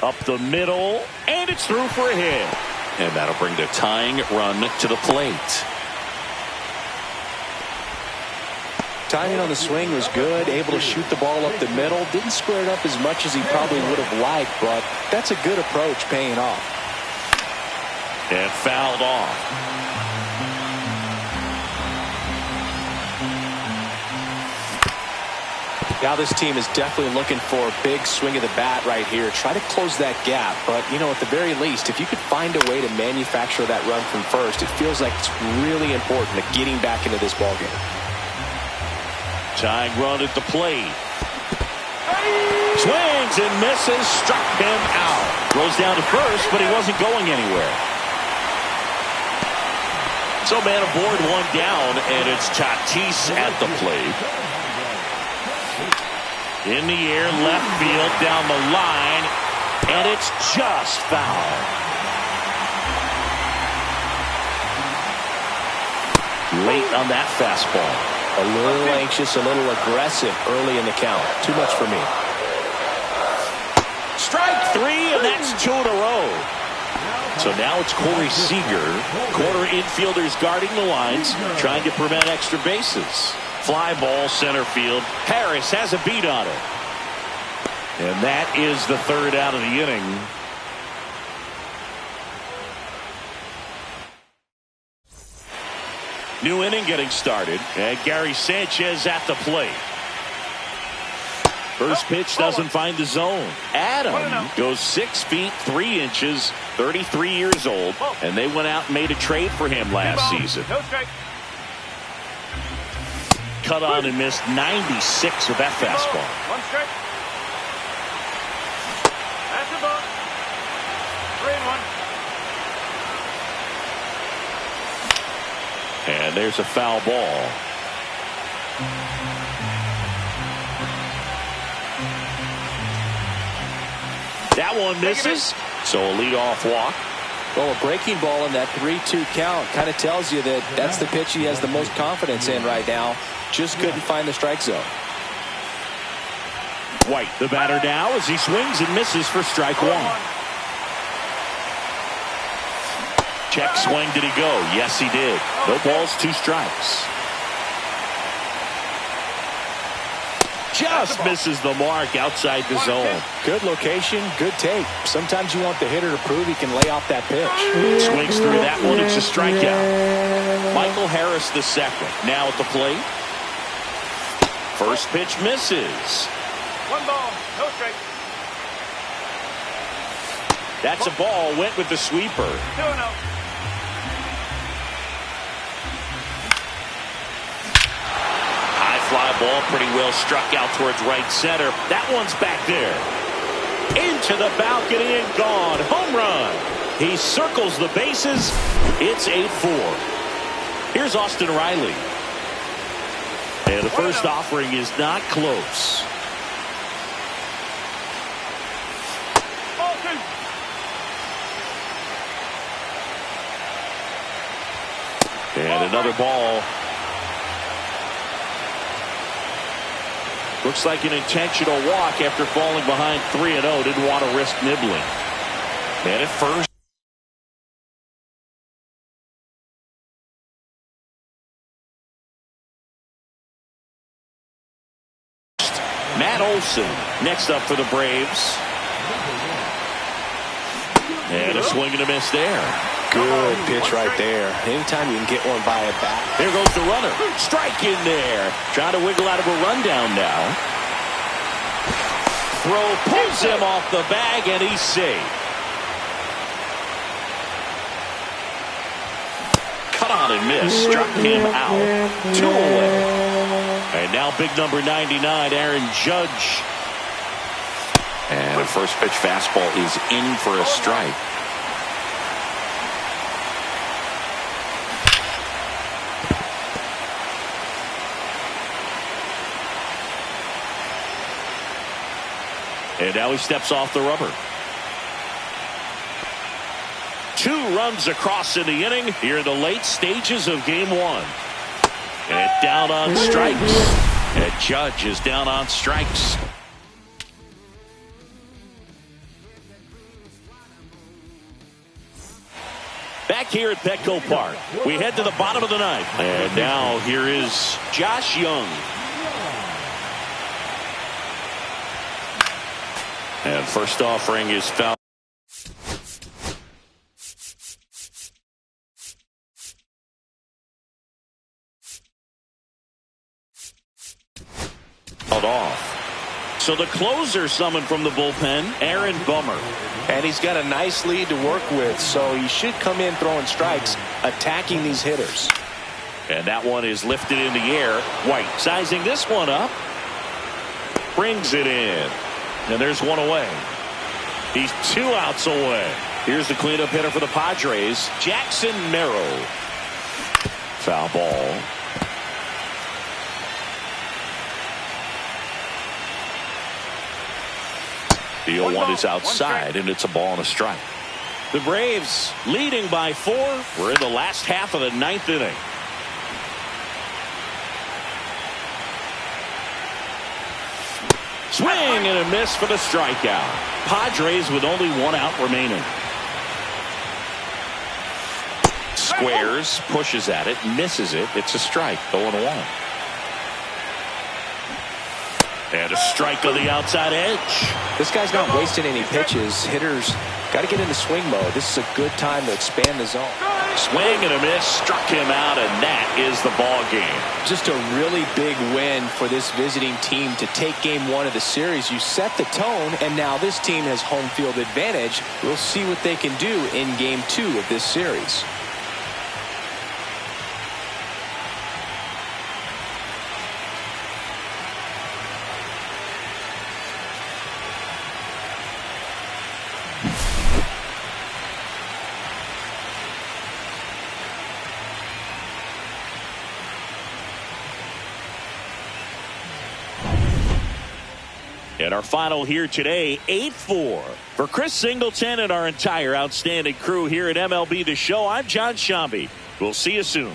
[SPEAKER 4] Up the middle, and it's through for a hit. And that'll bring the tying run to the plate.
[SPEAKER 5] Timing on the swing was good, able to shoot the ball up the middle. Didn't square it up as much as he probably would have liked, but that's a good approach paying off.
[SPEAKER 4] And fouled off.
[SPEAKER 5] Now this team is definitely looking for a big swing of the bat right here. Try to close that gap, but, you know, at the very least, if you could find a way to manufacture that run from first, it feels like it's really important to getting back into this ballgame.
[SPEAKER 4] Tying run at the plate. Swings and misses, struck him out. Rolls down to first, but he wasn't going anywhere. So man aboard, 1 down, and it's Tatis at the plate. In the air, left field, down the line, and it's just foul. Late on that fastball.
[SPEAKER 5] A little anxious, a little aggressive early in the count. Too much for me.
[SPEAKER 4] Strike 3, and that's 2 in a row. So now it's Corey Seager. Corner infielders guarding the lines, trying to prevent extra bases. Fly ball center field. Harris has a beat on it. And that is the 3rd out of the inning. New inning getting started. And Gary Sanchez at the plate. First pitch doesn't find the zone. Adam goes 6 feet 3 inches, 33 years old, and they went out and made a trade for him last season. Cut on and missed 96 with that fastball.
[SPEAKER 6] 1 strike. That's a ball. 3-1.
[SPEAKER 4] And there's a foul ball. That one misses. So a leadoff walk.
[SPEAKER 5] Well, a breaking ball in that 3-2 count kind of tells you that that's the pitch he has the most confidence in right now. Just couldn't find the strike zone.
[SPEAKER 4] White, the batter now, as he swings and misses for strike 1. Check swing, did he go? Yes, he did. No balls, 2 strikes. Just misses the mark outside the zone.
[SPEAKER 5] Good location, good take. Sometimes you want the hitter to prove he can lay off that pitch.
[SPEAKER 4] Swings through that one, it's a strikeout. Michael Harris the second. Now at the plate. First pitch misses.
[SPEAKER 6] 1 ball, no strike.
[SPEAKER 4] That's a ball, went with the sweeper.
[SPEAKER 6] 2-0.
[SPEAKER 4] Fly ball pretty well struck out towards right center. That one's back there. Into the balcony and gone. Home run. He circles the bases. It's 8-4. Here's Austin Riley. And the first offering is not close. And another ball. Looks like an intentional walk after falling behind 3-0. Didn't want to risk nibbling. And at first. Matt Olson next up for the Braves. And a swing and a miss there.
[SPEAKER 5] Good pitch right there. Anytime you can get one by a bat.
[SPEAKER 4] There goes the runner. Strike in there. Trying to wiggle out of a rundown now. Throw pulls him off the bag, and he's safe. Cut on and miss. Struck him out. 2 away. And now big number 99, Aaron Judge. And the first pitch fastball is in for a strike. And now he steps off the rubber. 2 runs across in the inning here in the late stages of game 1. And down on strikes. And Judge is down on strikes. Back here at Petco Park, we head to the bottom of the 9th. And now here is Josh Young. And first offering is foul. Off. So the closer summoned from the bullpen, Aaron Bummer.
[SPEAKER 5] And he's got a nice lead to work with, so he should come in throwing strikes, attacking these hitters.
[SPEAKER 4] And that one is lifted in the air. White sizing this one up. Brings it in. And there's 1 away. He's 2 outs away. Here's the cleanup hitter for the Padres, Jackson Merrill. Foul ball. The 0-1 is outside, and it's a ball and a strike. The Braves leading by 4. We're in the last half of the 9th inning. Swing and a miss for the strikeout. Padres with only 1 out remaining. Squares, pushes at it, misses it. It's a strike, 0-1. And a strike on the outside edge.
[SPEAKER 5] This guy's not wasting any pitches. Hitters got to get into swing mode. This is a good time to expand the zone.
[SPEAKER 4] Swing and a miss, struck him out, and that is the ball game.
[SPEAKER 5] Just a really big win for this visiting team to take game 1 of the series. You set the tone, and now this team has home field advantage. We'll see what they can do in game 2 of this series.
[SPEAKER 4] And our final here today, 8-4. For Chris Singleton and our entire outstanding crew here at MLB The Show, I'm John Shambi. We'll see you soon.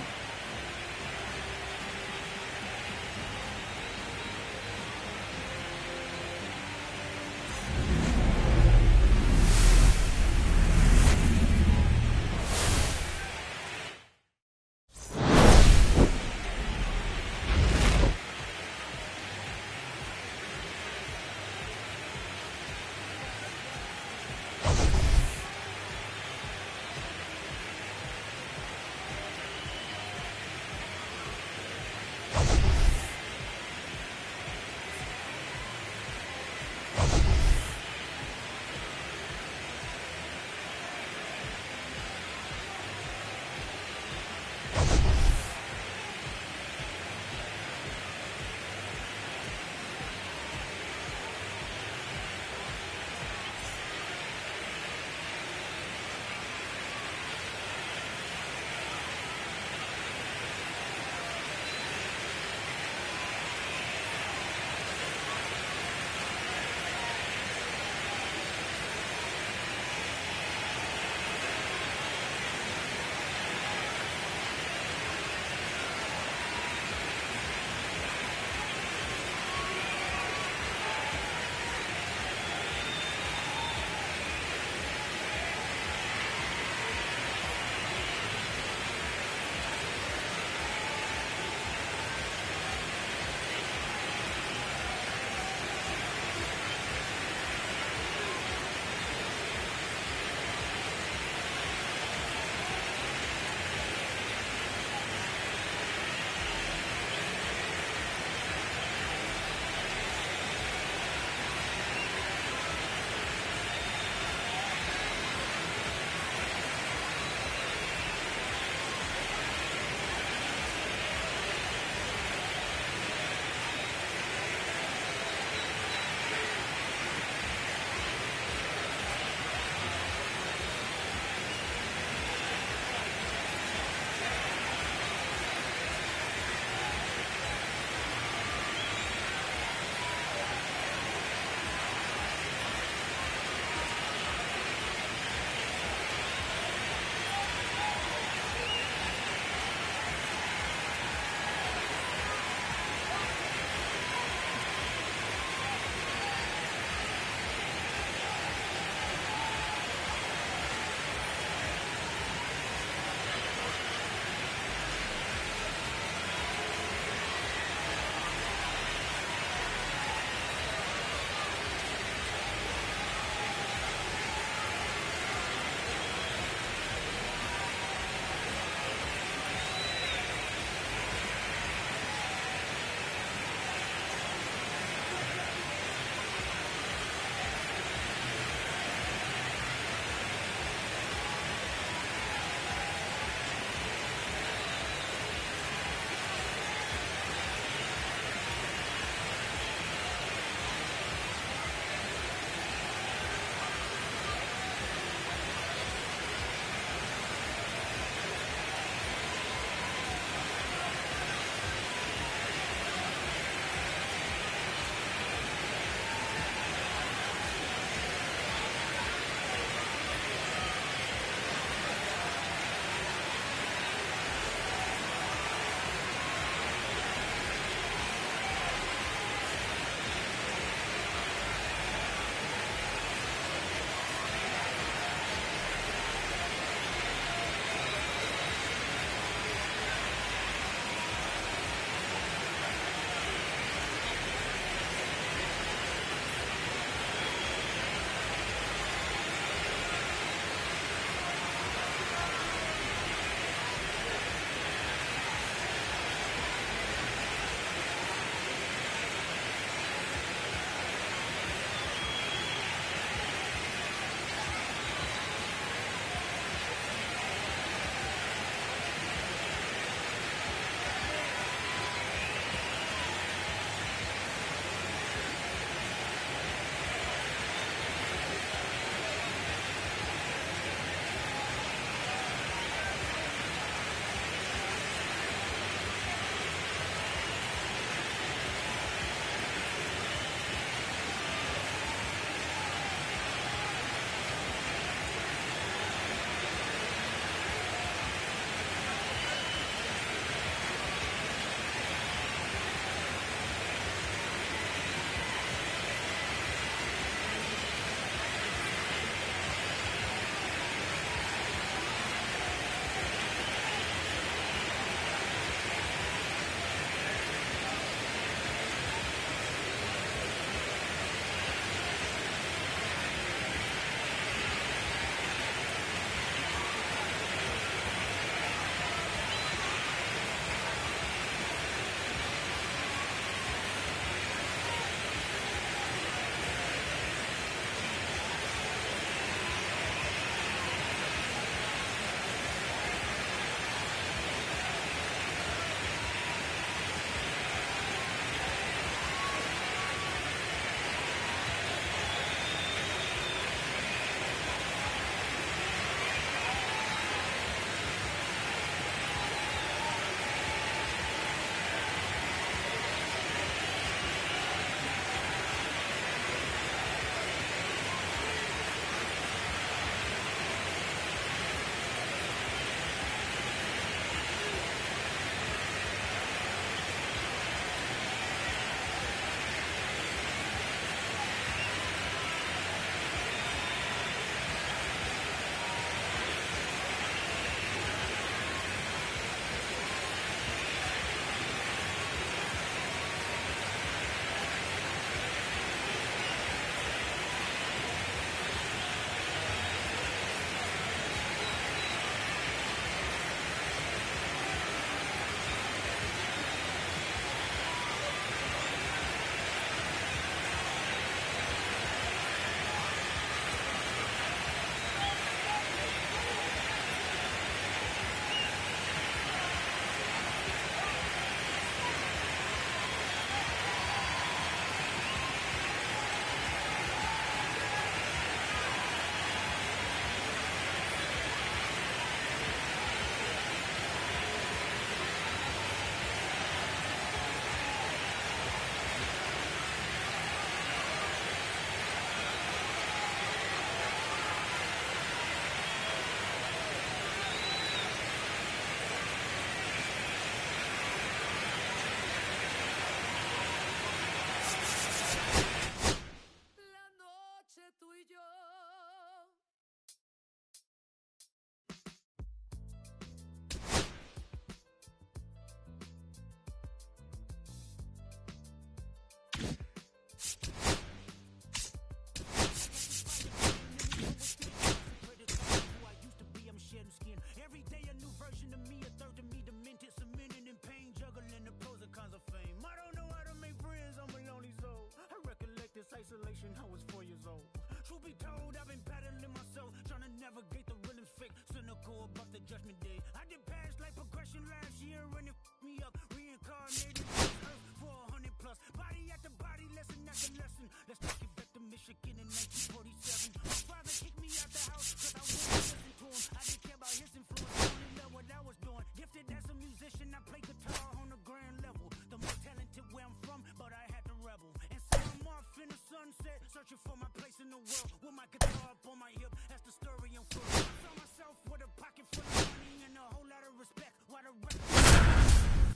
[SPEAKER 8] station, I was 4 years old. Truth be told, I've been battling myself, trying to navigate the real and fake, cynical about the judgment day. I did past life progression last year and it f***ed me up. Reincarnated on earth for 100 plus. Body after body, lesson after lesson. Let's take it back to Michigan in 1947. My father kicked me out the house cause I wouldn't listen to him. I didn't care about his influence, I only loved what I was doing. Gifted as a musician, I play guitar on the grand level. The most talented where I'm from, but I had to rebel. And so I'm off in the sunset, searching for my place in the world. With my guitar up on my hip, as the story unfolds. I saw myself with a pocket full of money and a whole lot of respect. While the rest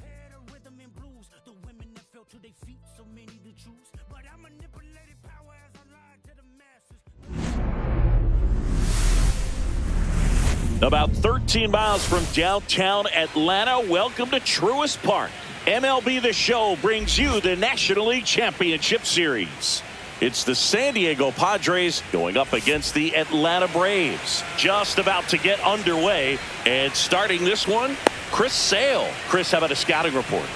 [SPEAKER 8] had a rhythm and blues. The women that fell to their feet, so many to choose. But I manipulated power as I lied to the masses.
[SPEAKER 4] About 13 miles from downtown Atlanta, welcome to Truist Park. MLB The Show brings you the National League Championship Series. It's the San Diego Padres going up against the Atlanta Braves. Just about to get underway, and starting this one, Chris Sale. Chris, how about a scouting report?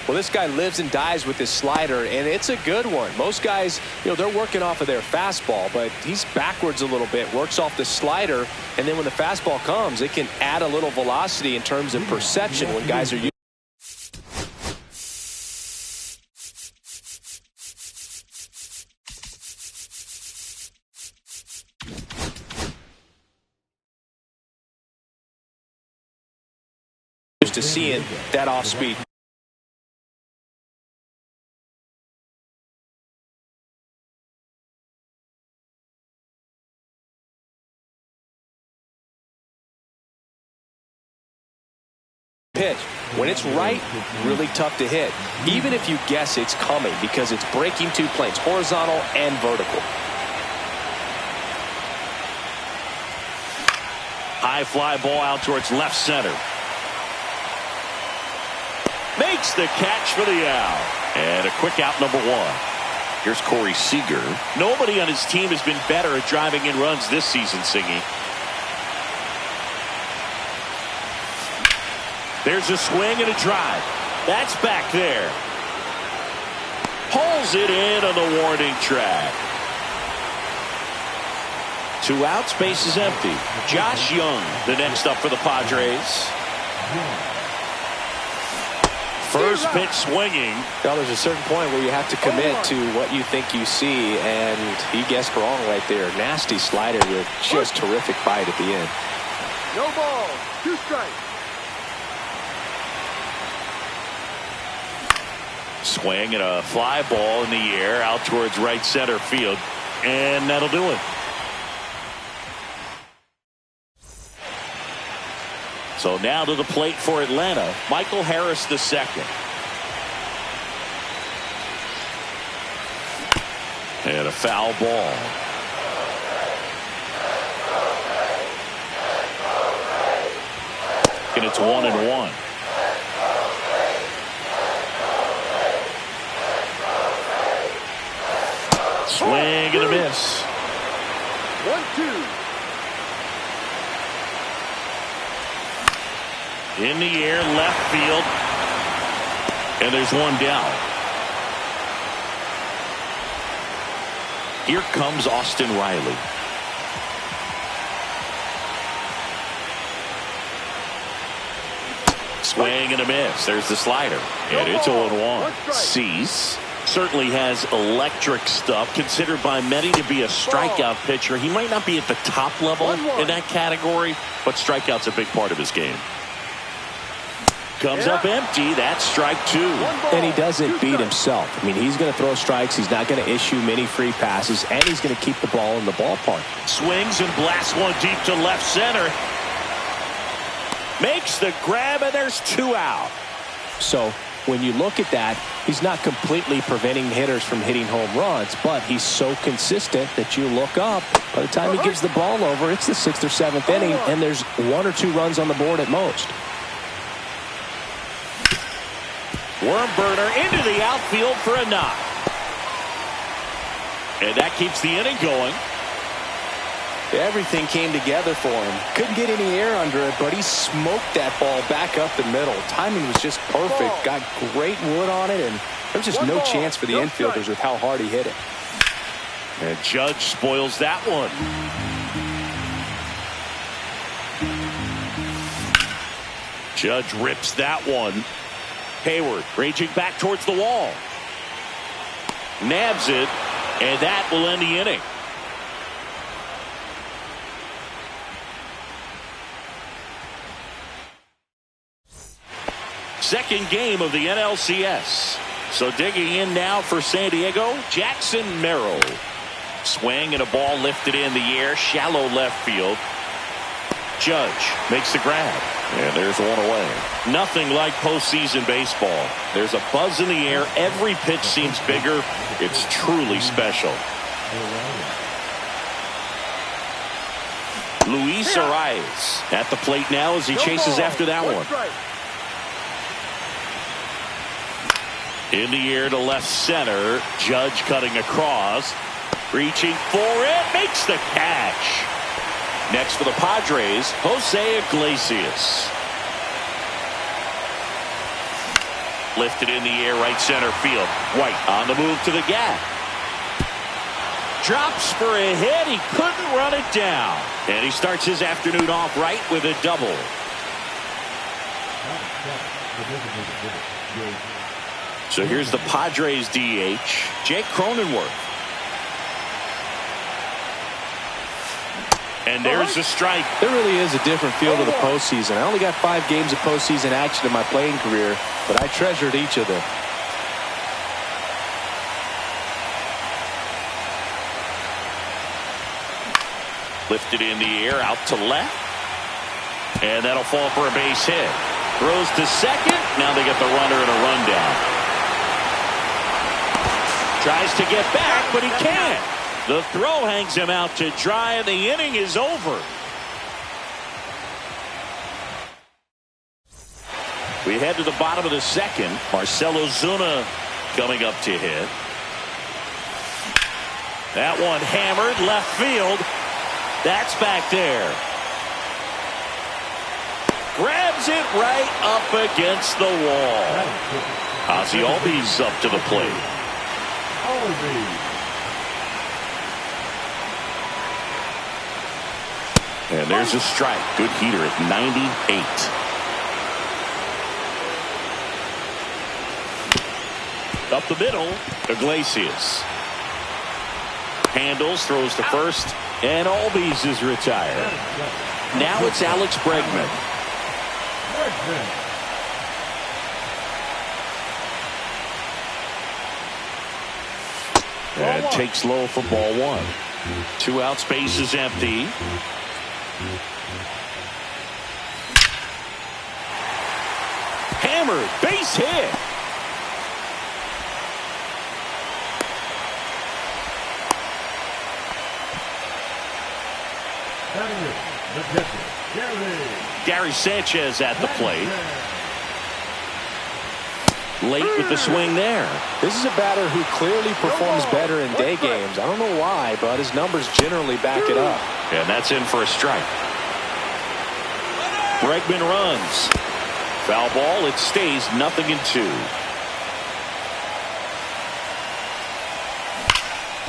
[SPEAKER 5] Well, this guy lives and dies with his slider, and it's a good one. Most guys, they're working off of their fastball, but he's backwards a little bit, works off the slider, and then when the fastball comes, it can add a little velocity in terms of perception when guys are using. To seeing that off speed. Pitch. When it's right, really tough to hit. Even if you guess it's coming because it's breaking two planes, horizontal and vertical.
[SPEAKER 4] High fly ball out towards left center. Makes the catch for the out. And a quick out, number one. Here's Corey Seager. Nobody on his team has been better at driving in runs this season, Singy. There's a swing and a drive. That's back there. Pulls it in on the warning track. 2 outs, base is empty. Josh Young, the next up for the Padres. First pitch swinging.
[SPEAKER 5] Well, there's a certain point where you have to commit to what you think you see, and he guessed wrong right there. Nasty slider with just terrific bite at the end.
[SPEAKER 6] No ball. 2 strikes.
[SPEAKER 4] Swing and a fly ball in the air out towards right center field, and that'll do it. So now to the plate for Atlanta, Michael Harris II. And a foul ball. And it's 1-1. Swing and a miss.
[SPEAKER 6] 1-2.
[SPEAKER 4] In the air, left field. And there's one down. Here comes Austin Riley. Swing and a miss. There's the slider. And it's 0-1. Cease certainly has electric stuff. Considered by many to be a strikeout pitcher. He might not be at the top level in that category, but strikeout's a big part of his game. Comes up empty. That's strike 2.
[SPEAKER 5] And he doesn't beat himself. I mean, he's going to throw strikes. He's not going to issue many free passes, and he's going to keep the ball in the ballpark.
[SPEAKER 4] Swings and blasts one deep to left center. Makes the grab, and there's 2 out.
[SPEAKER 5] So when you look at that, he's not completely preventing hitters from hitting home runs, but he's so consistent that you look up. By the time he gives the ball over, it's the 6th or 7th inning, and there's 1 or 2 runs on the board at most.
[SPEAKER 4] Worm burner into the outfield for a knock. And that keeps the inning going.
[SPEAKER 5] Everything came together for him. Couldn't get any air under it, but he smoked that ball back up the middle. Timing was just perfect. Got great wood on it, and there's just no chance for the infielders with how hard he hit it.
[SPEAKER 4] And Judge spoils that one. Judge rips that one. Hayward raging back towards the wall. Nabs it, and that will end the inning. Second game of the NLCS. So digging in now for San Diego, Jackson Merrill. Swing and a ball lifted in the air, shallow left field. Judge makes the grab. And there's one away. Nothing like postseason baseball. There's a buzz in the air. Every pitch seems bigger. It's truly special. Luis Arias at the plate now as he chases after that one. In the air to left center. Judge cutting across. Reaching for it. Makes the catch. Next for the Padres, Jose Iglesias. Lifted in the air, right center field. White on the move to the gap. Drops for a hit. He couldn't run it down. And he starts his afternoon off right with a double. So here's the Padres DH, Jake Cronenworth. And there's a strike.
[SPEAKER 5] There really is a different feel to the postseason. I only got 5 games of postseason action in my playing career, but I treasured each of them.
[SPEAKER 4] Lifted in the air, out to left. And that'll fall for a base hit. Throws to second. Now they get the runner and a rundown. Tries to get back, but he can't. The throw hangs him out to dry, and the inning is over. We head to the bottom of the second. Marcell Ozuna coming up to hit. That one hammered left field. That's back there. Grabs it right up against the wall. Ozzy Albies up to the plate. And there's a strike. Good heater at 98. Up the middle, Iglesias. Handles, throws to first, and Albies is retired. Now it's Alex Bregman. And takes low for ball 1. 2 outs, base is empty. Hammered, base hit. Gary Sanchez at the plate. Late with the swing there.
[SPEAKER 5] This is a batter who clearly performs better in day games. I don't know why, but his numbers generally back it up.
[SPEAKER 4] And that's in for a strike. Bregman runs. Foul ball. It stays 0-2.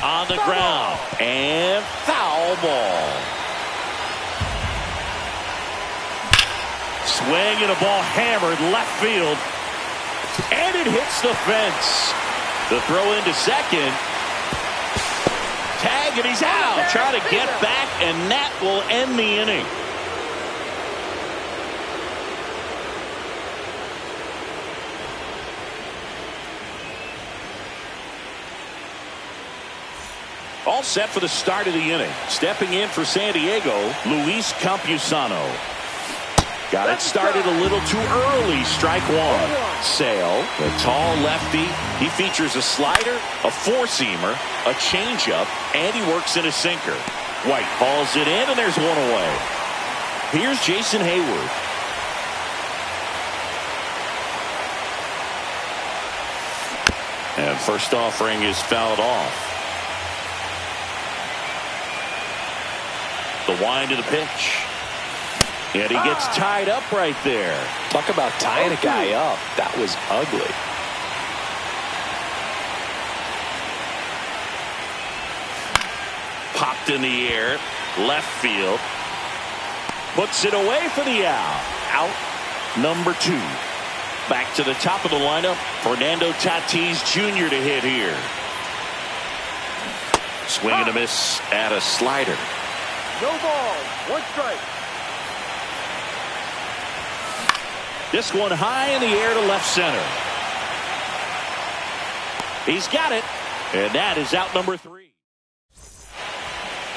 [SPEAKER 4] On the ground. And foul ball. Swing and a ball hammered left field. And it hits the fence. The throw into second. Tag and he's out. Trying to get back, and that will end the inning. All set for the start of the inning. Stepping in for San Diego, Luis Campusano. Got it started a little too early. Strike 1. Sale, the tall lefty. He features a slider, a four-seamer, a changeup, and he works in a sinker. White hauls it in, and there's one away. Here's Jason Hayward. And first offering is fouled off. The wind to the pitch. And he gets tied up right there.
[SPEAKER 5] Talk about tying a guy up. That was ugly.
[SPEAKER 4] popped in the air, left field. Puts it away for the out. Out number 2. Back to the top of the lineup, Fernando Tatis Jr. to hit here. Swing and a miss at a slider.
[SPEAKER 6] No ball. 1 strike.
[SPEAKER 4] This one high in the air to left center. He's got it. And that is out number 3.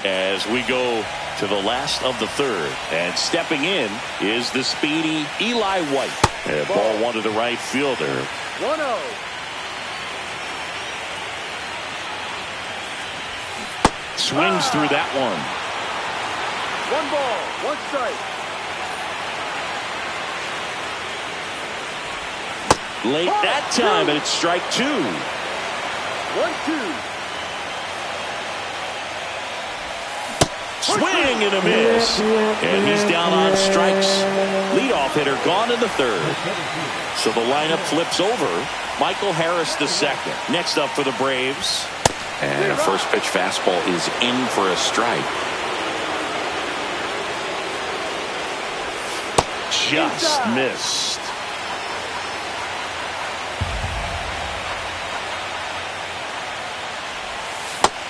[SPEAKER 4] As we go to the last of the 3rd. And stepping in is the speedy Eli White. And ball 1 to the right fielder.
[SPEAKER 6] 1-0.
[SPEAKER 4] Swings through that one.
[SPEAKER 6] 1 ball. 1 strike.
[SPEAKER 4] Late that time, and it's strike 2.
[SPEAKER 6] 1-2.
[SPEAKER 4] Swing and a miss. And he's down on strikes. Leadoff hitter gone in the 3rd. So the lineup flips over. Michael Harris the 2nd. Next up for the Braves. And a first pitch fastball is in for a strike. Just missed.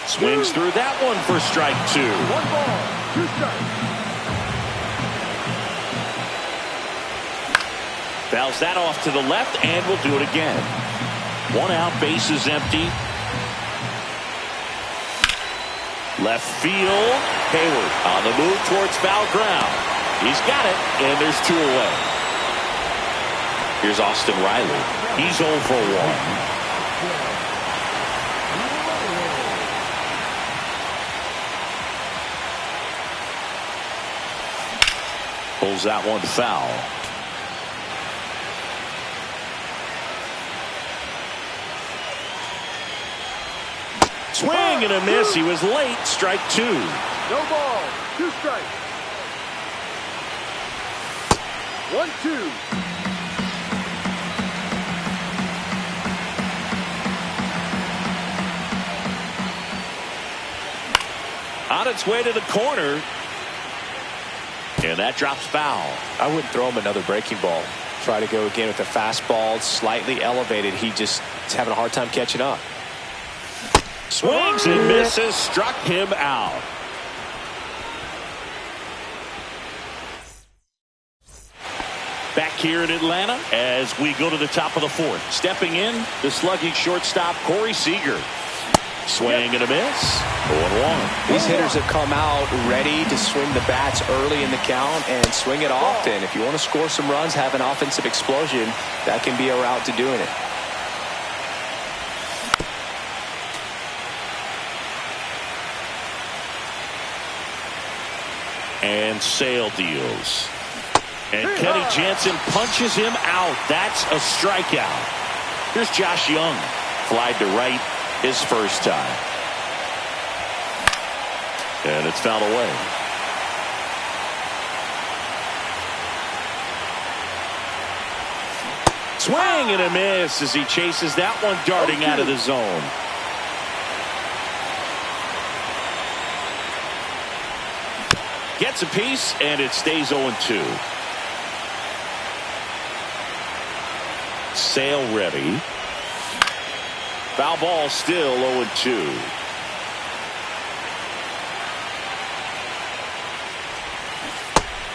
[SPEAKER 4] Swings through that one for strike 2.
[SPEAKER 6] 1 ball. 2 strikes.
[SPEAKER 4] Fouls that off to the left, and we'll do it again. 1 out, bases empty. Left field. Hayward on the move towards foul ground. He's got it, and there's 2 away. Here's Austin Riley. He's 0 for 1. Pulls that one foul. Swing and a miss. He was late. Strike 2.
[SPEAKER 6] No ball. 2 strikes. 1-2.
[SPEAKER 4] On its way to the corner. And that drops foul.
[SPEAKER 5] I wouldn't throw him another breaking ball. Try to go again with the fastball, slightly elevated. He just is having a hard time catching up.
[SPEAKER 4] Swings and misses. Struck him out. Back here in Atlanta as we go to the top of the 4th. Stepping in, the sluggish shortstop, Corey Seager. Swing and a miss. 0-1.
[SPEAKER 5] These hitters have come out ready to swing the bats early in the count and swing it often. If you want to score some runs, have an offensive explosion, that can be a route to doing it.
[SPEAKER 4] And Sale deals. And Kenny Jansen punches him out. That's a strikeout. Here's Josh Young. Flied to right his first time. And it's fouled away. Swing and a miss as he chases that one darting out of the zone. Gets a piece, and it stays 0-2. Sale ready. Foul ball still 0-2.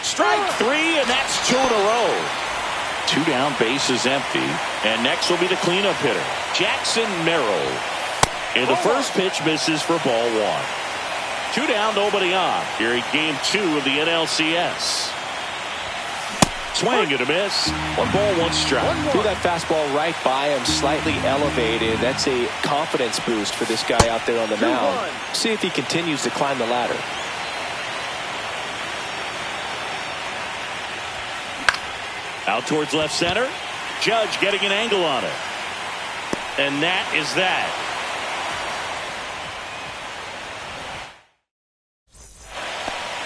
[SPEAKER 4] Strike 3, and that's 2 in a row. 2 down, bases empty. And next will be the cleanup hitter, Jackson Merrill. And the first pitch misses for ball 1. 2 down, nobody on. Here in game 2 of the NLCS. Swing and a miss. 1 ball, 1 strike.
[SPEAKER 5] Threw that fastball right by him, slightly elevated. That's a confidence boost for this guy out there on the mound. See if he continues to climb the ladder.
[SPEAKER 4] Out towards left center. Judge getting an angle on it. And that is that.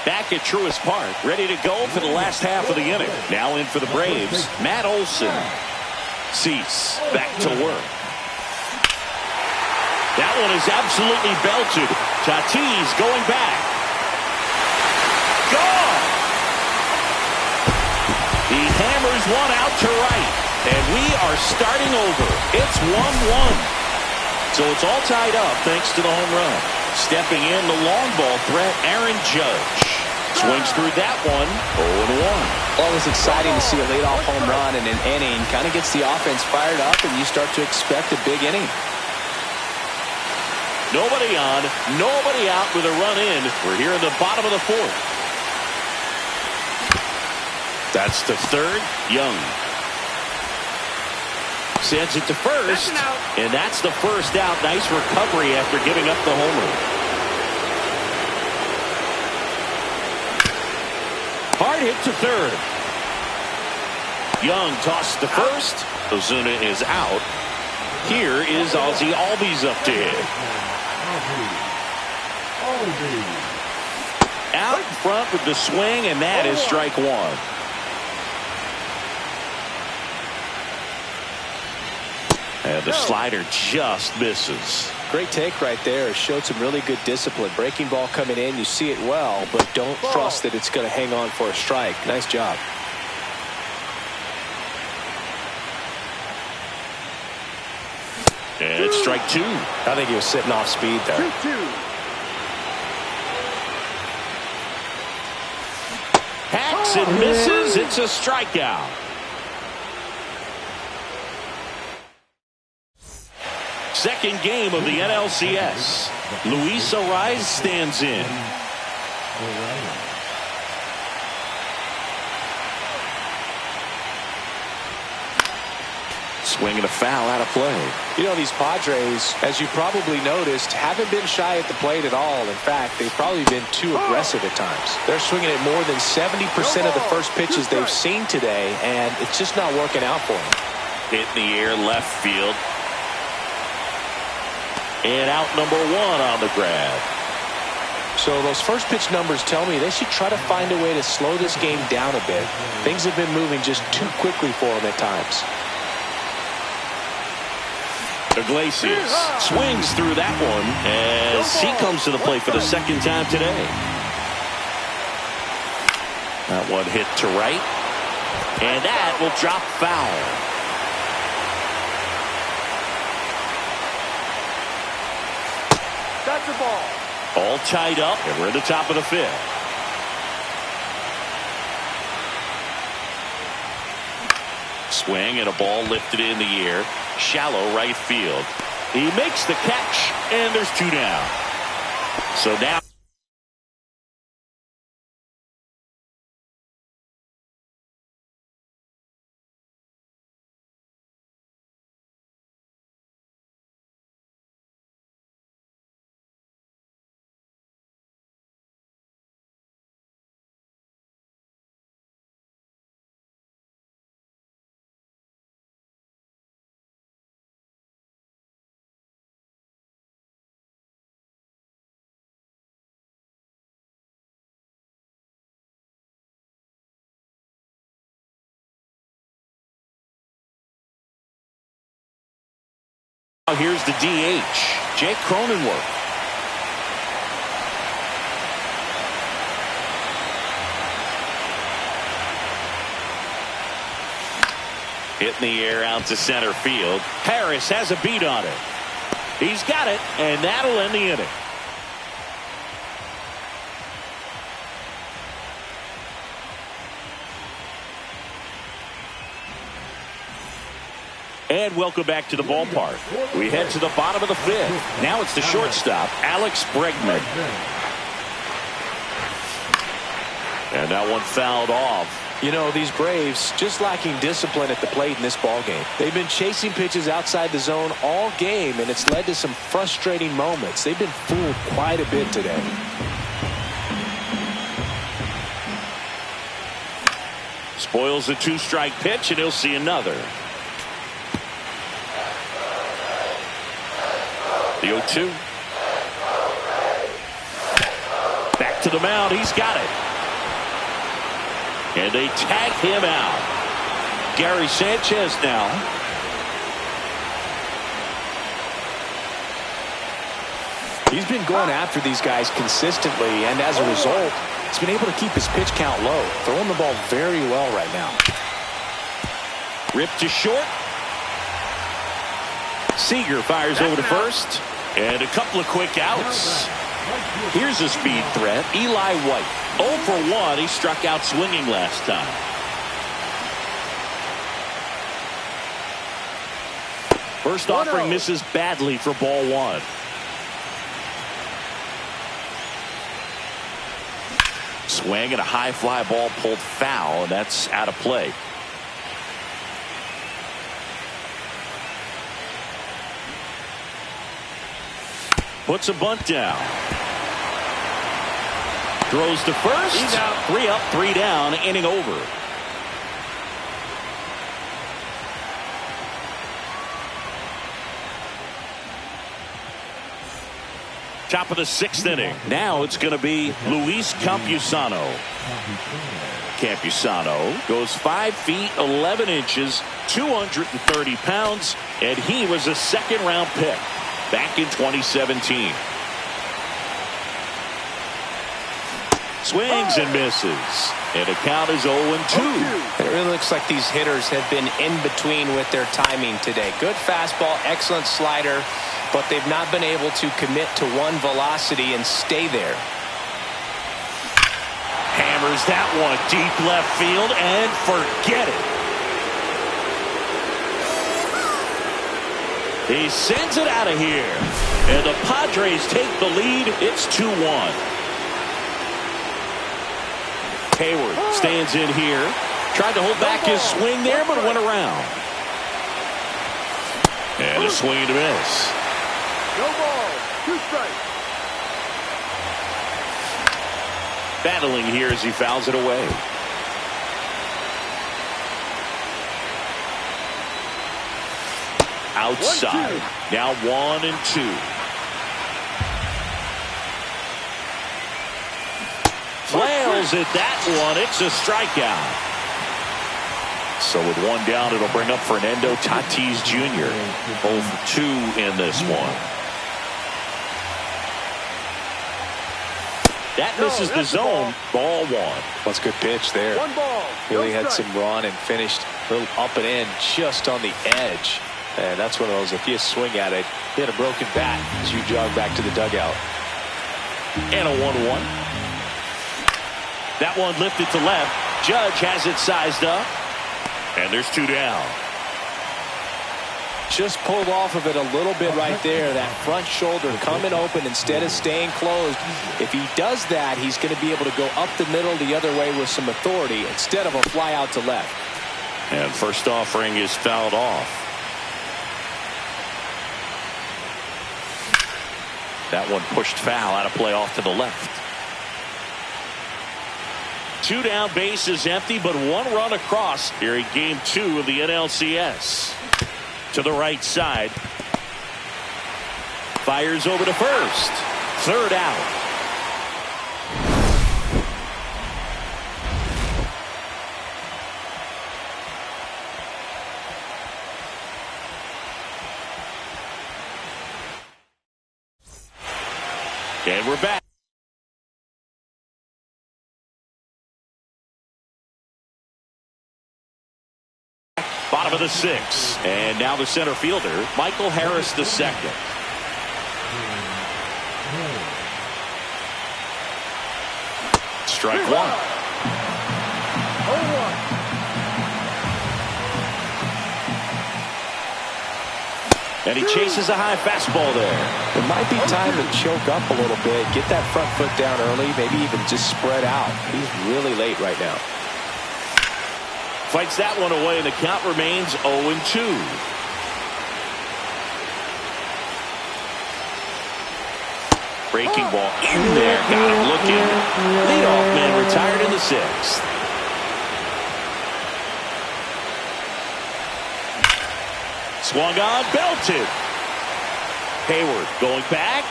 [SPEAKER 4] Back at Truist Park, ready to go for the last half of the inning. Now in for the Braves, Matt Olson. Cease back to work. That one is absolutely belted. Tatis going back. Gone! He hammers one out to right. And we are starting over. It's 1-1. So it's all tied up thanks to the home run. Stepping in, the long ball threat, Aaron Judge. Swings through that one, 0-1.
[SPEAKER 5] Well, it's exciting to see a leadoff home run in an inning. Kind of gets the offense fired up, and you start to expect a big inning.
[SPEAKER 4] Nobody on, nobody out with a run in. We're here in the bottom of the fourth. That's the third. Young sends it to first, and that's the first out. Nice recovery after giving up the homer. Hard hit to third. Young tossed to first. Ozuna is out. Here is Ozzy Albies up to hit. Out in front with the swing, and that is strike one. And the slider just misses.
[SPEAKER 5] Great take right there. Showed some really good discipline. Breaking ball coming in, you see it well, but don't trust that it's going to hang on for a strike. Nice job.
[SPEAKER 4] And it's strike two.
[SPEAKER 5] I think he was sitting off speed there.
[SPEAKER 6] 2-2.
[SPEAKER 4] Hacks and misses. It's a strikeout. Second game of the NLCS. Luis Arraez stands in. Swinging a foul out of play.
[SPEAKER 5] You know, these Padres, as you probably noticed, haven't been shy at the plate at all. In fact, they've probably been too aggressive at times. They're swinging at more than 70% of the first pitches they've seen today, and it's just not working out for them.
[SPEAKER 4] Hit in the air, left field. And out number one on the grab.
[SPEAKER 5] So those first pitch numbers tell me they should try to find a way to slow this game down a bit. Things have been moving just too quickly for them at times.
[SPEAKER 4] Iglesias swings through that one as he comes to the plate for the second time today. That one hit to right. And that will drop foul.
[SPEAKER 6] That's the ball.
[SPEAKER 4] All tied up, and we're at the top of the fifth. Swing and a ball lifted in the air. Shallow right field. He makes the catch, and there's two down. So now here's the DH, Jake Cronenworth. Hit in the air out to center field. Harris has a beat on it. He's got it, and that'll end the inning. And welcome back to the ballpark. We head to the bottom of the fifth. Now it's the shortstop, Alex Bregman. And that one fouled off.
[SPEAKER 5] You know, these Braves just lacking discipline at the plate in this ballgame. They've been chasing pitches outside the zone all game, and it's led to some frustrating moments. They've been fooled quite a bit today.
[SPEAKER 4] Spoils a two-strike pitch, and he'll see another. The 0-2. Back to the mound. He's got it. And they tag him out. Gary Sanchez now.
[SPEAKER 5] He's been going after these guys consistently, and as a result, he's been able to keep his pitch count low, throwing the ball very well right now.
[SPEAKER 4] Ripped to short. Seager fires over to first. And a couple of quick outs. Here's a speed threat, Eli White. 0 for 1. He struck out swinging last time. First offering misses badly for ball 1. Swing and a high fly ball pulled foul, and that's out of play. Puts a bunt down. Throws to first. He's out. 3 up, 3 down, inning over. Top of the 6th inning. Now it's going to be Luis Campusano. Campusano goes 5 feet 11 inches, 230 pounds, and he was a second-round pick back in 2017. Swings and misses, and the count is 0-2.
[SPEAKER 5] It really looks like these hitters have been in between with their timing today. Good fastball, excellent slider, but they've not been able to commit to one velocity and stay there.
[SPEAKER 4] Hammers that one deep left field and forget it. He sends it out of here, and the Padres take the lead. It's 2-1. Hayward stands in here. Tried to hold back his swing there, but went around. And a swing and a miss.
[SPEAKER 6] No ball. 2 strikes.
[SPEAKER 4] Battling here as he fouls it away. Outside. Now 1-2. Flails at that one. It's a strikeout. So with 1 down, it'll bring up Fernando Tatis Jr. 0 for 2 in this one. That misses the zone. Ball 1.
[SPEAKER 5] That's a good pitch there.
[SPEAKER 6] 1 ball.
[SPEAKER 5] Really had some run and finished a little up and in just on the edge. And that's one of those, if you swing at it, you had a broken bat as you jog back to the dugout.
[SPEAKER 4] And a 1-1. That one lifted to left. Judge has it sized up. And there's 2 down.
[SPEAKER 5] Just pulled off of it a little bit right there. That front shoulder coming open instead of staying closed. If he does that, he's going to be able to go up the middle the other way with some authority instead of a fly out to left.
[SPEAKER 4] And first offering is fouled off. That one pushed foul, out of play off to the left. 2 down, base is empty, but 1 run across here in game 2 of the NLCS. To the right side. Fires over to first. 3rd out. And we're back. Bottom of the 6th. And now the center fielder, Michael Harris II. Strike 1.
[SPEAKER 6] 0-1.
[SPEAKER 4] And he chases a high fastball there.
[SPEAKER 5] It might be time to choke up a little bit, get that front foot down early, maybe even just spread out. He's really late right now.
[SPEAKER 4] Fights that one away, and the count remains 0-2. Breaking ball in there, got him looking. Leadoff man retired in the 6th. Swung on, belted. Hayward going back.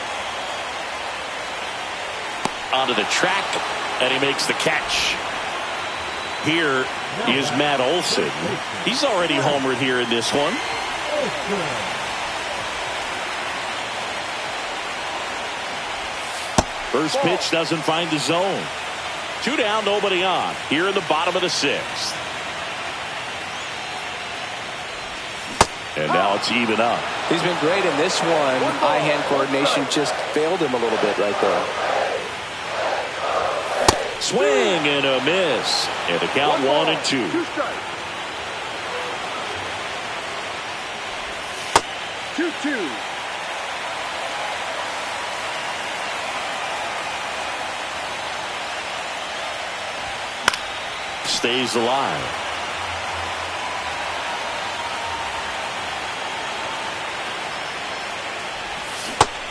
[SPEAKER 4] Onto the track, and he makes the catch. Here is Matt Olson. He's already homered here in this one. First pitch doesn't find the zone. 2 down, nobody on. Here in the bottom of the 6th. And now it's even up.
[SPEAKER 5] He's been great in this one. Eye-hand coordination just failed him a little bit right there.
[SPEAKER 4] Swing and a miss. And the count 1-2.
[SPEAKER 6] 2-2.
[SPEAKER 4] Stays alive.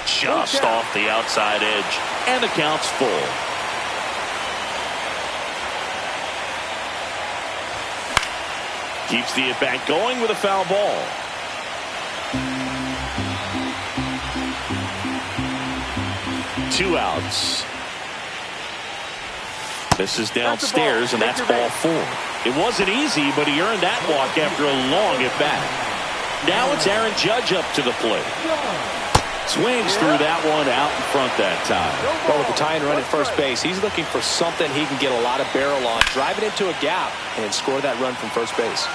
[SPEAKER 4] Just off the outside edge, and the count's full. Keeps the at-bat going with a foul ball. Two outs. This is downstairs, and that's ball 4. It wasn't easy, but he earned that walk after a long at-bat. Now it's Aaron Judge up to the plate. Swings through that one out in front that time.
[SPEAKER 5] Well, with the tying run at first base, he's looking for something he can get a lot of barrel on, drive it into a gap, and score that run from first base.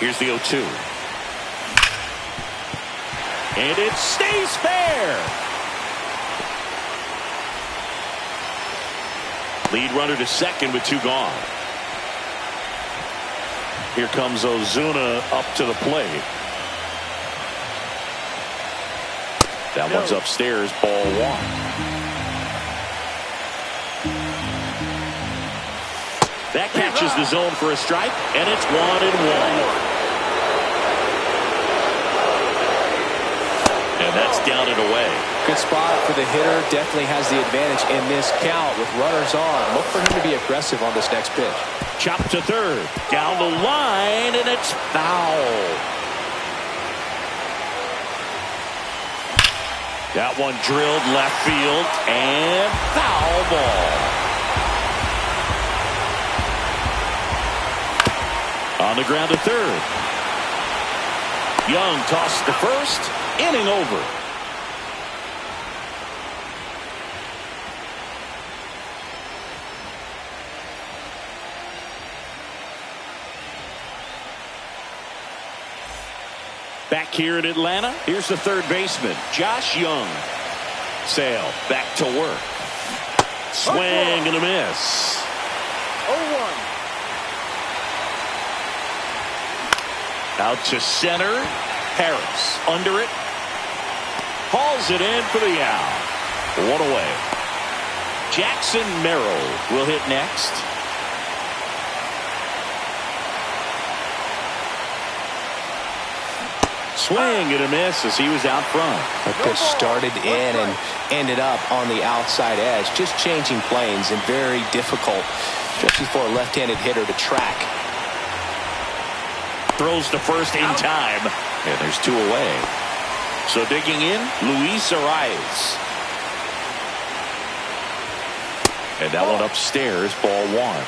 [SPEAKER 4] Here's the 0-2. And it stays fair. Lead runner to second with 2 gone. Here comes Ozuna up to the plate. That one's upstairs, ball 1. That catches the zone for a strike, and it's 1-1. And that's down and away.
[SPEAKER 5] Good spot for the hitter. Definitely has the advantage in this count with runners on. Look for him to be aggressive on this next pitch.
[SPEAKER 4] Chop to third. Down the line, and it's foul. That one drilled left field, and foul ball. On the ground to third. Young tosses to first. Inning over. Back here in Atlanta, here's the third baseman, Josh Young. Sale back to work. Swing and a miss.
[SPEAKER 6] 0-1.
[SPEAKER 4] Out to center. Harris under it. Hauls it in for the out. 1 away. Jackson Merrill will hit next. Swing and a miss as he was out front.
[SPEAKER 5] That pitch started in and ended up on the outside edge. Just changing planes and very difficult, especially for a left-handed hitter to track.
[SPEAKER 4] Throws to first in time. And there's 2 away. So digging in, Luis Arias. And that one upstairs, ball 1.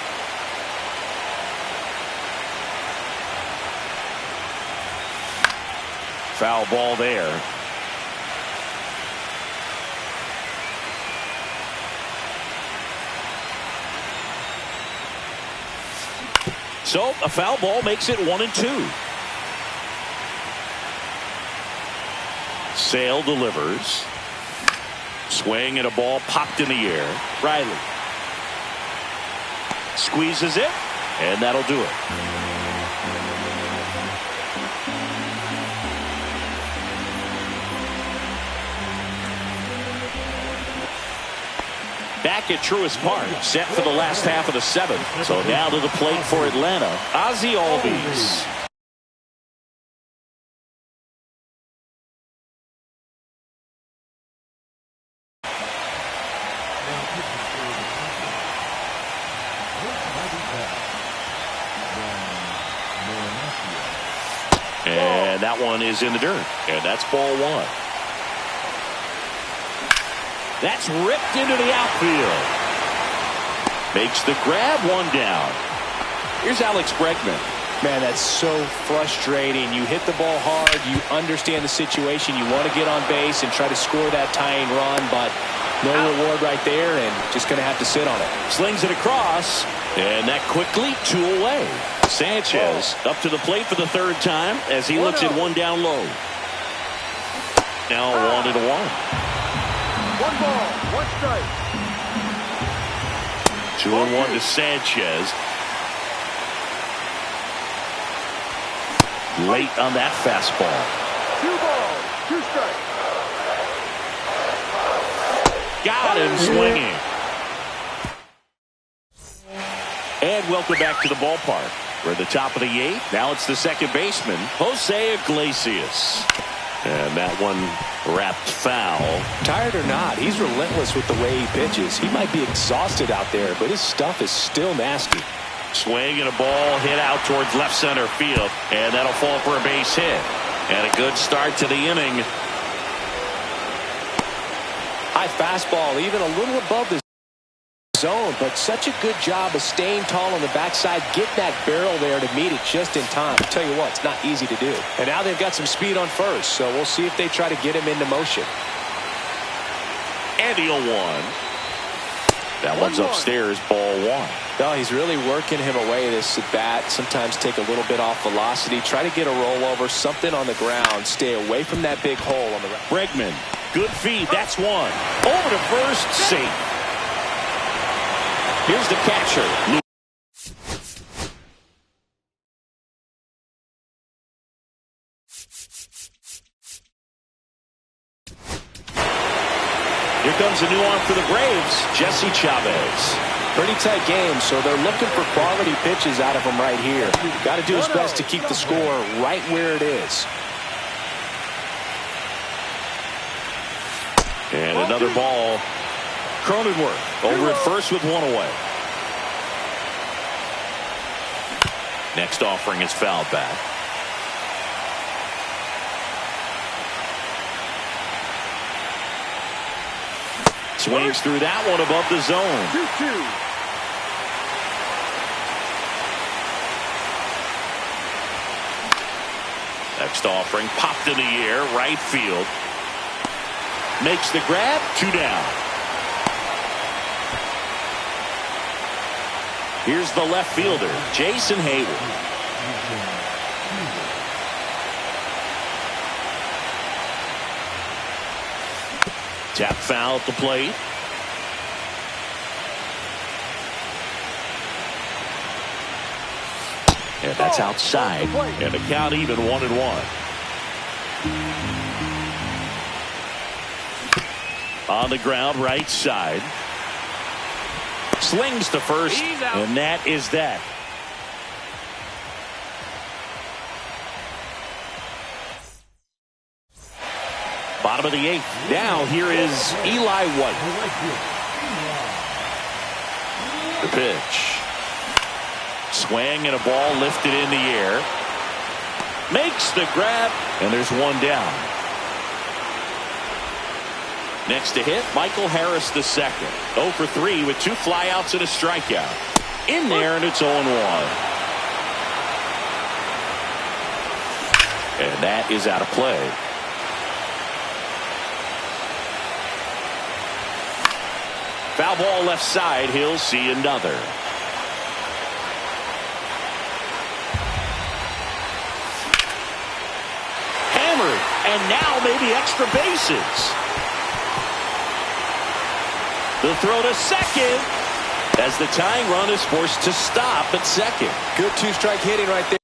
[SPEAKER 4] Foul ball there. So a foul ball makes it 1-2. Sale delivers. Swing and a ball popped in the air. Riley squeezes it, and that'll do it. Back at Truist Park, set for the last half of the 7th. So now to the plate for Atlanta, Ozzie Albies. And that one is in the dirt, and that's ball 1. That's ripped into the outfield. Makes the grab, 1 down. Here's Alex Bregman.
[SPEAKER 5] Man, that's so frustrating. You hit the ball hard. You understand the situation. You want to get on base and try to score that tying run, but no reward right there, and just going to have to sit on it.
[SPEAKER 4] Slings it across, and that quickly 2 away. Sanchez up to the plate for the 3rd time as he looks at 1 down low. Now 1-1.
[SPEAKER 6] 1 ball, 1 strike.
[SPEAKER 4] 2-1 to Sanchez. Late on that fastball.
[SPEAKER 6] 2 balls, 2 strikes.
[SPEAKER 4] Got him swinging. And welcome back to the ballpark. We're at the top of the 8th. Now it's the second baseman, Jose Iglesias. And that one wrapped foul.
[SPEAKER 5] Tired or not, he's relentless with the way he pitches. He might be exhausted out there, but his stuff is still nasty.
[SPEAKER 4] Swing and a ball hit out towards left center field. And that'll fall for a base hit. And a good start to the inning.
[SPEAKER 5] High fastball, even a little above the zone, but such a good job of staying tall on the backside, getting that barrel there to meet it just in time. I'll tell you what, it's not easy to do. And now they've got some speed on first, so we'll see if they try to get him into motion.
[SPEAKER 4] And he'll 1. That one's upstairs, ball 1.
[SPEAKER 5] No, he's really working him away this at bat. Sometimes take a little bit off velocity, try to get a rollover, something on the ground, stay away from that big hole on the right.
[SPEAKER 4] Bregman, good feed, that's 1. Over to first, safe. Here's the catcher. Here comes a new arm for the Braves, Jesse Chavez.
[SPEAKER 5] Pretty tight game, so they're looking for quality pitches out of him right here. Got to do his best to keep the score right where it is.
[SPEAKER 4] And another ball. Cronenworth over at first with 1 away. Next offering is fouled back. Swings through that one above the zone.
[SPEAKER 6] 2-2.
[SPEAKER 4] Next offering popped in the air, right field. Makes the grab, 2 down. Here's the left fielder, Jason Hayward. Tap foul at the plate. And that's outside. And the count even 1-1. On the ground, right side. Slings to first, and that is that. Bottom of the 8th. Now here is Eli White. The pitch. Swing and a ball lifted in the air. Makes the grab, and there's 1 down. Next to hit, Michael Harris II. 0 for 3 with 2 flyouts and a strikeout. In there, and it's 0-1. And that is out of play. Foul ball left side. He'll see another. Hammered, and now maybe extra bases. The throw to second as the tying run is forced to stop at second.
[SPEAKER 5] Good 2-strike hitting right there.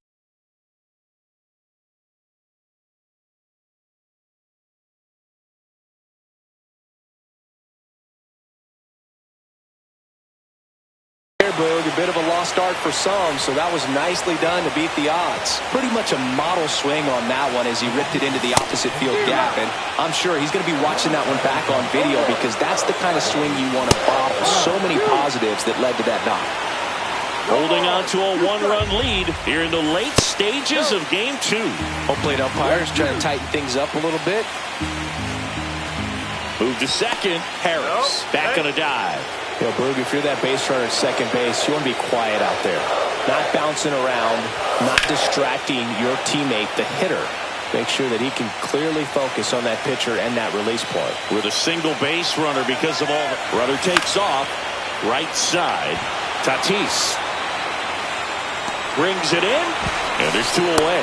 [SPEAKER 5] A bit of a lost start for some, so that was nicely done to beat the odds. Pretty much a model swing on that one as he ripped it into the opposite field gap, and I'm sure he's going to be watching that one back on video because that's the kind of swing you want to bop. So many positives that led to that knock.
[SPEAKER 4] Holding on to a 1-run lead here in the late stages of game 2.
[SPEAKER 5] Home plate umpires trying to tighten things up a little bit.
[SPEAKER 4] Move to second. Harris back on a dive.
[SPEAKER 5] Boog, if you're that base runner at second base, you want to be quiet out there. Not bouncing around, not distracting your teammate, the hitter. Make sure that he can clearly focus on that pitcher and that release point.
[SPEAKER 4] With a single base runner because of all the runner takes off. Right side. Tatis brings it in, and there's 2 away.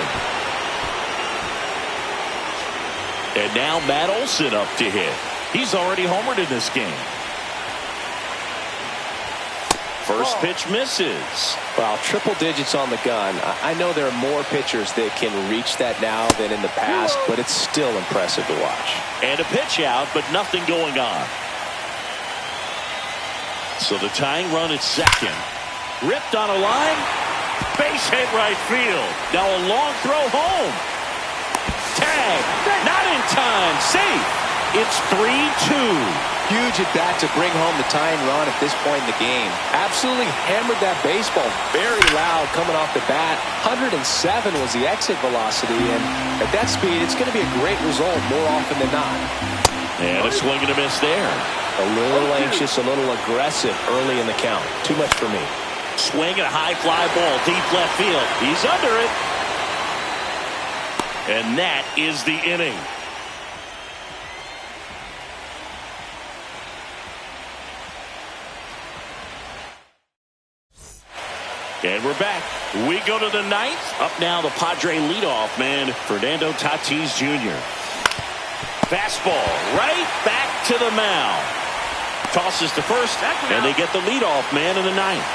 [SPEAKER 4] And now Matt Olson up to hit. He's already homered in this game. First pitch misses.
[SPEAKER 5] Well, triple digits on the gun. I know there are more pitchers that can reach that now than in the past, but it's still impressive to watch.
[SPEAKER 4] And a pitch out, but nothing going on. So the tying run at second. Ripped on a line. Base hit right field. Now a long throw home. Tag. Not in time. Safe. It's 3-2.
[SPEAKER 5] Huge at bat to bring home the tying run at this point in the game. Absolutely hammered that baseball very loud coming off the bat. 107 was the exit velocity, and at that speed, it's going to be a great result more often than not.
[SPEAKER 4] And a swing and a miss there.
[SPEAKER 5] A little anxious, a little aggressive early in the count. Too much for me.
[SPEAKER 4] Swing and a high fly ball, deep left field. He's under it. And that is the inning. And we're back. We go to the 9th. Up now, the Padre leadoff man, Fernando Tatis Jr. Fastball right back to the mound. Tosses to first, and they get the leadoff man in the 9th.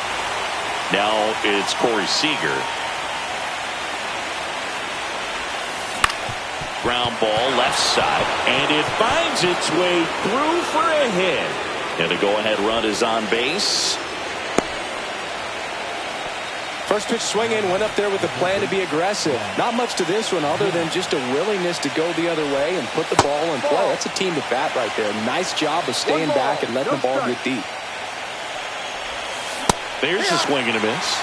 [SPEAKER 4] Now it's Corey Seager. Ground ball left side, and it finds its way through for a hit. And a go-ahead run is on base.
[SPEAKER 5] First pitch swinging, went up there with a plan to be aggressive. Not much to this one other than just a willingness to go the other way and put the ball in play. That's a team to bat right there. Nice job of staying back and letting the ball get deep.
[SPEAKER 4] There's a swing and a miss.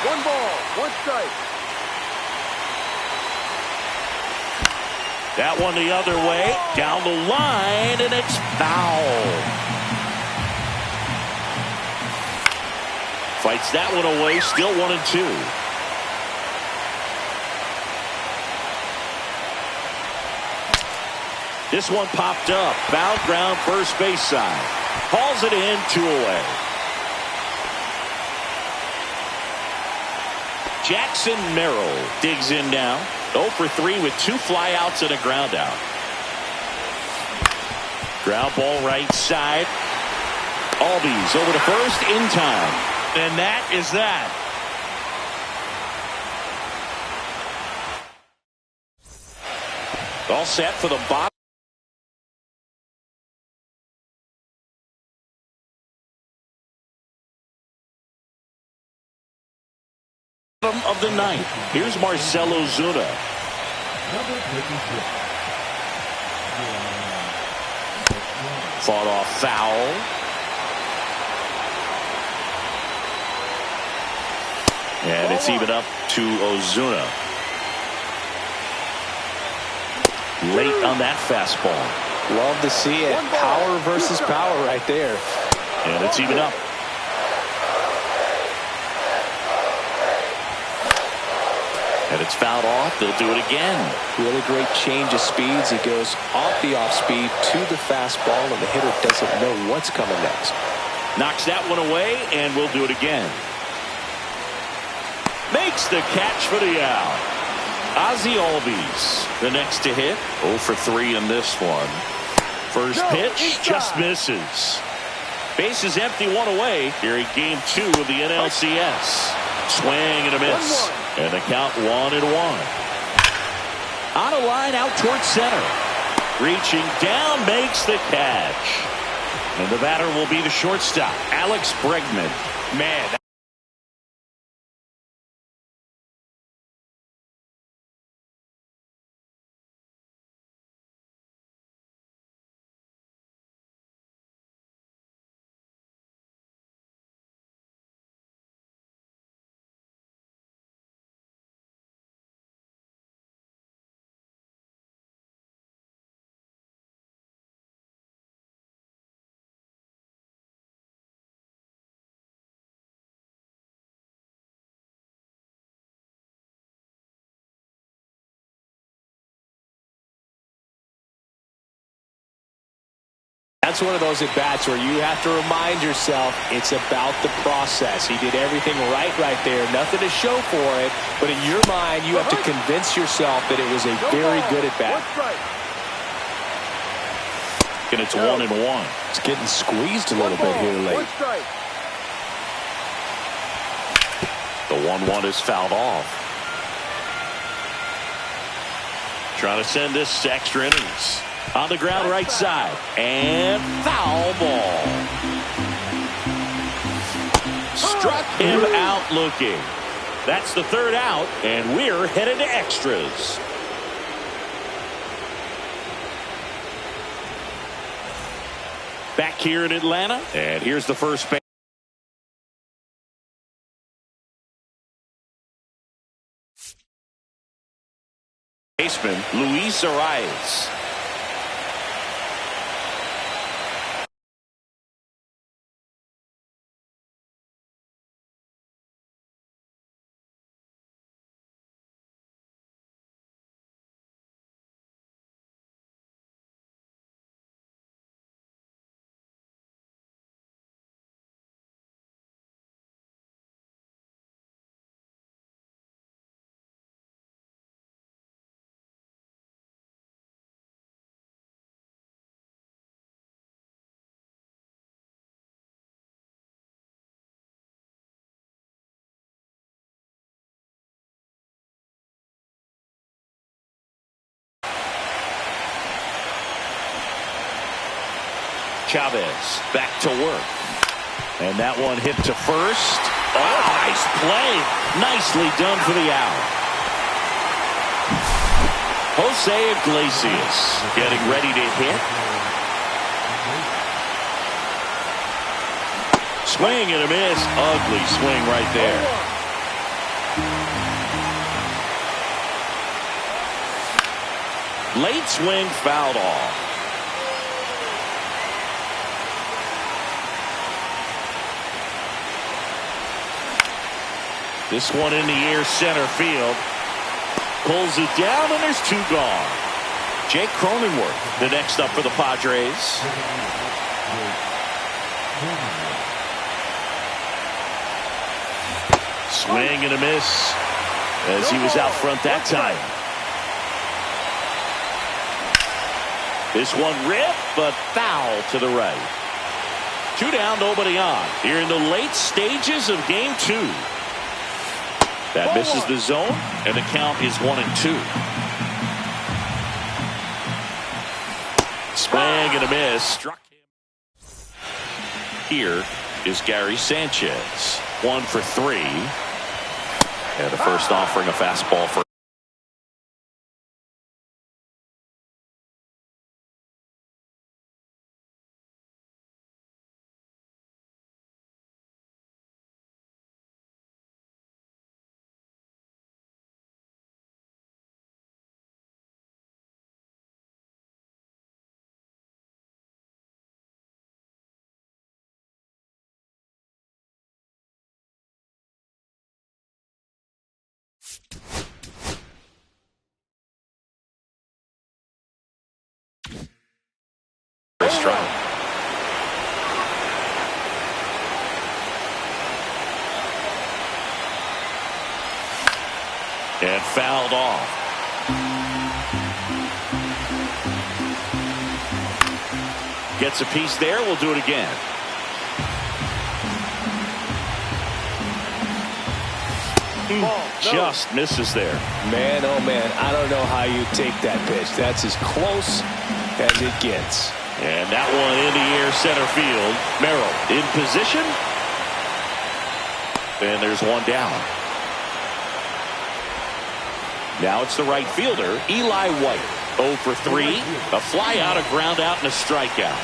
[SPEAKER 6] 1 ball, 1 strike.
[SPEAKER 4] That one the other way, down the line, and it's foul. Fights that one away, still 1-2. This one popped up, foul ground first base side. Hauls it in, 2 away. Jackson Merrill digs in now. 0 for 3 with 2 flyouts and a ground out. Ground ball right side. Albies over to first in time. And that is that. All set for the bottom of the 9th. Here's Marcell Ozuna. Fought off foul. And it's even up to Ozuna. Late on that fastball.
[SPEAKER 5] Love to see it. Power versus power right there.
[SPEAKER 4] And it's even up. And it's fouled off. They'll do it again.
[SPEAKER 5] Really great change of speeds. He goes off the off speed to the fastball, and the hitter doesn't know what's coming next.
[SPEAKER 4] Knocks that one away, and we'll do it again. Makes the catch for the out. Ozzie Albies, the next to hit. 0 for 3 in this one. First pitch, just misses. Base is empty, 1 away here in game 2 of the NLCS. Swing and a miss. And the count 1-1. On a line out towards center. Reaching down, makes the catch. And the batter will be the shortstop, Alex Bregman. Man,
[SPEAKER 5] That's one of those at-bats where you have to remind yourself it's about the process. He did everything right there. Nothing to show for it. But in your mind, you have to convince yourself that it was a very good at-bat.
[SPEAKER 4] And it's 1-1.
[SPEAKER 5] It's getting squeezed a little bit here late.
[SPEAKER 4] The 1-1 is fouled off. Trying to send this to extra innings. On the ground right side. And foul ball. Struck him out looking. That's the third out, and we're headed to extras. Back here in Atlanta, and here's the first base. Baseman Luis Arias. Chavez back to work. And that one hit to first. Oh, nice play. Nicely done for the out. Jose Iglesias getting ready to hit. Swing and a miss. Ugly swing right there. Late swing fouled off. This one in the air center field. Pulls it down, and there's two gone. Jake Cronenworth, the next up for the Padres. Swing and a miss as he was out front that time. This one ripped, but foul to the right. 2 down, nobody on. Here in the late stages of game 2. That misses the zone, and the count is 1-2. Swing and a miss. Struck him. Here is Gary Sanchez. 1 for 3. And the first offering a fastball for. Strike. And fouled off. Gets a piece there. We'll do it again. Just misses there.
[SPEAKER 5] Man, oh man, I don't know how you take that pitch. That's as close as it gets.
[SPEAKER 4] And that one in the air center field. Merrill in position. And there's one down. Now it's the right fielder, Eli White. 0 for 3. A fly out, a ground out, and a strikeout.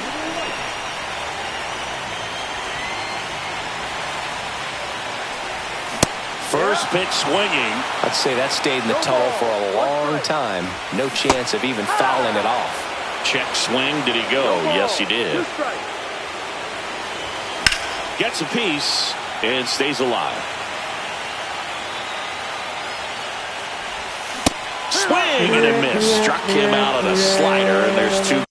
[SPEAKER 4] First pitch swinging.
[SPEAKER 5] I'd say that stayed in the tunnel for a long time. No chance of even fouling it off.
[SPEAKER 4] Check swing. Did he go? Yes, he did. Gets a piece and stays alive. Swing and a miss. Struck him out on a slider, and there's 2.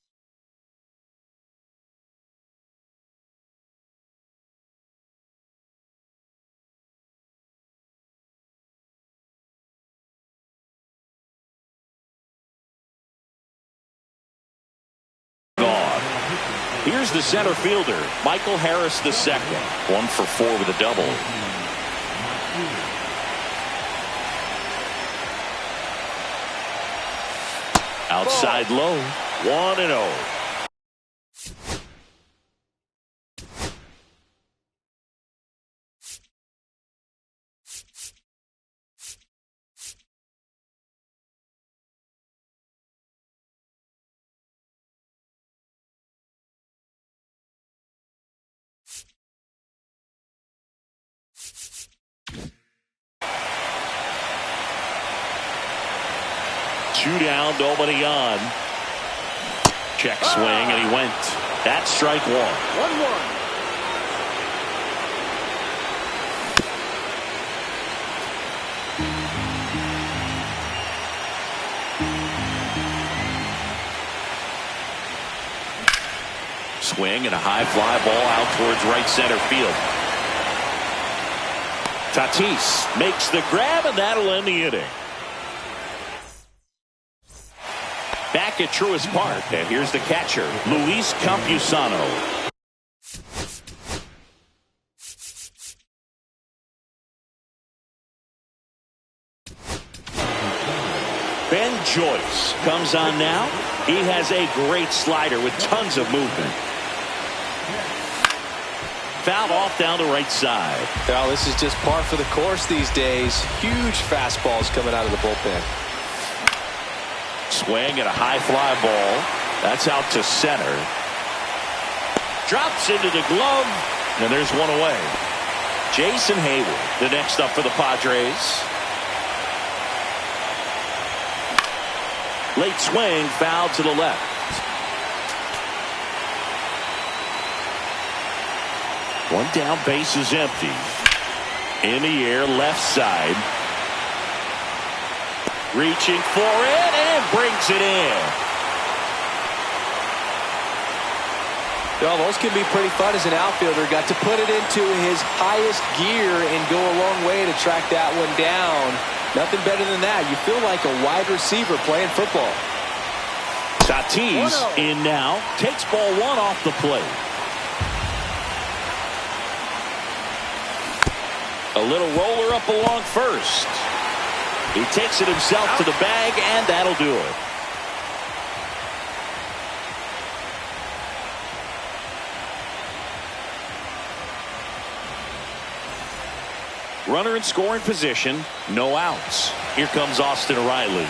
[SPEAKER 4] Here's the center fielder, Michael Harris II. 1 for 4 with a double. Outside low, 1-0. Two down, nobody on. Check swing, and he went. That's strike 1.
[SPEAKER 6] 1-1.
[SPEAKER 4] Swing and a high fly ball out towards right center field. Tatis makes the grab, and that'll end the inning. Back at Truist Park, and here's the catcher, Luis Campusano. Ben Joyce comes on now. He has a great slider with tons of movement. Fouled off down the right side.
[SPEAKER 5] Well, this is just par for the course these days. Huge fastballs coming out of the bullpen.
[SPEAKER 4] Swing and a high fly ball. That's out to center. Drops into the glove, and there's one away. Jason Hayward, the next up for the Padres. Late swing, foul to the left. One down, base is empty. In the air, left side. Reaching for it and brings it in.
[SPEAKER 5] Well, those can be pretty fun as an outfielder. Got to put it into his highest gear and go a long way to track that one down. Nothing better than that. You feel like a wide receiver playing football.
[SPEAKER 4] Tatis in now. Takes ball 1 off the plate. A little roller up along first. He takes it himself to the bag, and that'll do it. Runner in scoring position, no outs. Here comes Austin Riley.